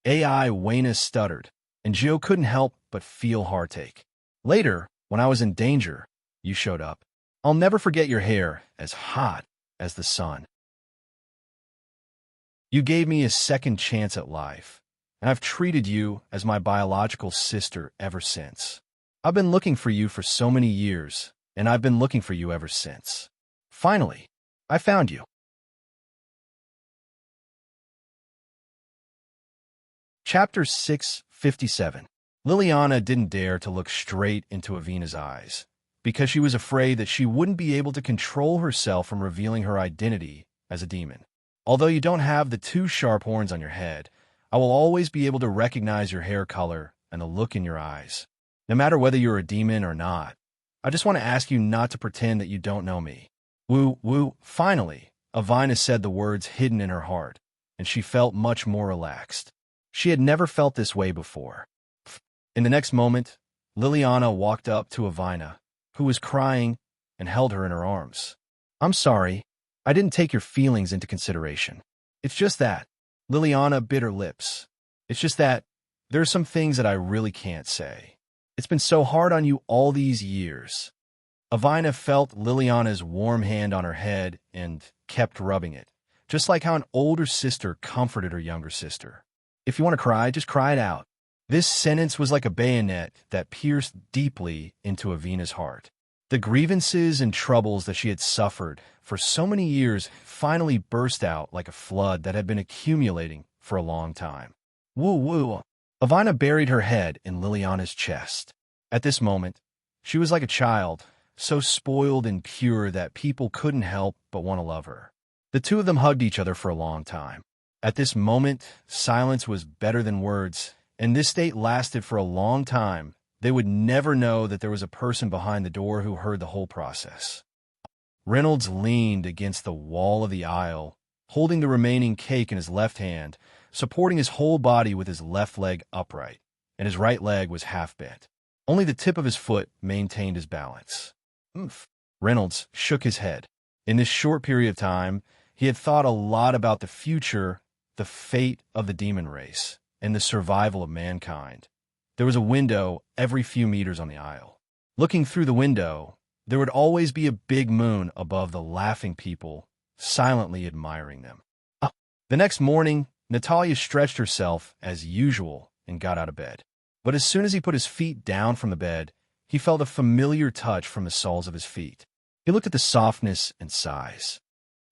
S1: AI Wayna stuttered, and Gio couldn't help but feel heartache. Later, when I was in danger, you showed up. I'll never forget your hair, as hot as the sun. You gave me a second chance at life, and I've treated you as my biological sister ever since. I've been looking for you for so many years, and I've been looking for you ever since. Finally, I found you. Chapter 657. Liliana didn't dare to look straight into Avena's eyes, because she was afraid that she wouldn't be able to control herself from revealing her identity as a demon. Although you don't have the two sharp horns on your head, I will always be able to recognize your hair color and the look in your eyes. No matter whether you're a demon or not, I just want to ask you not to pretend that you don't know me. Woo, woo. Finally, Avina said the words hidden in her heart, and she felt much more relaxed. She had never felt this way before. In the next moment, Liliana walked up to Avina, who was crying, and held her in her arms. I'm sorry. I didn't take your feelings into consideration. It's just that. Liliana bit her lips. It's just that there are some things that I really can't say. It's been so hard on you all these years. Avina felt Liliana's warm hand on her head and kept rubbing it, just like how an older sister comforted her younger sister. If you want to cry, just cry it out. This sentence was like a bayonet that pierced deeply into Avina's heart. The grievances and troubles that she had suffered for so many years finally burst out like a flood that had been accumulating for a long time. Woo woo. Avina buried her head in Liliana's chest. At this moment, she was like a child, so spoiled and pure that people couldn't help but want to love her. The two of them hugged each other for a long time. At this moment, silence was better than words, and this state lasted for a long time. They would never know that there was a person behind the door who heard the whole process. Reynolds leaned against the wall of the aisle, holding the remaining cake in his left hand, supporting his whole body with his left leg upright, and his right leg was half bent. Only the tip of his foot maintained his balance. Oomph. Reynolds shook his head. In this short period of time, he had thought a lot about the future, the fate of the demon race, and the survival of mankind. There was a window every few meters on the aisle. Looking through the window, there would always be a big moon above the laughing people, silently admiring them. The next morning, Natalia stretched herself as usual and got out of bed. But as soon as he put his feet down from the bed, he felt a familiar touch from the soles of his feet. He looked at the softness and size.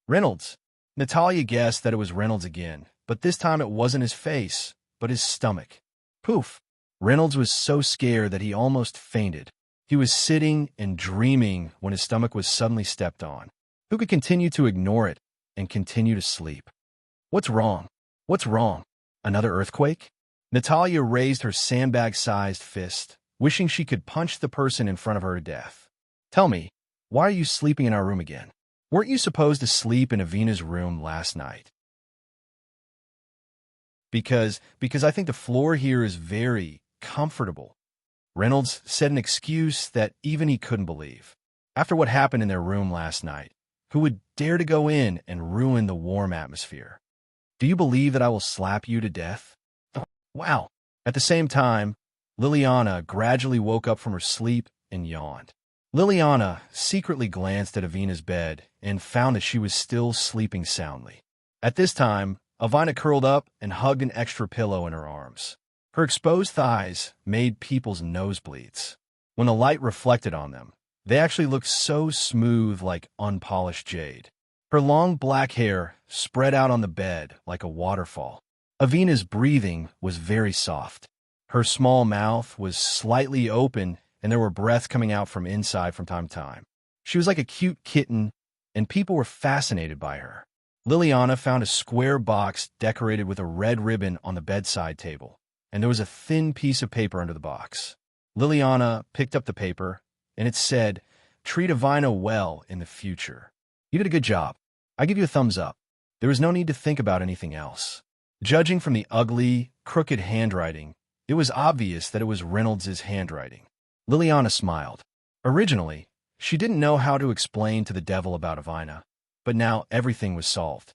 S1: Reynolds. Natalia guessed that it was Reynolds again, but this time it wasn't his face, but his stomach. Poof! Reynolds was so scared that he almost fainted. He was sitting and dreaming when his stomach was suddenly stepped on. Who could continue to ignore it and continue to sleep? What's wrong? What's wrong? Another earthquake? Natalia raised her sandbag-sized fist, wishing she could punch the person in front of her to death. Tell me, why are you sleeping in our room again? Weren't you supposed to sleep in Avina's room last night? Because I think the floor here is very comfortable. Reynolds said an excuse that even he couldn't believe. After what happened in their room last night, who would dare to go in and ruin the warm atmosphere? Do you believe that I will slap you to death? Oh, wow. At the same time, Liliana gradually woke up from her sleep and yawned. Liliana secretly glanced at Avina's bed and found that she was still sleeping soundly. At this time, Avina curled up and hugged an extra pillow in her arms. Her exposed thighs made people's nosebleeds. When the light reflected on them, they actually looked so smooth like unpolished jade. Her long black hair spread out on the bed like a waterfall. Avina's breathing was very soft. Her small mouth was slightly open, and there were breaths coming out from inside from time to time. She was like a cute kitten, and people were fascinated by her. Liliana found a square box decorated with a red ribbon on the bedside table, and there was a thin piece of paper under the box. Liliana picked up the paper, and it said, "Treat Avina well in the future. You did a good job. I give you a thumbs up." There was no need to think about anything else. Judging from the ugly, crooked handwriting, it was obvious that it was Reynolds' handwriting. Liliana smiled. Originally, she didn't know how to explain to the devil about Avina, but now everything was solved.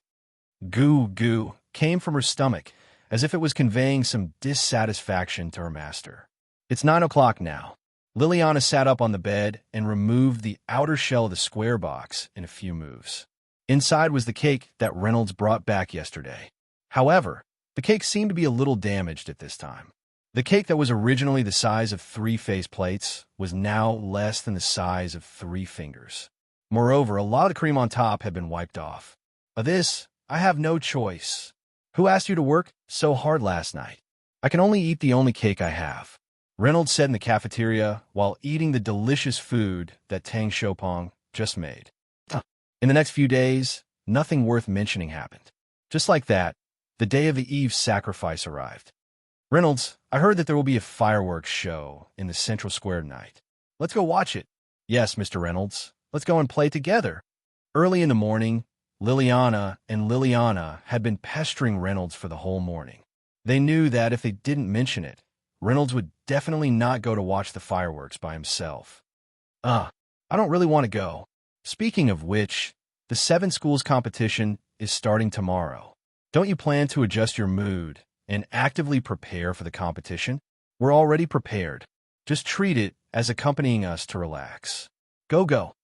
S1: Goo goo came from her stomach, as if it was conveying some dissatisfaction to her master. It's 9 o'clock now. Liliana sat up on the bed and removed the outer shell of the square box in a few moves. Inside was the cake that Reynolds brought back yesterday. However, the cake seemed to be a little damaged at this time. The cake that was originally the size of 3 face plates was now less than the size of 3 fingers. Moreover, a lot of the cream on top had been wiped off. Of this, I have no choice. Who asked you to work so hard last night? I can only eat the only cake I have, Reynolds said in the cafeteria while eating the delicious food that Tang Shopong just made. In the next few days, nothing worth mentioning happened. Just like that, the day of the Eve's sacrifice arrived. Reynolds, I heard that there will be a fireworks show in the Central Square tonight. Let's go watch it. Yes, Mr. Reynolds. Let's go and play together. Early in the morning, Liliana had been pestering Reynolds for the whole morning. They knew that if they didn't mention it, Reynolds would definitely not go to watch the fireworks by himself. I don't really want to go. Speaking of which, the 7 schools competition is starting tomorrow. Don't you plan to adjust your mood and actively prepare for the competition? We're already prepared. Just treat it as accompanying us to relax. Go.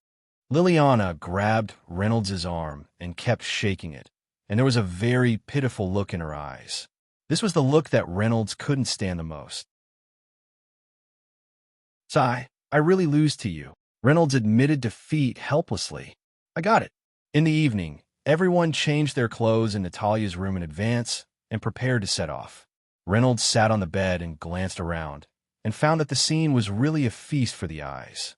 S1: Liliana grabbed Reynolds' arm and kept shaking it, and there was a very pitiful look in her eyes. This was the look that Reynolds couldn't stand the most. "Sigh, I really lose to you," Reynolds admitted defeat helplessly. "I got it." In the evening, everyone changed their clothes in Natalia's room in advance and prepared to set off. Reynolds sat on the bed and glanced around, and found that the scene was really a feast for the eyes.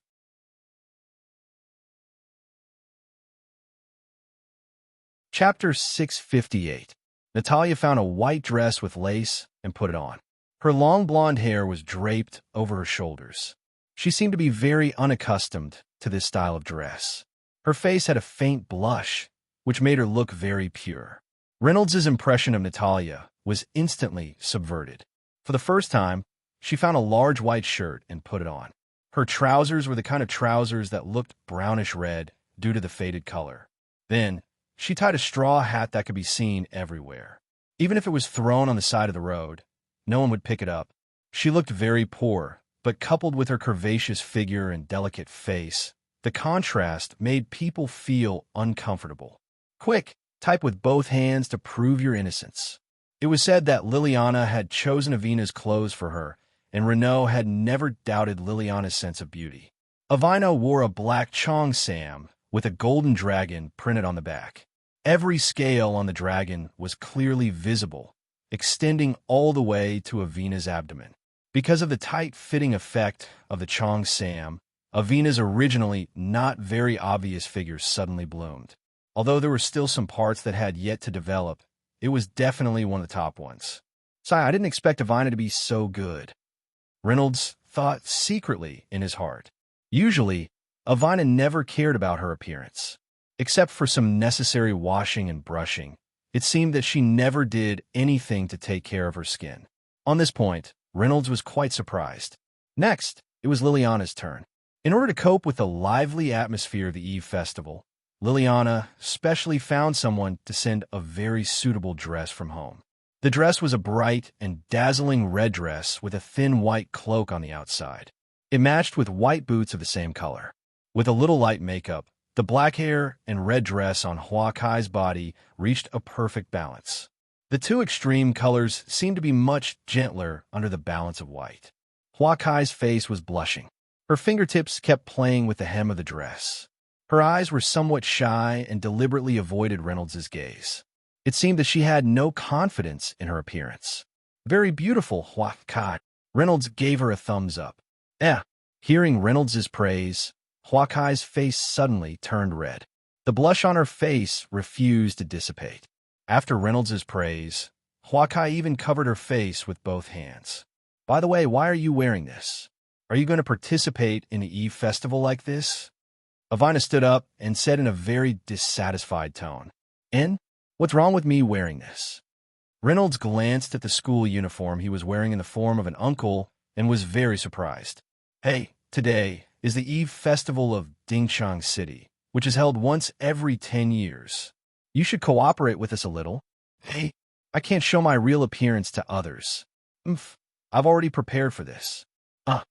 S1: Chapter 658. Natalia found a white dress with lace and put it on. Her long blonde hair was draped over her shoulders. She seemed to be very unaccustomed to this style of dress. Her face had a faint blush, which made her look very pure. Reynolds' impression of Natalia was instantly subverted. For the first time, she found a large white shirt and put it on. Her trousers were the kind of trousers that looked brownish-red due to the faded color. Then, she tied a straw hat that could be seen everywhere. Even if it was thrown on the side of the road, no one would pick it up. She looked very poor, but coupled with her curvaceous figure and delicate face, the contrast made people feel uncomfortable. "Quick, type with both hands to prove your innocence." It was said that Liliana had chosen Avina's clothes for her, and Renaud had never doubted Liliana's sense of beauty. Avina wore a black cheongsam with a golden dragon printed on the back. Every scale on the dragon was clearly visible, extending all the way to Avina's abdomen. Because of the tight-fitting effect of the cheongsam, Avina's originally not very obvious figure suddenly bloomed. Although there were still some parts that had yet to develop, it was definitely one of the top ones. "Sigh, I didn't expect Avina to be so good," Reynolds thought secretly in his heart. Usually, Avina never cared about her appearance. Except for some necessary washing and brushing, it seemed that she never did anything to take care of her skin. On this point, Reynolds was quite surprised. Next, it was Liliana's turn. In order to cope with the lively atmosphere of the Eve Festival, Liliana specially found someone to send a very suitable dress from home. The dress was a bright and dazzling red dress with a thin white cloak on the outside. It matched with white boots of the same color. With a little light makeup, the black hair and red dress on Hua Kai's body reached a perfect balance. The two extreme colors seemed to be much gentler under the balance of white. Hua Kai's face was blushing. Her fingertips kept playing with the hem of the dress. Her eyes were somewhat shy and deliberately avoided Reynolds's gaze. It seemed that she had no confidence in her appearance. Very beautiful, Hua Kai. Reynolds gave her a thumbs up. Hearing Reynolds's praise, Hua Kai's face suddenly turned red. The blush on her face refused to dissipate. After Reynolds's praise, Hua Kai even covered her face with both hands. By the way, why are you wearing this? Are you going to participate in the Eve festival like this? Avina stood up and said in a very dissatisfied tone, What's wrong with me wearing this? Reynolds glanced at the school uniform he was wearing in the form of an uncle and was very surprised. Hey, today is the Eve Festival of Dingchang City, which is held once every 10 years. You should cooperate with us a little. Hey, I can't show my real appearance to others. I've already prepared for this. On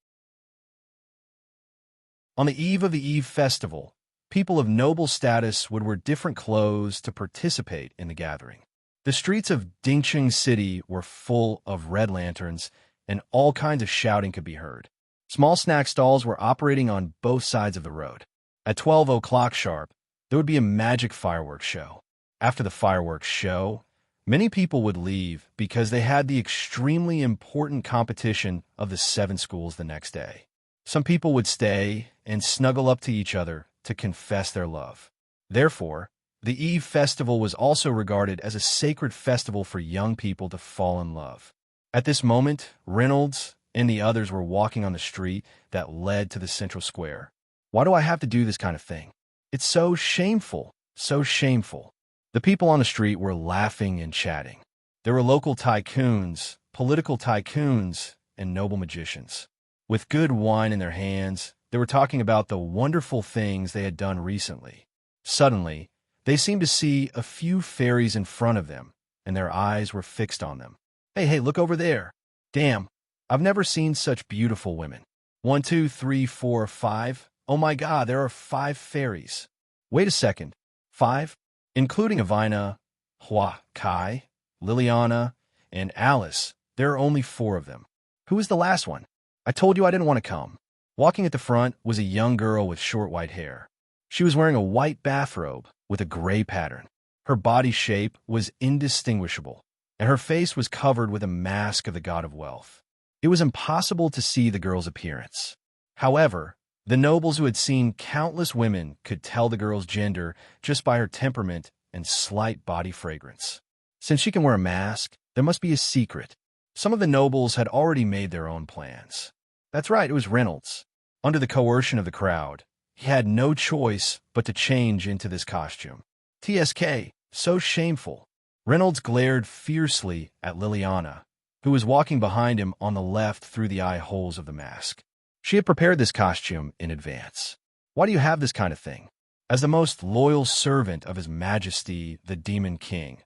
S1: the eve of the Eve Festival, people of noble status would wear different clothes to participate in the gathering. The streets of Dingcheng City were full of red lanterns, and all kinds of shouting could be heard. Small snack stalls were operating on both sides of the road. At 12 o'clock sharp, there would be a magic fireworks show. After the fireworks show, many people would leave because they had the extremely important competition of the 7 schools the next day. Some people would stay and snuggle up to each other to confess their love. Therefore, the Eve Festival was also regarded as a sacred festival for young people to fall in love. At this moment, Reynolds and the others were walking on the street that led to the central square. Why do I have to do this kind of thing? It's so shameful, so shameful. The people on the street were laughing and chatting. There were local tycoons, political tycoons, and noble magicians. With good wine in their hands, they were talking about the wonderful things they had done recently. Suddenly, they seemed to see a few fairies in front of them, and their eyes were fixed on them. Hey, look over there. Damn, I've never seen such beautiful women. 1, 2, 3, 4, 5. Oh my God, there are 5 fairies. Wait a second. 5? Including Avina, Hua Kai, Liliana, and Alice, there are only 4 of them. Who is the last one? I told you I didn't want to come. Walking at the front was a young girl with short white hair. She was wearing a white bathrobe with a gray pattern. Her body shape was indistinguishable, and her face was covered with a mask of the god of wealth. It was impossible to see the girl's appearance. However, the nobles who had seen countless women could tell the girl's gender just by her temperament and slight body fragrance. Since she can wear a mask, there must be a secret. Some of the nobles had already made their own plans. That's right, it was Reynolds. Under the coercion of the crowd, he had no choice but to change into this costume. TSK, so shameful. Reynolds glared fiercely at Liliana, who was walking behind him on the left through the eye holes of the mask. She had prepared this costume in advance. Why do you have this kind of thing? As the most loyal servant of His Majesty, the Demon King,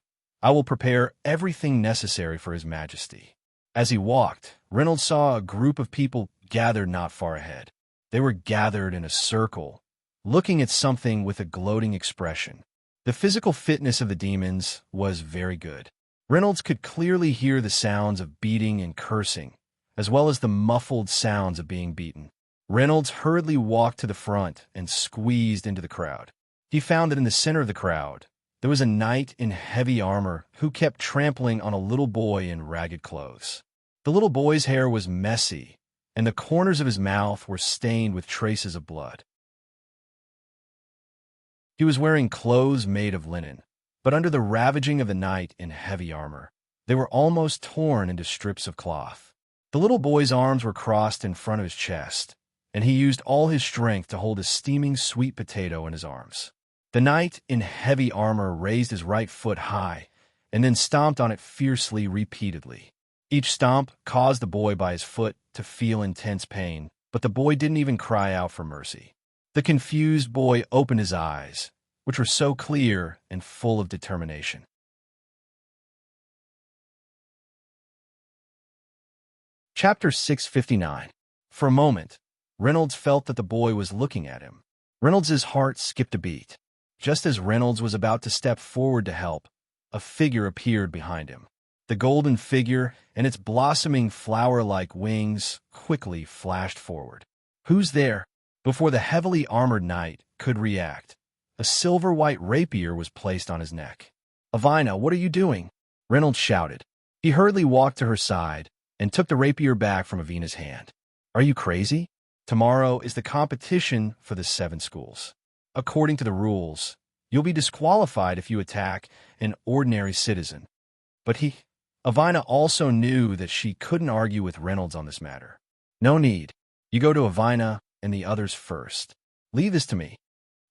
S1: I will prepare everything necessary for His Majesty. As he walked, Reynolds saw a group of people gathered not far ahead. They were gathered in a circle, looking at something with a gloating expression. The physical fitness of the demons was very good. Reynolds could clearly hear the sounds of beating and cursing, as well as the muffled sounds of being beaten. Reynolds hurriedly walked to the front and squeezed into the crowd. He found that in the center of the crowd, there was a knight in heavy armor who kept trampling on a little boy in ragged clothes. The little boy's hair was messy, and the corners of his mouth were stained with traces of blood. He was wearing clothes made of linen, but under the ravaging of the knight in heavy armor, they were almost torn into strips of cloth. The little boy's arms were crossed in front of his chest, and he used all his strength to hold a steaming sweet potato in his arms. The knight in heavy armor raised his right foot high and then stomped on it fiercely repeatedly. Each stomp caused the boy by his foot to feel intense pain, but the boy didn't even cry out for mercy. The confused boy opened his eyes, which were so clear and full of determination. Chapter 659. For a moment, Reynolds felt that the boy was looking at him. Reynolds's heart skipped a beat. Just as Reynolds was about to step forward to help, a figure appeared behind him. The golden figure and its blossoming flower-like wings quickly flashed forward. "Who's there?" Before the heavily armored knight could react, a silver-white rapier was placed on his neck. "Avina, what are you doing?" Reynolds shouted. He hurriedly walked to her side and took the rapier back from Avina's hand. "Are you crazy? Tomorrow is the competition for the 7 schools. According to the rules, you'll be disqualified if you attack an ordinary citizen." But Avina also knew that she couldn't argue with Reynolds on this matter. "No need. You go to Avina and the others first. Leave this to me."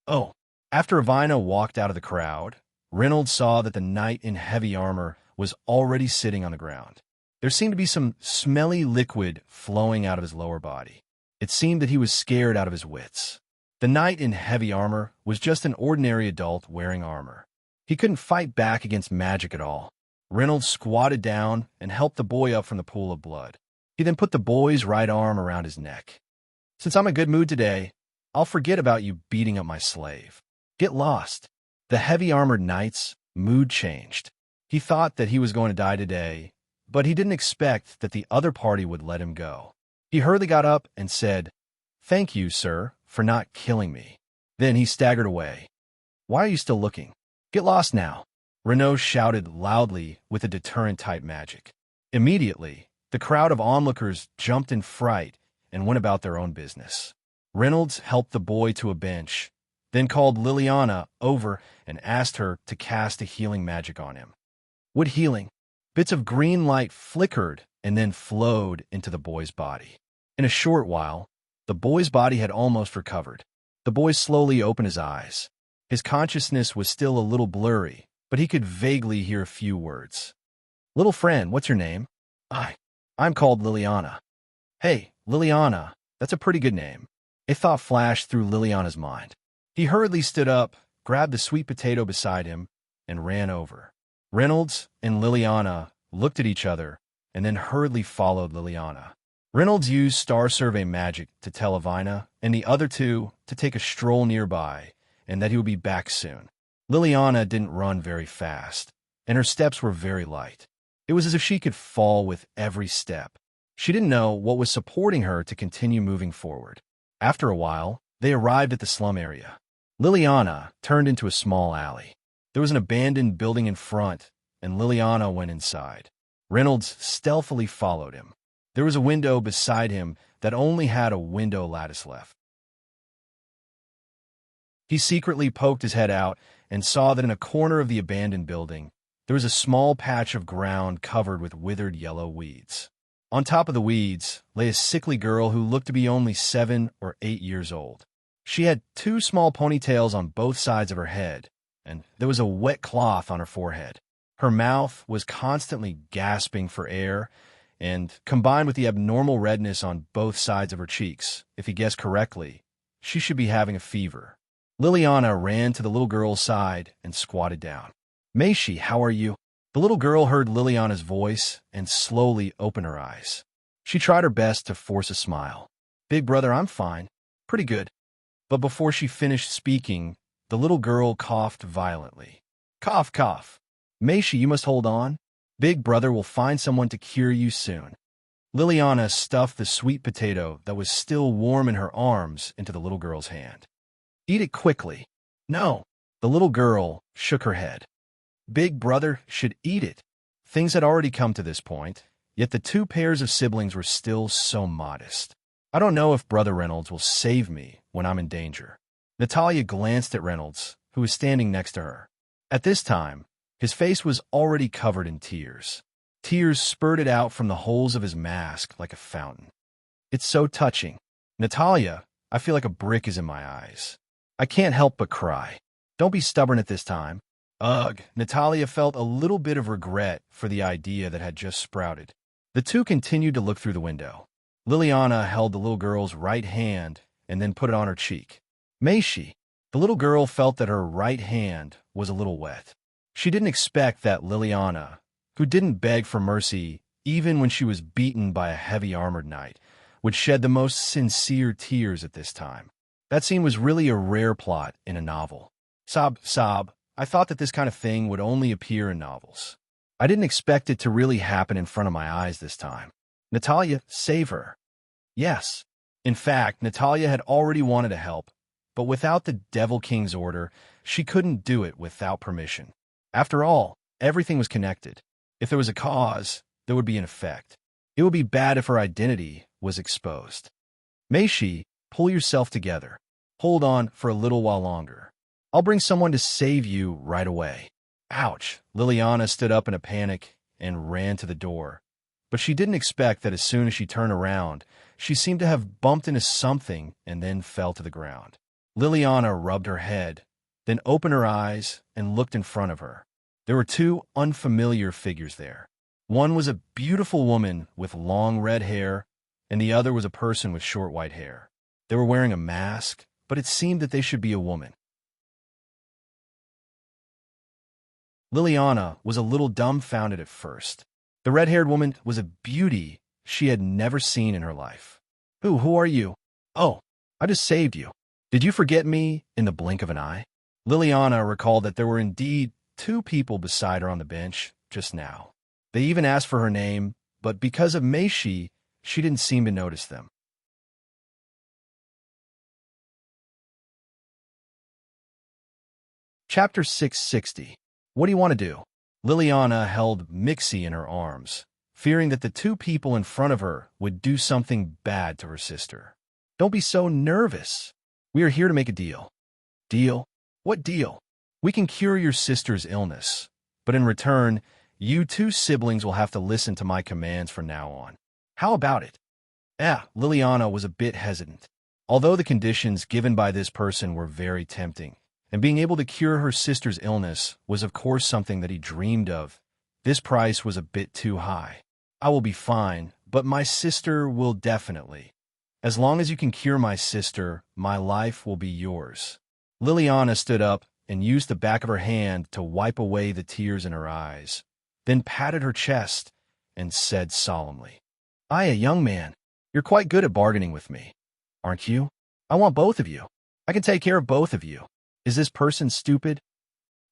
S1: "Oh." After Avina walked out of the crowd, Reynolds saw that the knight in heavy armor was already sitting on the ground. There seemed to be some smelly liquid flowing out of his lower body. It seemed that he was scared out of his wits. The knight in heavy armor was just an ordinary adult wearing armor. He couldn't fight back against magic at all. Reynolds squatted down and helped the boy up from the pool of blood. He then put the boy's right arm around his neck. "Since I'm in a good mood today, I'll forget about you beating up my slave. Get lost." The heavy-armored knight's mood changed. He thought that he was going to die today, but he didn't expect that the other party would let him go. He hurriedly got up and said, "Thank you, sir, for not killing me." Then he staggered away. "Why are you still looking? Get lost now." Renaud shouted loudly with a deterrent-type magic. Immediately, the crowd of onlookers jumped in fright and went about their own business. Reynolds helped the boy to a bench, then called Liliana over and asked her to cast a healing magic on him. What healing? Bits of green light flickered and then flowed into the boy's body. In a short while, the boy's body had almost recovered. The boy slowly opened his eyes. His consciousness was still a little blurry, but he could vaguely hear a few words. "Little friend, what's your name?" I'm called Liliana." "Hey, Liliana, that's a pretty good name." A thought flashed through Liliana's mind. He hurriedly stood up, grabbed the sweet potato beside him, and ran over. Reynolds and Liliana looked at each other and then hurriedly followed Liliana. Reynolds used Star Survey magic to tell Avina and the other two to take a stroll nearby and that he would be back soon. Liliana didn't run very fast, and her steps were very light. It was as if she could fall with every step. She didn't know what was supporting her to continue moving forward. After a while, they arrived at the slum area. Liliana turned into a small alley. There was an abandoned building in front, and Liliana went inside. Reynolds stealthily followed him. There was a window beside him that only had a window lattice left. He secretly poked his head out and saw that in a corner of the abandoned building, there was a small patch of ground covered with withered yellow weeds. On top of the weeds lay a sickly girl who looked to be only 7 or 8 years old. She had 2 small ponytails on both sides of her head, and there was a wet cloth on her forehead. Her mouth was constantly gasping for air, and combined with the abnormal redness on both sides of her cheeks, if he guessed correctly, she should be having a fever. Liliana ran to the little girl's side and squatted down. "Maishi, how are you?" The little girl heard Liliana's voice and slowly opened her eyes. She tried her best to force a smile. "Big brother, I'm fine. Pretty good." But before she finished speaking, the little girl coughed violently. "Cough, cough. Maishi, you must hold on. Big brother will find someone to cure you soon." Liliana stuffed the sweet potato that was still warm in her arms into the little girl's hand. "Eat it quickly." "No." The little girl shook her head. Big brother should eat it. Things had already come to this point, yet the 2 pairs of siblings were still so modest. "I don't know if Brother Reynolds will save me when I'm in danger." Natalia glanced at Reynolds, who was standing next to her. At this time, his face was already covered in tears. Tears spurted out from the holes of his mask like a fountain. "It's so touching. Natalia, I feel like a brick is in my eyes. I can't help but cry. Don't be stubborn at this time." Ugh, Natalia felt a little bit of regret for the idea that had just sprouted. The 2 continued to look through the window. Liliana held the little girl's right hand and then put it on her cheek. "Maishi." The little girl felt that her right hand was a little wet. She didn't expect that Liliana, who didn't beg for mercy even when she was beaten by a heavy-armored knight, would shed the most sincere tears at this time. That scene was really a rare plot in a novel. "Sob, sob, I thought that this kind of thing would only appear in novels. I didn't expect it to really happen in front of my eyes this time. Natalia, save her. Yes. In fact, Natalia had already wanted to help, but without the Devil King's order, she couldn't do it without permission. After all, everything was connected. If there was a cause, there would be an effect. It would be bad if her identity was exposed. Misty, pull yourself together. Hold on for a little while longer. I'll bring someone to save you right away. Ouch! Liliana stood up in a panic and ran to the door. But she didn't expect that as soon as she turned around, she seemed to have bumped into something and then fell to the ground. Liliana rubbed her head, then opened her eyes and looked in front of her. There were two unfamiliar figures there. One was a beautiful woman with long red hair, and the other was a person with short white hair. They were wearing a mask, but it seemed that they should be a woman. Liliana was a little dumbfounded at first. The red-haired woman was a beauty she had never seen in her life. Who are you? Oh, I just saved you. Did you forget me in the blink of an eye? Liliana recalled that there were indeed two people beside her on the bench just now. They even asked for her name, but because of Misty, she didn't seem to notice them. Chapter 660. What do you want to do? Liliana held Misty in her arms, fearing that the two people in front of her would do something bad to her sister. Don't be so nervous. We are here to make a deal. Deal? What deal? We can cure your sister's illness, but in return, you two siblings will have to listen to my commands from now on. How about it? Liliana was a bit hesitant. Although the conditions given by this person were very tempting, and being able to cure her sister's illness was of course something that he dreamed of, this price was a bit too high. I will be fine, but my sister will definitely. As long as you can cure my sister, my life will be yours. Liliana stood up and used the back of her hand to wipe away the tears in her eyes, then patted her chest and said solemnly, a young man, you're quite good at bargaining with me, aren't you? I want both of you. I can take care of both of you. Is this person stupid?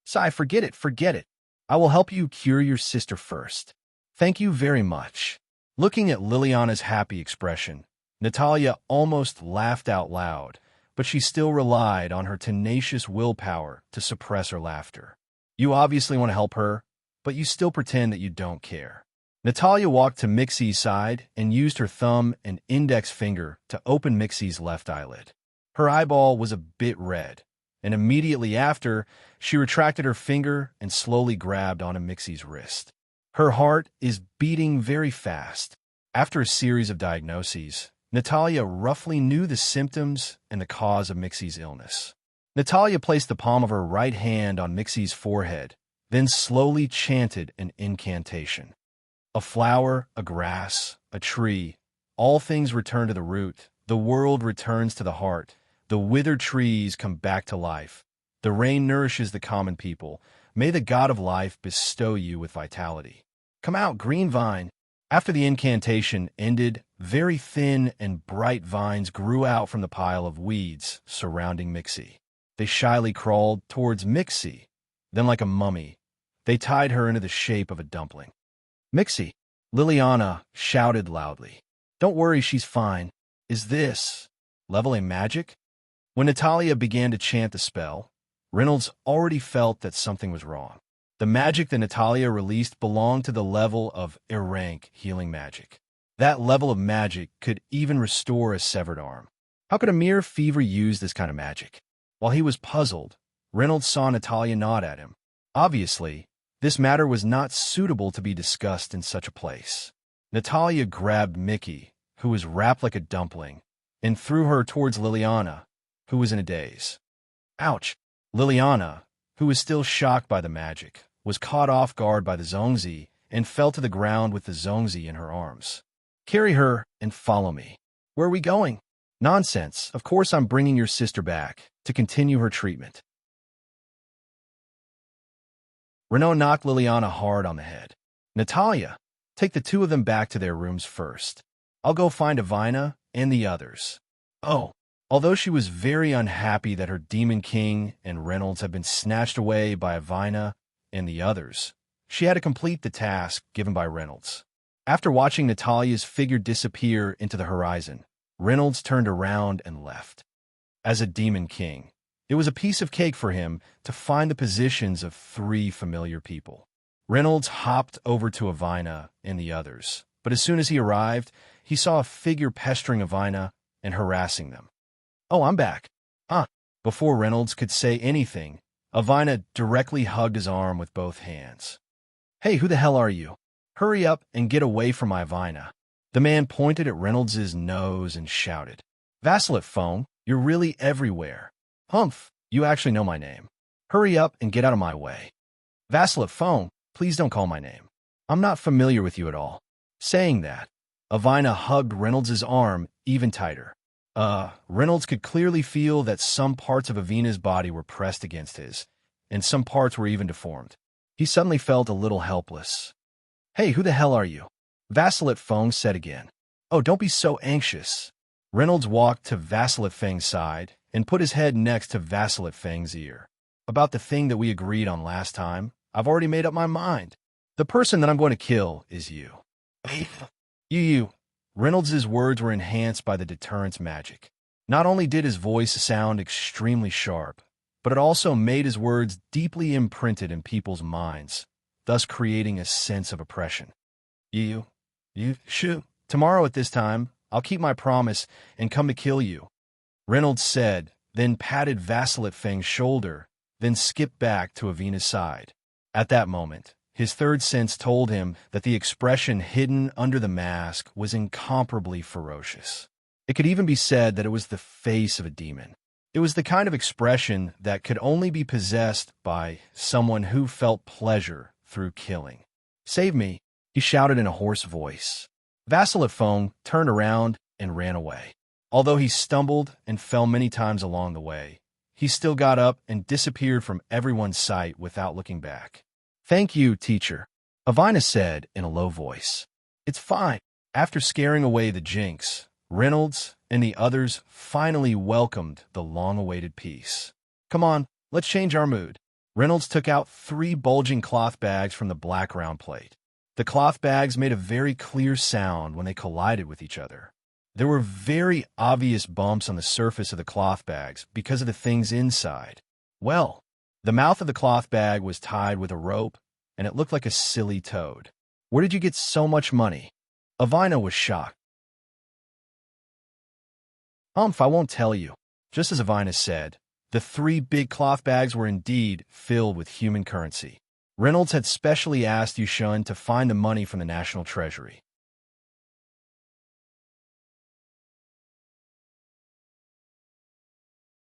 S1: Sigh, forget it. I will help you cure your sister first. Thank you very much. Looking at Liliana's happy expression, Natalia almost laughed out loud, but she still relied on her tenacious willpower to suppress her laughter. You obviously want to help her, but you still pretend that you don't care. Natalia walked to Misty's side and used her thumb and index finger to open Misty's left eyelid. Her eyeball was a bit red, and immediately after, she retracted her finger and slowly grabbed onto Misty's wrist. Her heart is beating very fast. After a series of diagnoses, Natalia roughly knew the symptoms and the cause of Misty's illness. Natalia placed the palm of her right hand on Misty's forehead, then slowly chanted an incantation. A flower, a grass, a tree, all things return to the root, the world returns to the heart, the withered trees come back to life. The rain nourishes the common people. May the God of life bestow you with vitality. Come out, green vine. After the incantation ended, very thin and bright vines grew out from the pile of weeds surrounding Misty. They shyly crawled towards Misty. Then, like a mummy, they tied her into the shape of a dumpling. Misty, Liliana shouted loudly. Don't worry, she's fine. Is this leveling magic? When Natalia began to chant the spell, Reynolds already felt that something was wrong. The magic that Natalia released belonged to the level of rank healing magic. That level of magic could even restore a severed arm. How could a mere fever use this kind of magic? While he was puzzled, Reynolds saw Natalia nod at him. Obviously, this matter was not suitable to be discussed in such a place. Natalia grabbed Mickey, who was wrapped like a dumpling, and threw her towards Liliana, who was in a daze. Ouch! Liliana, who was still shocked by the magic, was caught off guard by the Zongzi and fell to the ground with the Zongzi in her arms. Carry her and follow me. Where are we going? Nonsense. Of course I'm bringing your sister back to continue her treatment. Renaud knocked Liliana hard on the head. Natalia, take the two of them back to their rooms first. I'll go find Avina and the others. Oh, Although she was very unhappy that her Demon King and Reynolds had been snatched away by Avina and the others, she had to complete the task given by Reynolds. After watching Natalia's figure disappear into the horizon, Reynolds turned around and left. As a Demon King, it was a piece of cake for him to find the positions of 3 familiar people. Reynolds hopped over to Avina and the others, but as soon as he arrived, he saw a figure pestering Avina and harassing them. "Oh, I'm back." Before Reynolds could say anything, Avina directly hugged his arm with both hands. "Hey, who the hell are you? Hurry up and get away from my Avina." The man pointed at Reynolds' nose and shouted, "Vasilet phone, you're really everywhere. Humph, you actually know my name. Hurry up and get out of my way." "Vasilet phone, please don't call my name. I'm not familiar with you at all." Saying that, Avina hugged Reynolds' arm even tighter. Reynolds could clearly feel that some parts of Avina's body were pressed against his, and some parts were even deformed. He suddenly felt a little helpless. "Hey, who the hell are you?" Vasilet Feng said again. "Oh, don't be so anxious." Reynolds walked to Vasilet Feng's side and put his head next to Vasilet Feng's ear. "About the thing that we agreed on last time, I've already made up my mind. The person that I'm going to kill is you." You. Reynolds' words were enhanced by the deterrence magic. Not only did his voice sound extremely sharp, but it also made his words deeply imprinted in people's minds, thus creating a sense of oppression. You, shoot. Tomorrow at this time, I'll keep my promise and come to kill you," Reynolds said, then patted Vasilet Feng's shoulder, then skipped back to Avina's side. At that moment, his third sense told him that the expression hidden under the mask was incomparably ferocious. It could even be said that it was the face of a demon. It was the kind of expression that could only be possessed by someone who felt pleasure through killing. "Save me," he shouted in a hoarse voice. Vasilet Feng turned around and ran away. Although he stumbled and fell many times along the way, he still got up and disappeared from everyone's sight without looking back. "Thank you, teacher," Avina said in a low voice. "It's fine." After scaring away the jinx, Reynolds and the others finally welcomed the long-awaited peace. "Come on, let's change our mood." Reynolds took out 3 bulging cloth bags from the black round plate. The cloth bags made a very clear sound when they collided with each other. There were very obvious bumps on the surface of the cloth bags because of the things inside. Well, the mouth of the cloth bag was tied with a rope, and it looked like a silly toad. "Where did you get so much money?" Avina was shocked. I won't tell you." Just as Avina said, the 3 big cloth bags were indeed filled with human currency. Reynolds had specially asked Yushun to find the money from the National Treasury.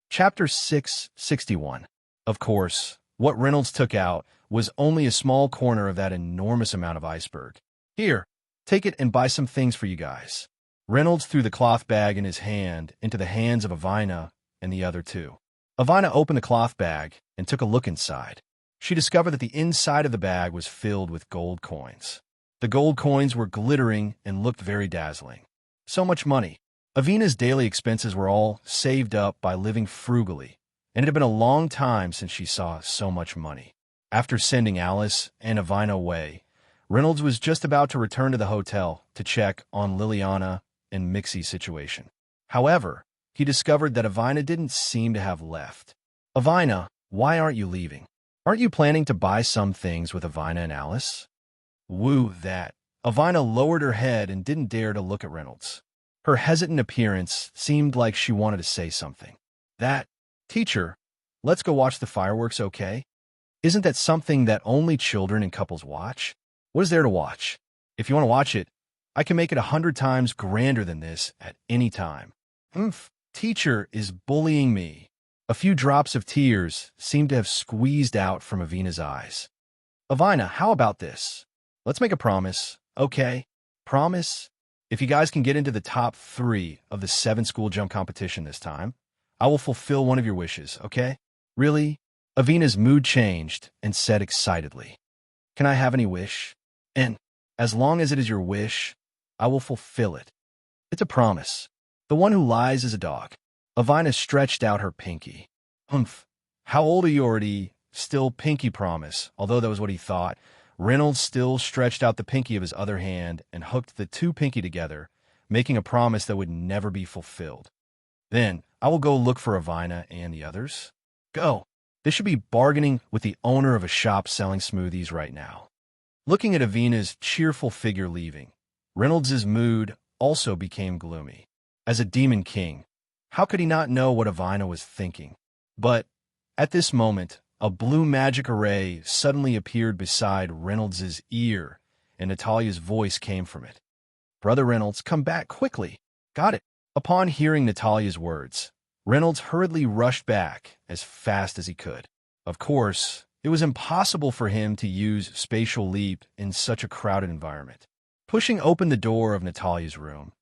S1: Chapter 661. Of course, what Reynolds took out was only a small corner of that enormous amount of iceberg. "Here, take it and buy some things for you guys." Reynolds threw the cloth bag in his hand into the hands of Avina and the other 2. Avina opened the cloth bag and took a look inside. She discovered that the inside of the bag was filled with gold coins. The gold coins were glittering and looked very dazzling. So much money. Avina's daily expenses were all saved up by living frugally, and it had been a long time since she saw so much money. After sending Alice and Avina away, Reynolds was just about to return to the hotel to check on Liliana and Mixie's situation. However, he discovered that Avina didn't seem to have left. "Avina, why aren't you leaving? Aren't you planning to buy some things with Avina and Alice?" Woo that. Avina lowered her head and didn't dare to look at Reynolds. Her hesitant appearance seemed like she wanted to say something. Teacher, let's go watch the fireworks, okay? Isn't that something that only children and couples watch? What is there to watch? If you want to watch it, I can make it 100 times grander than this at any time." Teacher is bullying me." A few drops of tears seemed to have squeezed out from Avina's eyes. "Avina, how about this? Let's make a promise, okay? Promise? If you guys can get into the top 3 of the 7 school jump competition this time, I will fulfill one of your wishes, okay?" "Really?" Avina's mood changed and said excitedly, "Can I have any wish? And as long as it is your wish, I will fulfill it. It's a promise. The one who lies is a dog." Avina stretched out her pinky. Humph. How old are you already? Still pinky promise, although that was what he thought. Reynolds still stretched out the pinky of his other hand and hooked the two pinky together, making a promise that would never be fulfilled. Then, I will go look for Avina and the others. Go. They should be bargaining with the owner of a shop selling smoothies right now. Looking at Avina's cheerful figure leaving, Reynolds's mood also became gloomy. As a demon king, how could he not know what Avina was thinking? But, at this moment, a blue magic array suddenly appeared beside Reynolds's ear, and Natalia's voice came from it. Brother Reynolds, come back quickly. Got it. Upon hearing Natalia's words, Reynolds hurriedly rushed back as fast as he could. Of course, it was impossible for him to use spatial leap in such a crowded environment. Pushing open the door of Natalia's room,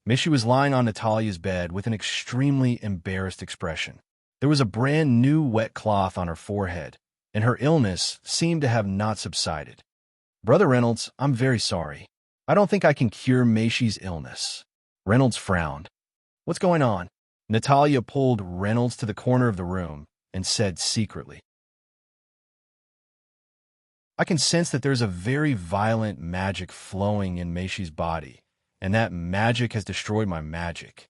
S1: Misty was lying on Natalia's bed with an extremely embarrassed expression. There was a brand new wet cloth on her forehead, and her illness seemed to have not subsided. Brother Reynolds, I'm very sorry. I don't think I can cure Maishi's illness. Reynolds frowned. What's going on? Natalia pulled Reynolds to the corner of the room and said secretly, I can sense that there's a very violent magic flowing in Maishi's body, and that magic has destroyed my magic.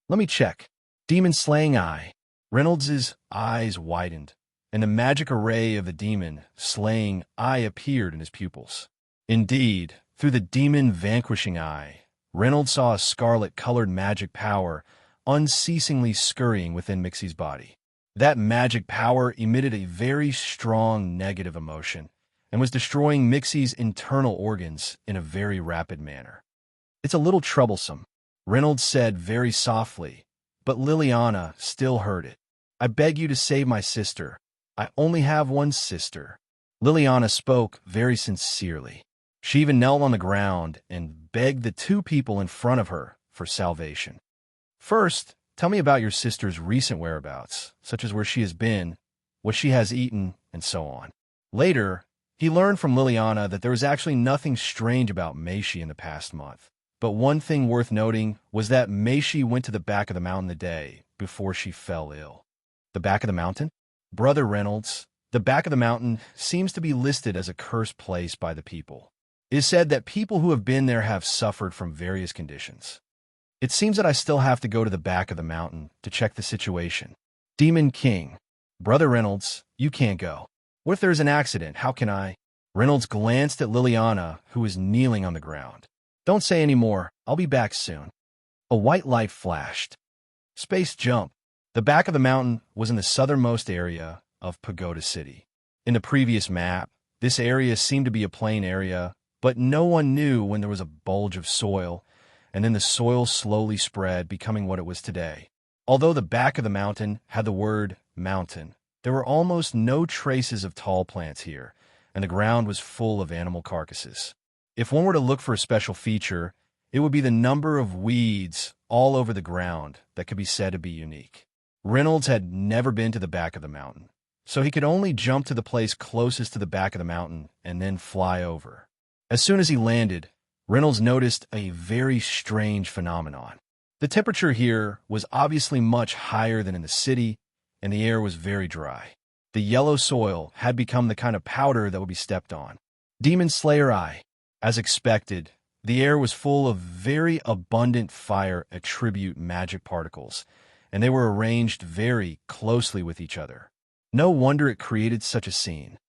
S1: Let me check. Demon slaying eye. Reynolds's eyes widened, and the magic array of the demon slaying eye appeared in his pupils. Indeed, through the demon vanquishing eye, Reynolds saw a scarlet-colored magic power unceasingly scurrying within Mixie's body. That magic power emitted a very strong negative emotion and was destroying Mixie's internal organs in a very rapid manner. It's a little troublesome, Reynolds said very softly, but Liliana still heard it. I beg you to save my sister. I only have one sister. Liliana spoke very sincerely. She even knelt on the ground and begged the two people in front of her for salvation. First, tell me about your sister's recent whereabouts, such as where she has been, what she has eaten, and so on. Later, he learned from Liliana that there was actually nothing strange about Maishi in the past month. But one thing worth noting was that Maishi went to the back of the mountain the day before she fell ill. The back of the mountain? Brother Reynolds, the back of the mountain seems to be listed as a cursed place by the people. It is said that people who have been there have suffered from various conditions. It seems that I still have to go to the back of the mountain to check the situation. Demon King. Brother Reynolds, you can't go. What if there's an accident? How can I? Reynolds glanced at Liliana, who was kneeling on the ground. Don't say any more. I'll be back soon. A white light flashed. Space jump. The back of the mountain was in the southernmost area of Pagoda City. In the previous map, this area seemed to be a plain area, but no one knew when there was a bulge of soil, and then the soil slowly spread, becoming what it was today. Although the back of the mountain had the word mountain, there were almost no traces of tall plants here, and the ground was full of animal carcasses. If one were to look for a special feature, it would be the number of weeds all over the ground that could be said to be unique. Reynolds had never been to the back of the mountain, so he could only jump to the place closest to the back of the mountain and then fly over. As soon as he landed, Reynolds noticed a very strange phenomenon. The temperature here was obviously much higher than in the city, and the air was very dry. The yellow soil had become the kind of powder that would be stepped on. Demon Slayer Eye. As expected, the air was full of very abundant fire attribute magic particles, and they were arranged very closely with each other. No wonder it created such a scene.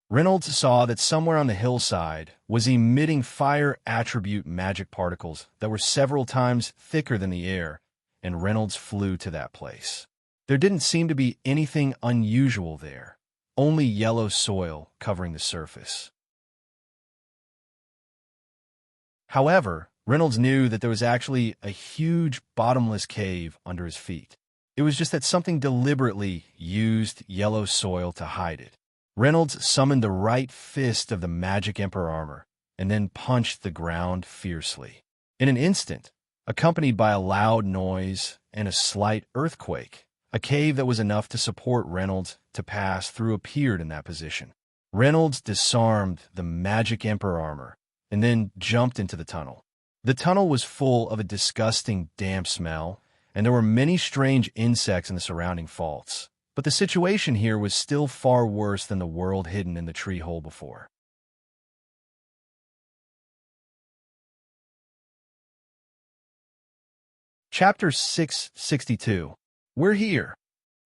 S1: Reynolds saw that somewhere on the hillside was emitting fire attribute magic particles that were several times thicker than the air, and Reynolds flew to that place. There didn't seem to be anything unusual there, only yellow soil covering the surface. However, Reynolds knew that there was actually a huge bottomless cave under his feet. It was just that something deliberately used yellow soil to hide it. Reynolds summoned the right fist of the magic emperor armor and then punched the ground fiercely. In an instant, accompanied by a loud noise and a slight earthquake, a cave that was enough to support Reynolds to pass through appeared in that position. Reynolds disarmed the magic emperor armor and then jumped into the tunnel. The tunnel was full of a disgusting damp smell, and there were many strange insects in the surrounding faults. But the situation here was still far worse than the world hidden in the tree hole before. Chapter 662. We're here.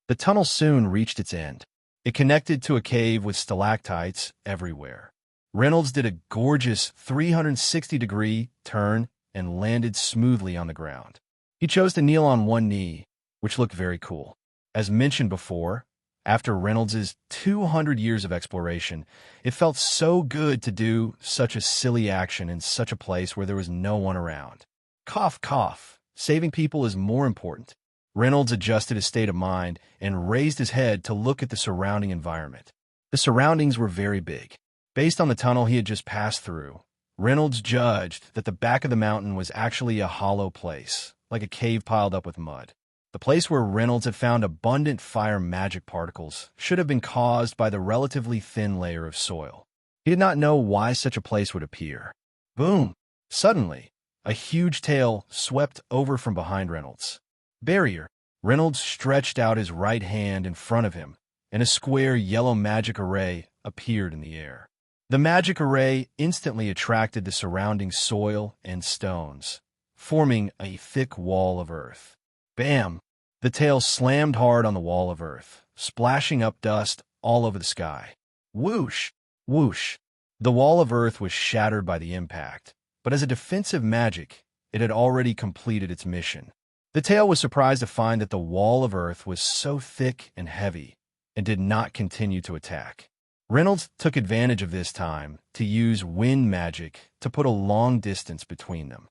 S1: The tunnel soon reached its end. It connected to a cave with stalactites everywhere. Reynolds did a gorgeous 360-degree turn and landed smoothly on the ground. He chose to kneel on one knee, which looked very cool. As mentioned before, after Reynolds's 200 years of exploration, it felt so good to do such a silly action in such a place where there was no one around. Cough, cough. Saving people is more important. Reynolds adjusted his state of mind and raised his head to look at the surrounding environment. The surroundings were very big. Based on the tunnel he had just passed through, Reynolds judged that the back of the mountain was actually a hollow place, like a cave piled up with mud. The place where Reynolds had found abundant fire magic particles should have been caused by the relatively thin layer of soil. He did not know why such a place would appear. Boom! Suddenly, a huge tail swept over from behind Reynolds. Barrier. Reynolds stretched out his right hand in front of him, and a square yellow magic array appeared in the air. The magic array instantly attracted the surrounding soil and stones, forming a thick wall of earth. Bam! The tail slammed hard on the wall of earth, splashing up dust all over the sky. Whoosh! Whoosh! The wall of earth was shattered by the impact, but as a defensive magic, it had already completed its mission. The tail was surprised to find that the wall of earth was so thick and heavy and did not continue to attack. Reynolds took advantage of this time to use wind magic to put a long distance between them.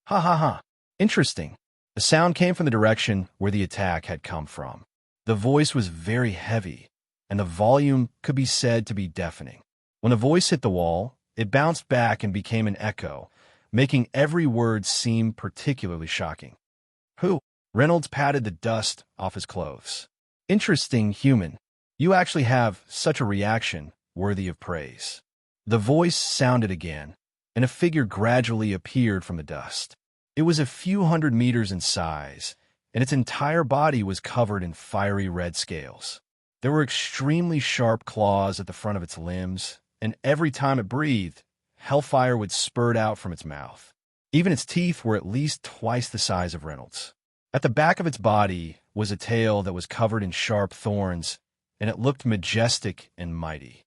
S1: Ha ha ha! Interesting. The sound came from the direction where the attack had come from. The voice was very heavy, and the volume could be said to be deafening. When the voice hit the wall, it bounced back and became an echo, making every word seem particularly shocking. Who? Reynolds patted the dust off his clothes. Interesting, human. You actually have such a reaction worthy of praise. The voice sounded again, and a figure gradually appeared from the dust. It was a few hundred meters in size, and its entire body was covered in fiery red scales. There were extremely sharp claws at the front of its limbs, and every time it breathed, hellfire would spurt out from its mouth. Even its teeth were at least twice the size of Reynolds. At the back of its body was a tail that was covered in sharp thorns, and it looked majestic and mighty.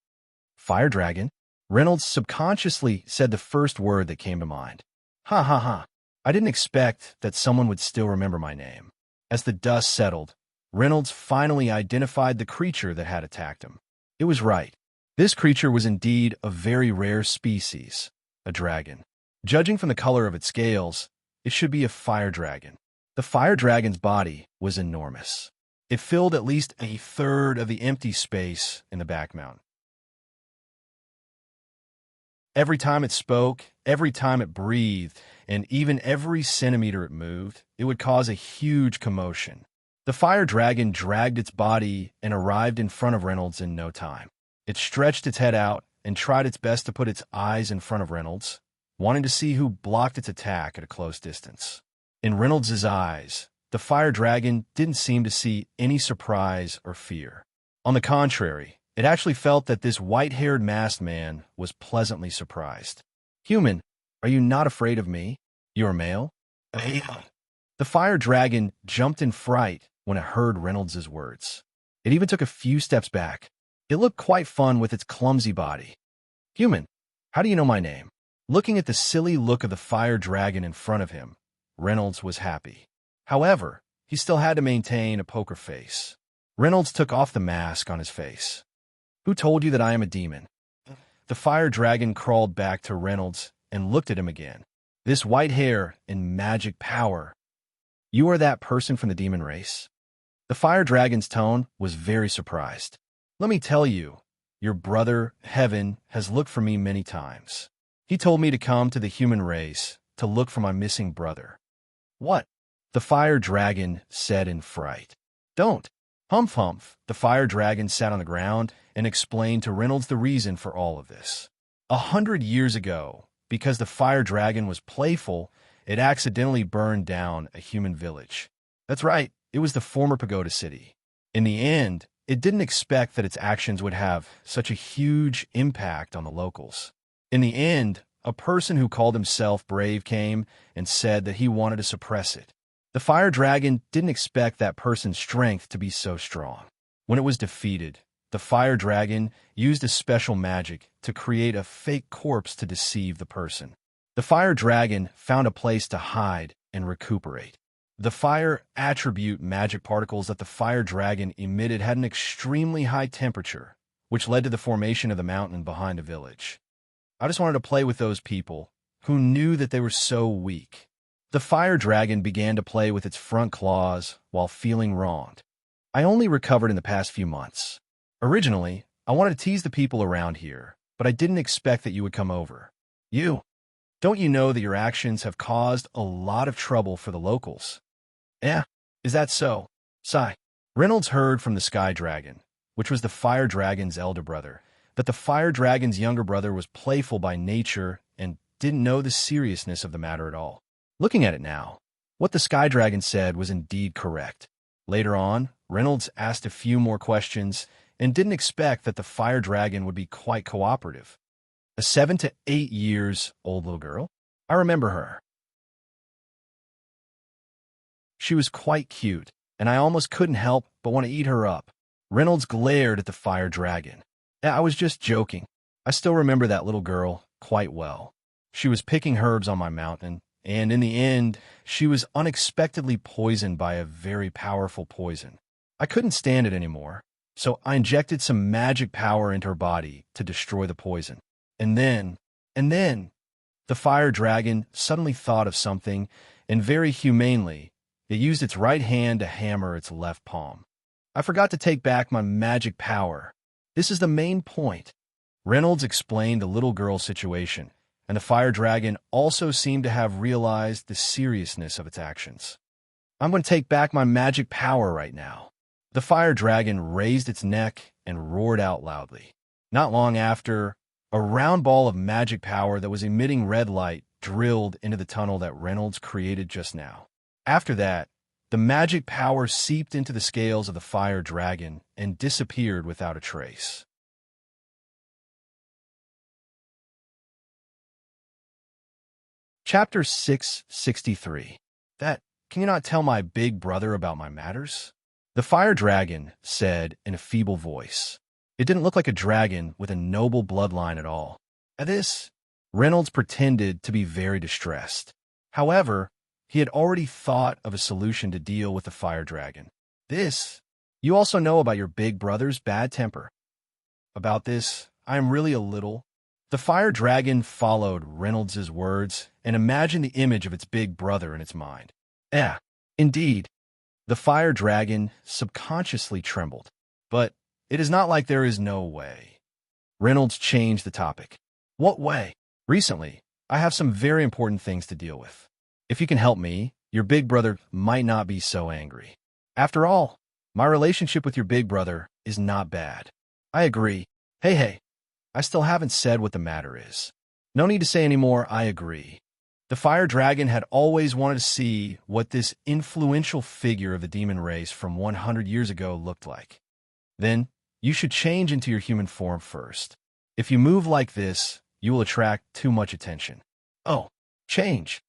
S1: Fire dragon? Reynolds subconsciously said the first word that came to mind. Ha ha ha. I didn't expect that someone would still remember my name. As the dust settled, Reynolds finally identified the creature that had attacked him. It was right. This creature was indeed a very rare species, a dragon. Judging from the color of its scales, it should be a fire dragon. The fire dragon's body was enormous. It filled at least a third of the empty space in the back mountain. Every time it spoke, every time it breathed, and even every centimeter it moved, it would cause a huge commotion. The fire dragon dragged its body and arrived in front of Reynolds in no time. It stretched its head out and tried its best to put its eyes in front of Reynolds, wanting to see who blocked its attack at a close distance. In Reynolds' eyes, the fire dragon didn't seem to see any surprise or fear. On the contrary, it actually felt that this white-haired masked man was pleasantly surprised. Human, are you not afraid of me? You're a male? The fire dragon jumped in fright when it heard Reynolds' words. It even took a few steps back. It looked quite fun with its clumsy body. Human, how do you know my name? Looking at the silly look of the fire dragon in front of him, Reynolds was happy. However, he still had to maintain a poker face. Reynolds took off the mask on his face. Who told you that I am a demon? The fire dragon crawled back to Reynolds and looked at him again. This white hair and magic power. You are that person from the demon race? The fire dragon's tone was very surprised. Let me tell you, your brother, Heaven, has looked for me many times. He told me to come to the human race to look for my missing brother. What? The fire dragon said in fright. Don't. Humph humph. The fire dragon sat on the ground and explained to Reynolds the reason for all of this. 100 years ago, because the fire dragon was playful, it accidentally burned down a human village. That's right, it was the former pagoda city. In the end, it didn't expect that its actions would have such a huge impact on the locals. In the end, a person who called himself brave came and said that he wanted to suppress it. The fire dragon didn't expect that person's strength to be so strong. When it was defeated, the fire dragon used a special magic to create a fake corpse to deceive the person. The fire dragon found a place to hide and recuperate. The fire attribute magic particles that the fire dragon emitted had an extremely high temperature, which led to the formation of the mountain behind the village. I just wanted to play with those people who knew that they were so weak. The fire dragon began to play with its front claws while feeling wronged. I only recovered in the past few months. Originally, I wanted to tease the people around here, but I didn't expect that you would come over. Don't you know that your actions have caused a lot of trouble for the locals? Yeah, is that so? Sigh. Reynolds heard from the sky dragon, which was the fire dragon's elder brother, that the fire dragon's younger brother was playful by nature and didn't know the seriousness of the matter at all. Looking at it now, what the sky dragon said was indeed correct. Later on, Reynolds asked a few more questions and didn't expect that the fire dragon would be quite cooperative. A 7 to 8 years old little girl? I remember her. She was quite cute, and I almost couldn't help but want to eat her up. Reynolds glared at the fire dragon. I was just joking. I still remember that little girl quite well. She was picking herbs on my mountain, and in the end, she was unexpectedly poisoned by a very powerful poison. I couldn't stand it anymore, so I injected some magic power into her body to destroy the poison. And then, the fire dragon suddenly thought of something, and very humanely, it used its right hand to hammer its left palm. I forgot to take back my magic power. This is the main point. Reynolds explained the little girl's situation, and the fire dragon also seemed to have realized the seriousness of its actions. I'm going to take back my magic power right now. The fire dragon raised its neck and roared out loudly. Not long after, a round ball of magic power that was emitting red light drilled into the tunnel that Reynolds created just now. After that, the magic power seeped into the scales of the fire dragon and disappeared without a trace. Chapter 663. Can you not tell my big brother about my matters? The fire dragon said in a feeble voice. It didn't look like a dragon with a noble bloodline at all. At this, Reynolds pretended to be very distressed. However, he had already thought of a solution to deal with the fire dragon. You also know about your big brother's bad temper. About this, I am really a little. The fire dragon followed Reynolds's words and imagined the image of its big brother in its mind. Indeed. The fire dragon subconsciously trembled. But it is not like there is no way. Reynolds changed the topic. What way? Recently, I have some very important things to deal with. If you can help me, your big brother might not be so angry. After all, my relationship with your big brother is not bad. I agree. Hey, I still haven't said what the matter is. No need to say any more, I agree. The fire dragon had always wanted to see what this influential figure of the demon race from 100 years ago looked like. Then, you should change into your human form first. If you move like this, you will attract too much attention. Oh, change.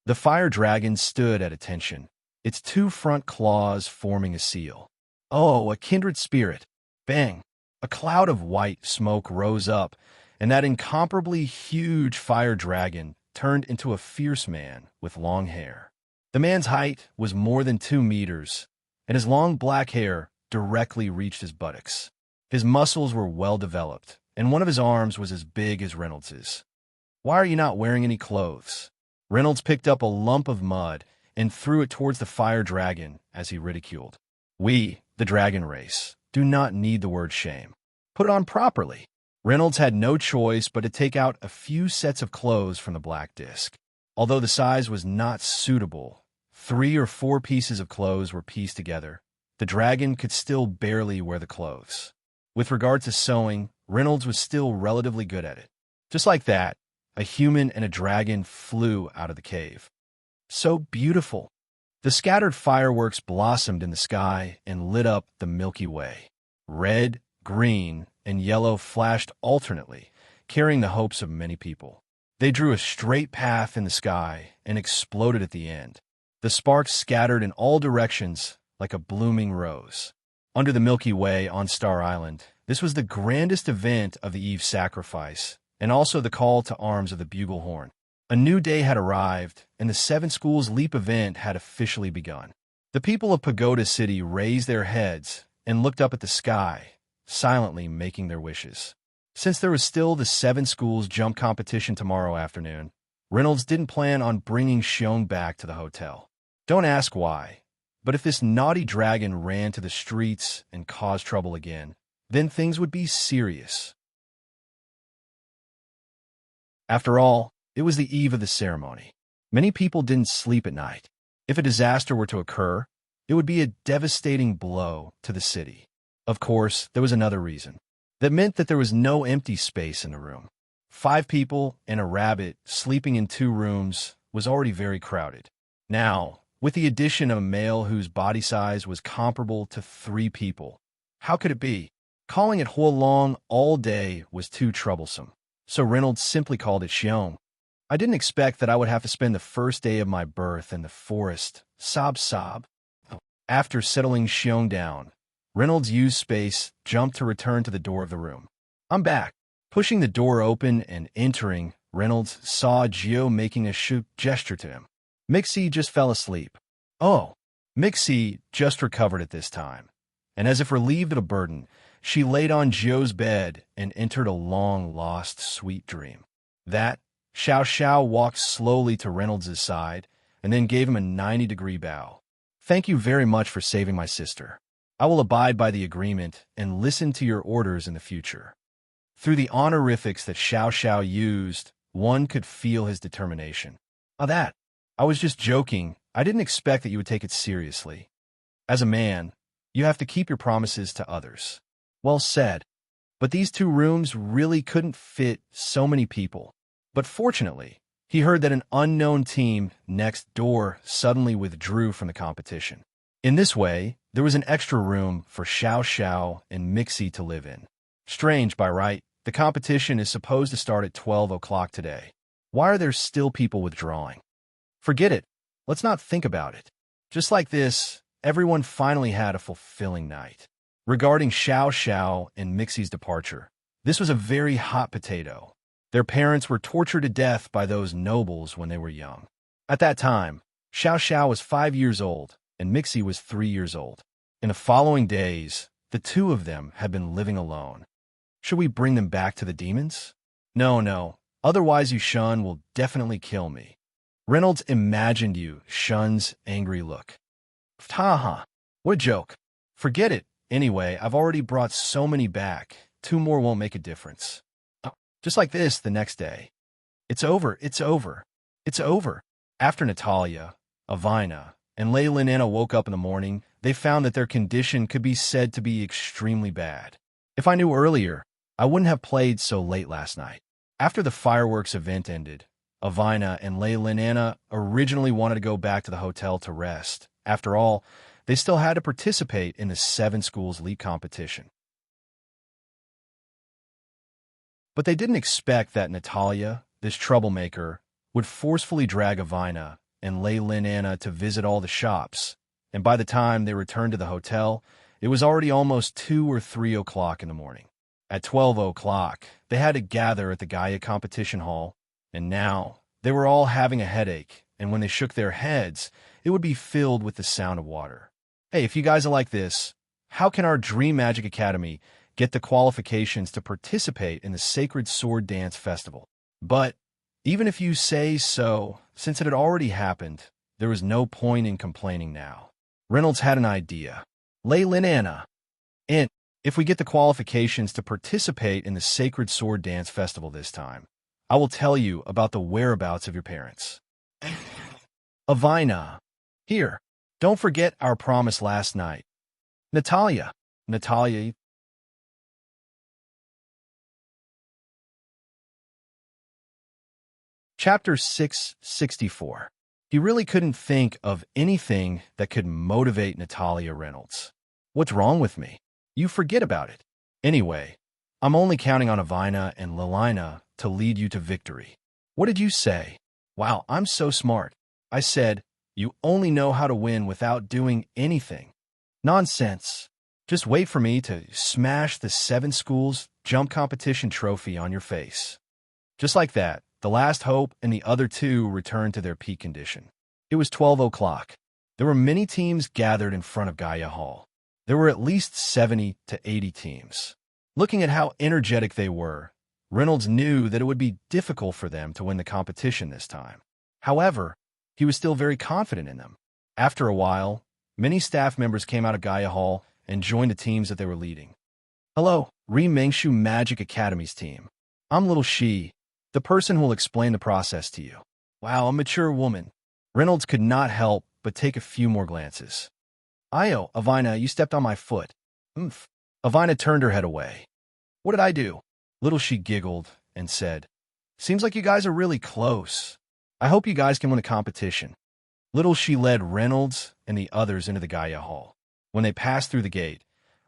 S1: The fire dragon stood at attention, its two front claws forming a seal. Oh, a kindred spirit. Bang! A cloud of white smoke rose up, and that incomparably huge fire dragon turned into a fierce man with long hair. The man's height was more than 2 meters, and his long black hair directly reached his buttocks. His muscles were well developed, and one of his arms was as big as Reynolds's. Why are you not wearing any clothes? Reynolds picked up a lump of mud and threw it towards the fire dragon as he ridiculed. We, the dragon race, do not need the word shame. Put it on properly. Reynolds had no choice but to take out a few sets of clothes from the black disc. Although the size was not suitable, 3 or 4 pieces of clothes were pieced together. The dragon could still barely wear the clothes. With regard to sewing, Reynolds was still relatively good at it. Just like that, a human and a dragon flew out of the cave. So beautiful. The scattered fireworks blossomed in the sky and lit up the Milky Way. Red, green, and yellow flashed alternately, carrying the hopes of many people. They drew a straight path in the sky and exploded at the end. The sparks scattered in all directions like a blooming rose. Under the Milky Way on Star Island, this was the grandest event of the Eve sacrifice, and also the call to arms of the bugle horn. A new day had arrived, and the Seven Schools Leap event had officially begun. The people of Pagoda City raised their heads and looked up at the sky, silently making their wishes. Since there was still the Seven Schools jump competition tomorrow afternoon, Reynolds didn't plan on bringing Xiong back to the hotel. Don't ask why, but if this naughty dragon ran to the streets and caused trouble again, then things would be serious. After all, it was the eve of the ceremony. Many people didn't sleep at night. If a disaster were to occur, it would be a devastating blow to the city. Of course, there was another reason. That meant that there was no empty space in the room. 5 people and a rabbit sleeping in 2 rooms was already very crowded. Now, with the addition of a male whose body size was comparable to 3 people, how could it be? Calling it Huolong all day was too troublesome, so Reynolds simply called it Xiong. I didn't expect that I would have to spend the first day of my birth in the forest, sob. After settling Xiong down, Reynolds used space, jumped to return to the door of the room. I'm back. Pushing the door open and entering, Reynolds saw Gio making a gesture to him. Mixie just fell asleep. Oh, Mixie just recovered at this time, and as if relieved of a burden, she laid on Gio's bed and entered a long-lost sweet dream. That, Xiao Xiao walked slowly to Reynolds' side and then gave him a 90-degree bow. Thank you very much for saving my sister. I will abide by the agreement and listen to your orders in the future. Through the honorifics that Xiao Xiao used, one could feel his determination. I was just joking. I didn't expect that you would take it seriously. As a man, you have to keep your promises to others. Well said. But these 2 rooms really couldn't fit so many people. But fortunately, he heard that an unknown team next door suddenly withdrew from the competition. In this way, there was an extra room for Xiao Xiao and Mixie to live in. Strange, by right, the competition is supposed to start at 12 o'clock today. Why are there still people withdrawing? Forget it. Let's not think about it. Just like this, everyone finally had a fulfilling night. Regarding Xiao Xiao and Mixie's departure, this was a very hot potato. Their parents were tortured to death by those nobles when they were young. At that time, Xiao Xiao was 5 years old, and Mixie was 3 years old. In the following days, the 2 of them had been living alone. Should we bring them back to the demons? No. Otherwise Yushun will definitely kill me. Reynolds imagined Yushun's angry look. Ha! What a joke. Forget it. Anyway, I've already brought so many back. 2 more won't make a difference. Just like this the next day. It's over. After Natalia, Avina, and Leyland Anna woke up in the morning, they found that their condition could be said to be extremely bad. If I knew earlier, I wouldn't have played so late last night. After the fireworks event ended, Avina and Leyland Anna originally wanted to go back to the hotel to rest. After all, they still had to participate in the 7 Schools Leap competition. But they didn't expect that Natalia, this troublemaker, would forcefully drag Avina and Leyland Anna to visit all the shops, and by the time they returned to the hotel, it was already almost 2 or 3 o'clock in the morning. At 12 o'clock, they had to gather at the Gaia competition hall, and now they were all having a headache, and when they shook their heads, it would be filled with the sound of water. Hey, if you guys are like this, how can our Dream Magic Academy get the qualifications to participate in the Sacred Sword Dance Festival? But even if you say so, since it had already happened, there was no point in complaining now. Reynolds had an idea. Leyland Anna, and if we get the qualifications to participate in the Sacred Sword Dance Festival this time, I will tell you about the whereabouts of your parents. Avina, here, don't forget our promise last night. Natalia. Chapter 664. He really couldn't think of anything that could motivate Natalia Reynolds. What's wrong with me? You forget about it. Anyway, I'm only counting on Avina and Lilina to lead you to victory. What did you say? Wow, I'm so smart. I said, you only know how to win without doing anything. Nonsense. Just wait for me to smash the 7 schools jump competition trophy on your face. Just like that, the last hope and the other 2 returned to their peak condition. It was 12 o'clock. There were many teams gathered in front of Gaia Hall. There were at least 70 to 80 teams. Looking at how energetic they were, Reynolds knew that it would be difficult for them to win the competition this time. However, he was still very confident in them. After a while, many staff members came out of Gaia Hall and joined the teams that they were leading. Hello, Mengshu Magic Academy's team. I'm Little Shi, the person who will explain the process to you. Wow, a mature woman. Reynolds could not help but take a few more glances. Ayo, Avina, you stepped on my foot. Oomph. Avina turned her head away. What did I do? Little She giggled and said, Seems like you guys are really close. I hope you guys can win a competition. Little She led Reynolds and the others into the Gaia Hall. When they passed through the gate,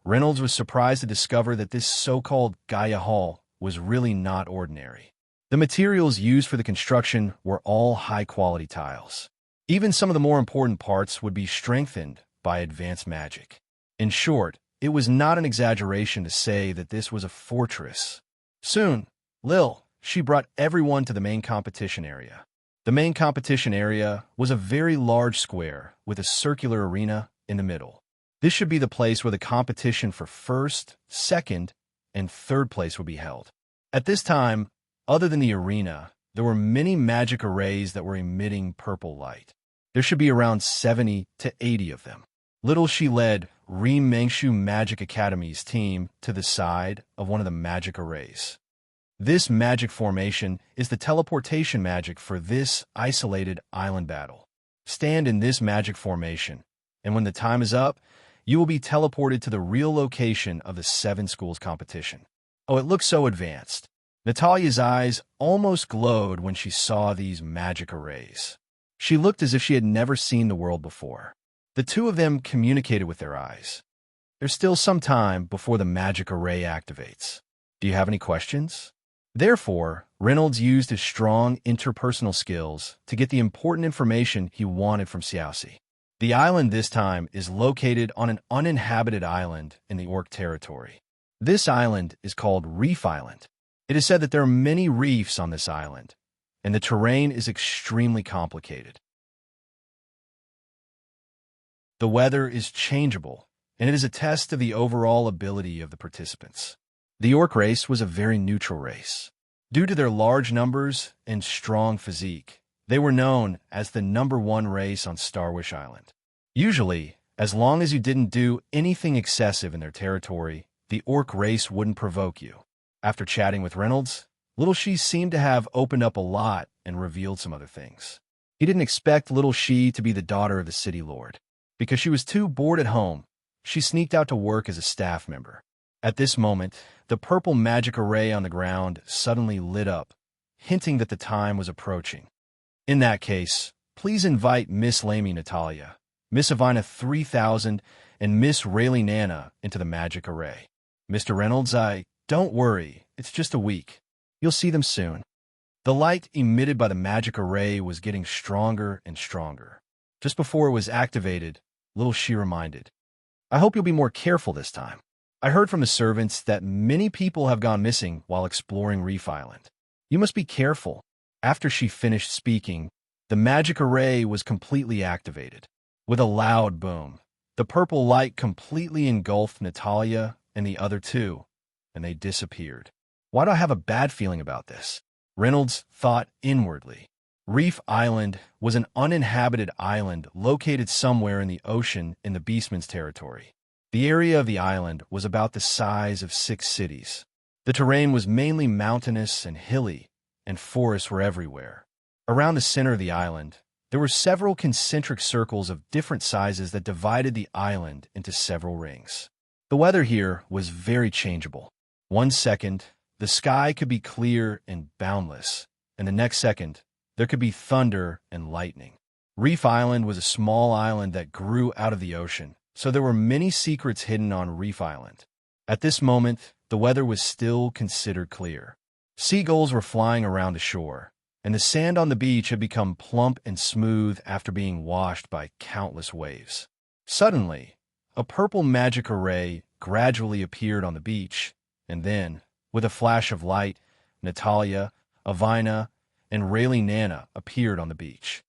S1: Reynolds was surprised to discover that this so-called Gaia Hall was really not ordinary. The materials used for the construction were all high-quality tiles. Even some of the more important parts would be strengthened by advanced magic. In short, it was not an exaggeration to say that this was a fortress. Soon, she brought everyone to the main competition area. The main competition area was a very large square with a circular arena in the middle. This should be the place where the competition for first, second, and third place would be held. At this time, other than the arena, there were many magic arrays that were emitting purple light. There should be around 70 to 80 of them. Little She led Mengshu Magic Academy's team to the side of one of the magic arrays. This magic formation is the teleportation magic for this isolated island battle. Stand in this magic formation, and when the time is up, you will be teleported to the real location of the 7 schools competition. Oh, it looks so advanced. Natalia's eyes almost glowed when she saw these magic arrays. She looked as if she had never seen the world before. The 2 of them communicated with their eyes. There's still some time before the magic array activates. Do you have any questions? Therefore, Reynolds used his strong interpersonal skills to get the important information he wanted from Xiaoxi. The island this time is located on an uninhabited island in the Orc territory. This island is called Reef Island. It is said that there are many reefs on this island, and the terrain is extremely complicated. The weather is changeable, and it is a test of the overall ability of the participants. The Orc race was a very neutral race. Due to their large numbers and strong physique, they were known as the #1 race on Starwish Island. Usually, as long as you didn't do anything excessive in their territory, the Orc race wouldn't provoke you. After chatting with Reynolds, Little She seemed to have opened up a lot and revealed some other things. He didn't expect Little She to be the daughter of the city lord. Because she was too bored at home, she sneaked out to work as a staff member. At this moment, the purple magic array on the ground suddenly lit up, hinting that the time was approaching. In that case, please invite Miss Lamy Natalia, Miss Avina 3000, and Miss Rayleigh Nana into the magic array. Mr. Reynolds, don't worry, it's just a week. You'll see them soon. The light emitted by the magic array was getting stronger and stronger. Just before it was activated, Little She reminded, I hope you'll be more careful this time. I heard from the servants that many people have gone missing while exploring Reef Island. You must be careful. After she finished speaking, the magic array was completely activated. With a loud boom, the purple light completely engulfed Natalia and the other 2, and they disappeared. Why do I have a bad feeling about this? Reynolds thought inwardly. Reef Island was an uninhabited island located somewhere in the ocean in the Beastman's territory. The area of the island was about the size of 6 cities. The terrain was mainly mountainous and hilly, and forests were everywhere. Around the center of the island, there were several concentric circles of different sizes that divided the island into several rings. The weather here was very changeable. One second, the sky could be clear and boundless, and the next second, there could be thunder and lightning. Reef Island was a small island that grew out of the ocean, so there were many secrets hidden on Reef Island. At this moment, the weather was still considered clear. Seagulls were flying around the shore, and the sand on the beach had become plump and smooth after being washed by countless waves. Suddenly, a purple magic array gradually appeared on the beach, and then, with a flash of light, Natalia, Avina, and Rayleigh Nana appeared on the beach.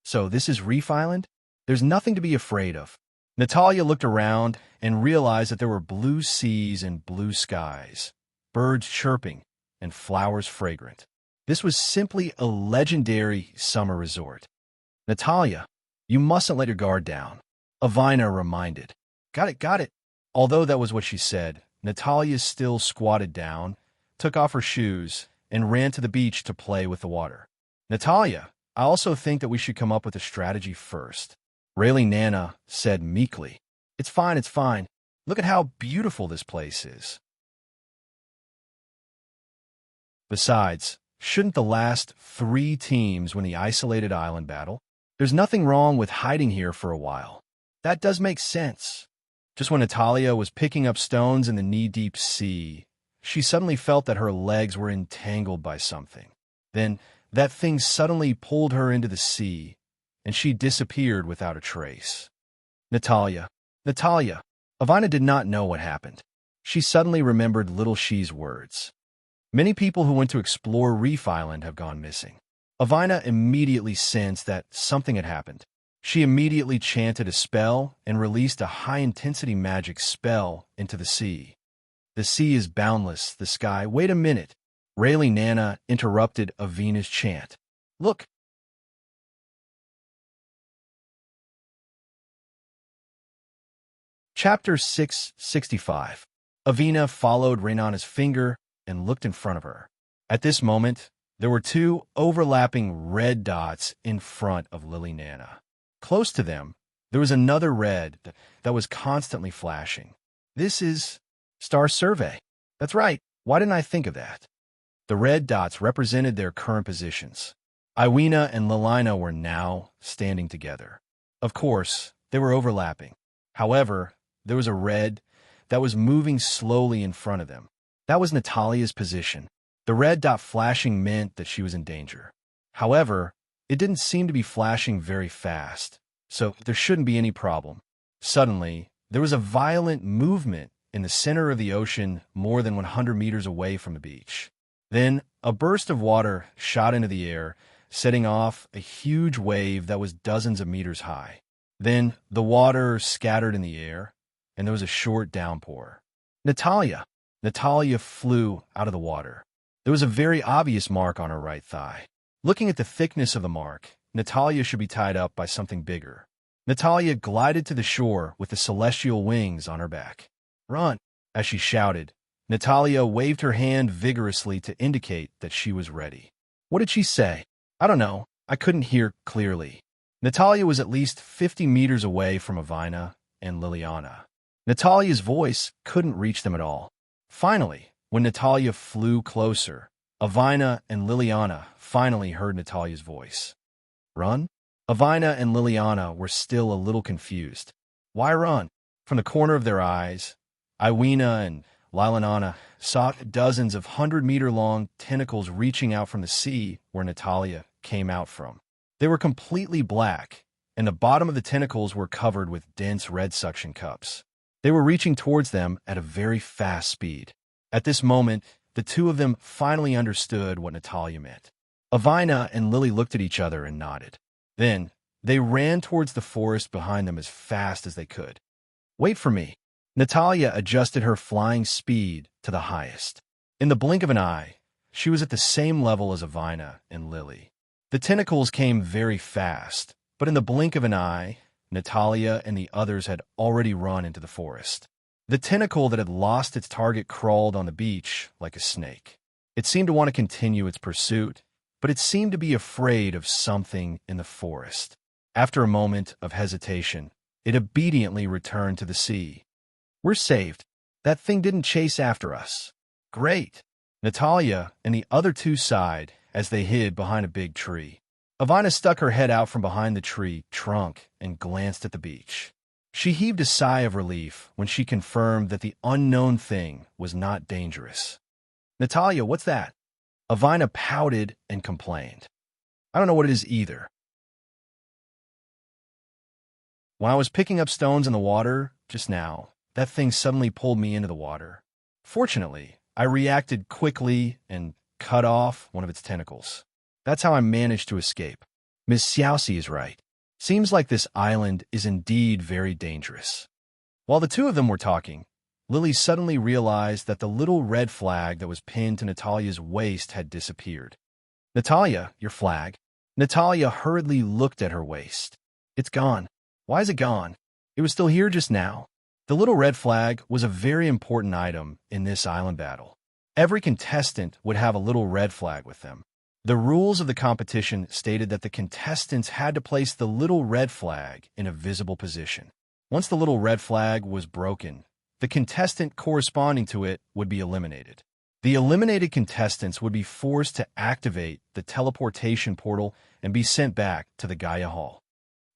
S1: So this is Reef Island? There's nothing to be afraid of. Natalia looked around and realized that there were blue seas and blue skies, birds chirping, and flowers fragrant. This was simply a legendary summer resort. Natalia, you mustn't let your guard down, Avina reminded. Got it. Although that was what she said, Natalia still squatted down, took off her shoes, and ran to the beach to play with the water. Natalia, I also think that we should come up with a strategy first, Rayleigh Nana said meekly. It's fine. Look at how beautiful this place is. Besides, shouldn't the last 3 teams win the isolated island battle? There's nothing wrong with hiding here for a while. That does make sense. Just when Natalia was picking up stones in the knee-deep sea, she suddenly felt that her legs were entangled by something. Then, that thing suddenly pulled her into the sea, and she disappeared without a trace. Natalia. Avina did not know what happened. She suddenly remembered Little She's words. Many people who went to explore Reef Island have gone missing. Avina immediately sensed that something had happened. She immediately chanted a spell and released a high-intensity magic spell into the sea. The sea is boundless, the sky— Wait a minute. Rayleigh Nana interrupted Avina's chant. Look. Chapter 665. Avina followed Raynana's finger and looked in front of her. At this moment, there were 2 overlapping red dots in front of Lily Nana. Close to them, there was another red that was constantly flashing. This is Star Survey. That's right. Why didn't I think of that? The red dots represented their current positions. Iwina and Lilina were now standing together. Of course, they were overlapping. However, there was a red that was moving slowly in front of them. That was Natalia's position. The red dot flashing meant that she was in danger. However, it didn't seem to be flashing very fast, so there shouldn't be any problem. Suddenly, there was a violent movement in the center of the ocean more than 100 meters away from the beach. Then, a burst of water shot into the air, setting off a huge wave that was dozens of meters high. Then, the water scattered in the air, and there was a short downpour. Natalia flew out of the water. There was a very obvious mark on her right thigh. Looking at the thickness of the mark, Natalia should be tied up by something bigger. Natalia glided to the shore with the celestial wings on her back. Run! As she shouted, Natalia waved her hand vigorously to indicate that she was ready. What did she say? I don't know. I couldn't hear clearly. Natalia was at least 50 meters away from Avina and Liliana. Natalia's voice couldn't reach them at all. Finally, when Natalia flew closer, Avina and Liliana finally heard Natalia's voice. Run? Avina and Liliana were still a little confused. Why run? From the corner of their eyes, Iwina and Liliana saw dozens of 100-meter-long tentacles reaching out from the sea where Natalia came out from. They were completely black, and the bottom of the tentacles were covered with dense red suction cups. They were reaching towards them at a very fast speed. At this moment, the 2 of them finally understood what Natalia meant. Avina and Lily looked at each other and nodded. Then, they ran towards the forest behind them as fast as they could. Wait for me. Natalia adjusted her flying speed to the highest. In the blink of an eye, she was at the same level as Avina and Lily. The tentacles came very fast, but in the blink of an eye, Natalia and the others had already run into the forest. The tentacle that had lost its target crawled on the beach like a snake. It seemed to want to continue its pursuit, but it seemed to be afraid of something in the forest. After a moment of hesitation, it obediently returned to the sea. We're saved. That thing didn't chase after us. Great. Natalia and the other 2 sighed as they hid behind a big tree. Avina stuck her head out from behind the tree trunk and glanced at the beach. She heaved a sigh of relief when she confirmed that the unknown thing was not dangerous. Natalia, what's that? Avina pouted and complained. I don't know what it is either. When I was picking up stones in the water just now, that thing suddenly pulled me into the water. Fortunately, I reacted quickly and cut off one of its tentacles. That's how I managed to escape. Miss Xiaoxi is right. Seems like this island is indeed very dangerous. While the two of them were talking, Lily suddenly realized that the little red flag that was pinned to Natalia's waist had disappeared. Natalia, your flag. Natalia hurriedly looked at her waist. It's gone. Why is it gone? It was still here just now. The little red flag was a very important item in this island battle. Every contestant would have a little red flag with them. The rules of the competition stated that the contestants had to place the little red flag in a visible position. Once the little red flag was broken, the contestant corresponding to it would be eliminated. The eliminated contestants would be forced to activate the teleportation portal and be sent back to the Gaia Hall.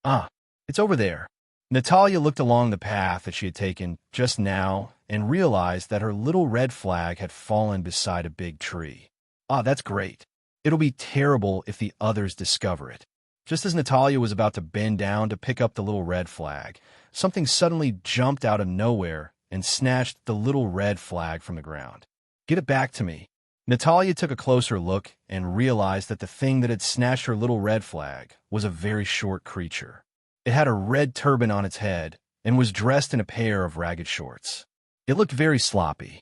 S1: Ah, it's over there. Natalia looked along the path that she had taken just now and realized that her little red flag had fallen beside a big tree. Ah, that's great. It'll be terrible if the others discover it. Just as Natalia was about to bend down to pick up the little red flag, something suddenly jumped out of nowhere and snatched the little red flag from the ground. Get it back to me. Natalia took a closer look and realized that the thing that had snatched her little red flag was a very short creature. It had a red turban on its head and was dressed in a pair of ragged shorts. It looked very sloppy.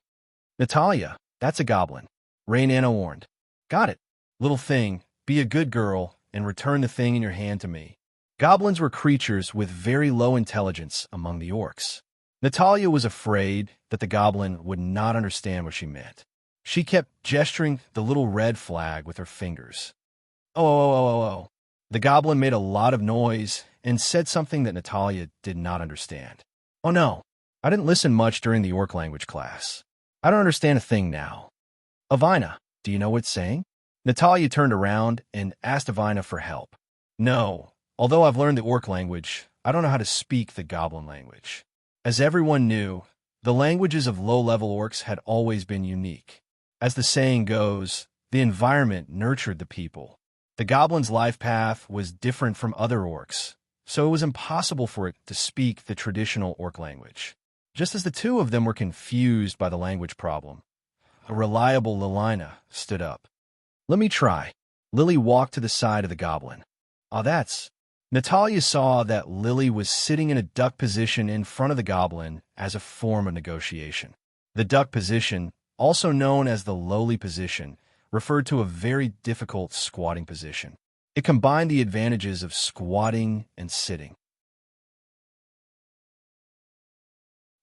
S1: Natalia, that's a goblin. Raynana warned. Got it. Little thing, be a good girl and return the thing in your hand to me. Goblins were creatures with very low intelligence among the orcs. Natalia was afraid that the goblin would not understand what she meant. She kept gesturing the little red flag with her fingers. Oh. The goblin made a lot of noise and said something that Natalia did not understand. Oh no, I didn't listen much during the orc language class. I don't understand a thing now. Avina, do you know what it's saying? Natalia turned around and asked Avina for help. No, although I've learned the orc language, I don't know how to speak the goblin language. As everyone knew, the languages of low-level orcs had always been unique. As the saying goes, the environment nurtured the people. The goblin's life path was different from other orcs, so it was impossible for it to speak the traditional orc language. Just as the two of them were confused by the language problem, a reliable Lilina stood up. Let me try. Lily walked to the side of the goblin. That's... Natalia saw that Lily was sitting in a duck position in front of the goblin as a form of negotiation. The duck position, also known as the lowly position, referred to a very difficult squatting position. It combined the advantages of squatting and sitting.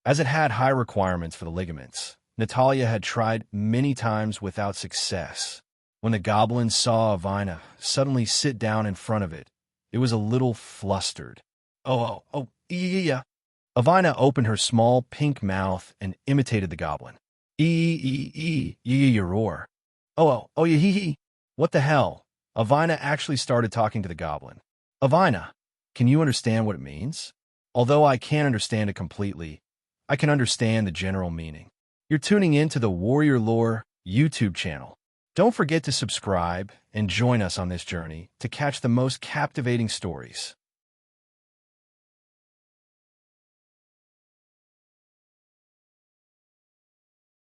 S1: As it had high requirements for the ligaments, Natalia had tried many times without success. When the goblin saw Avina suddenly sit down in front of it, it was a little flustered. Yeah. Avina opened her small pink mouth and imitated the goblin. You roar. Yeah. What the hell? Avina actually started talking to the goblin. Avina, can you understand what it means? Although I can't understand it completely, I can understand the general meaning. You're tuning in to the Warrior Lore YouTube channel. Don't forget to subscribe and join us on this journey to catch the most captivating stories.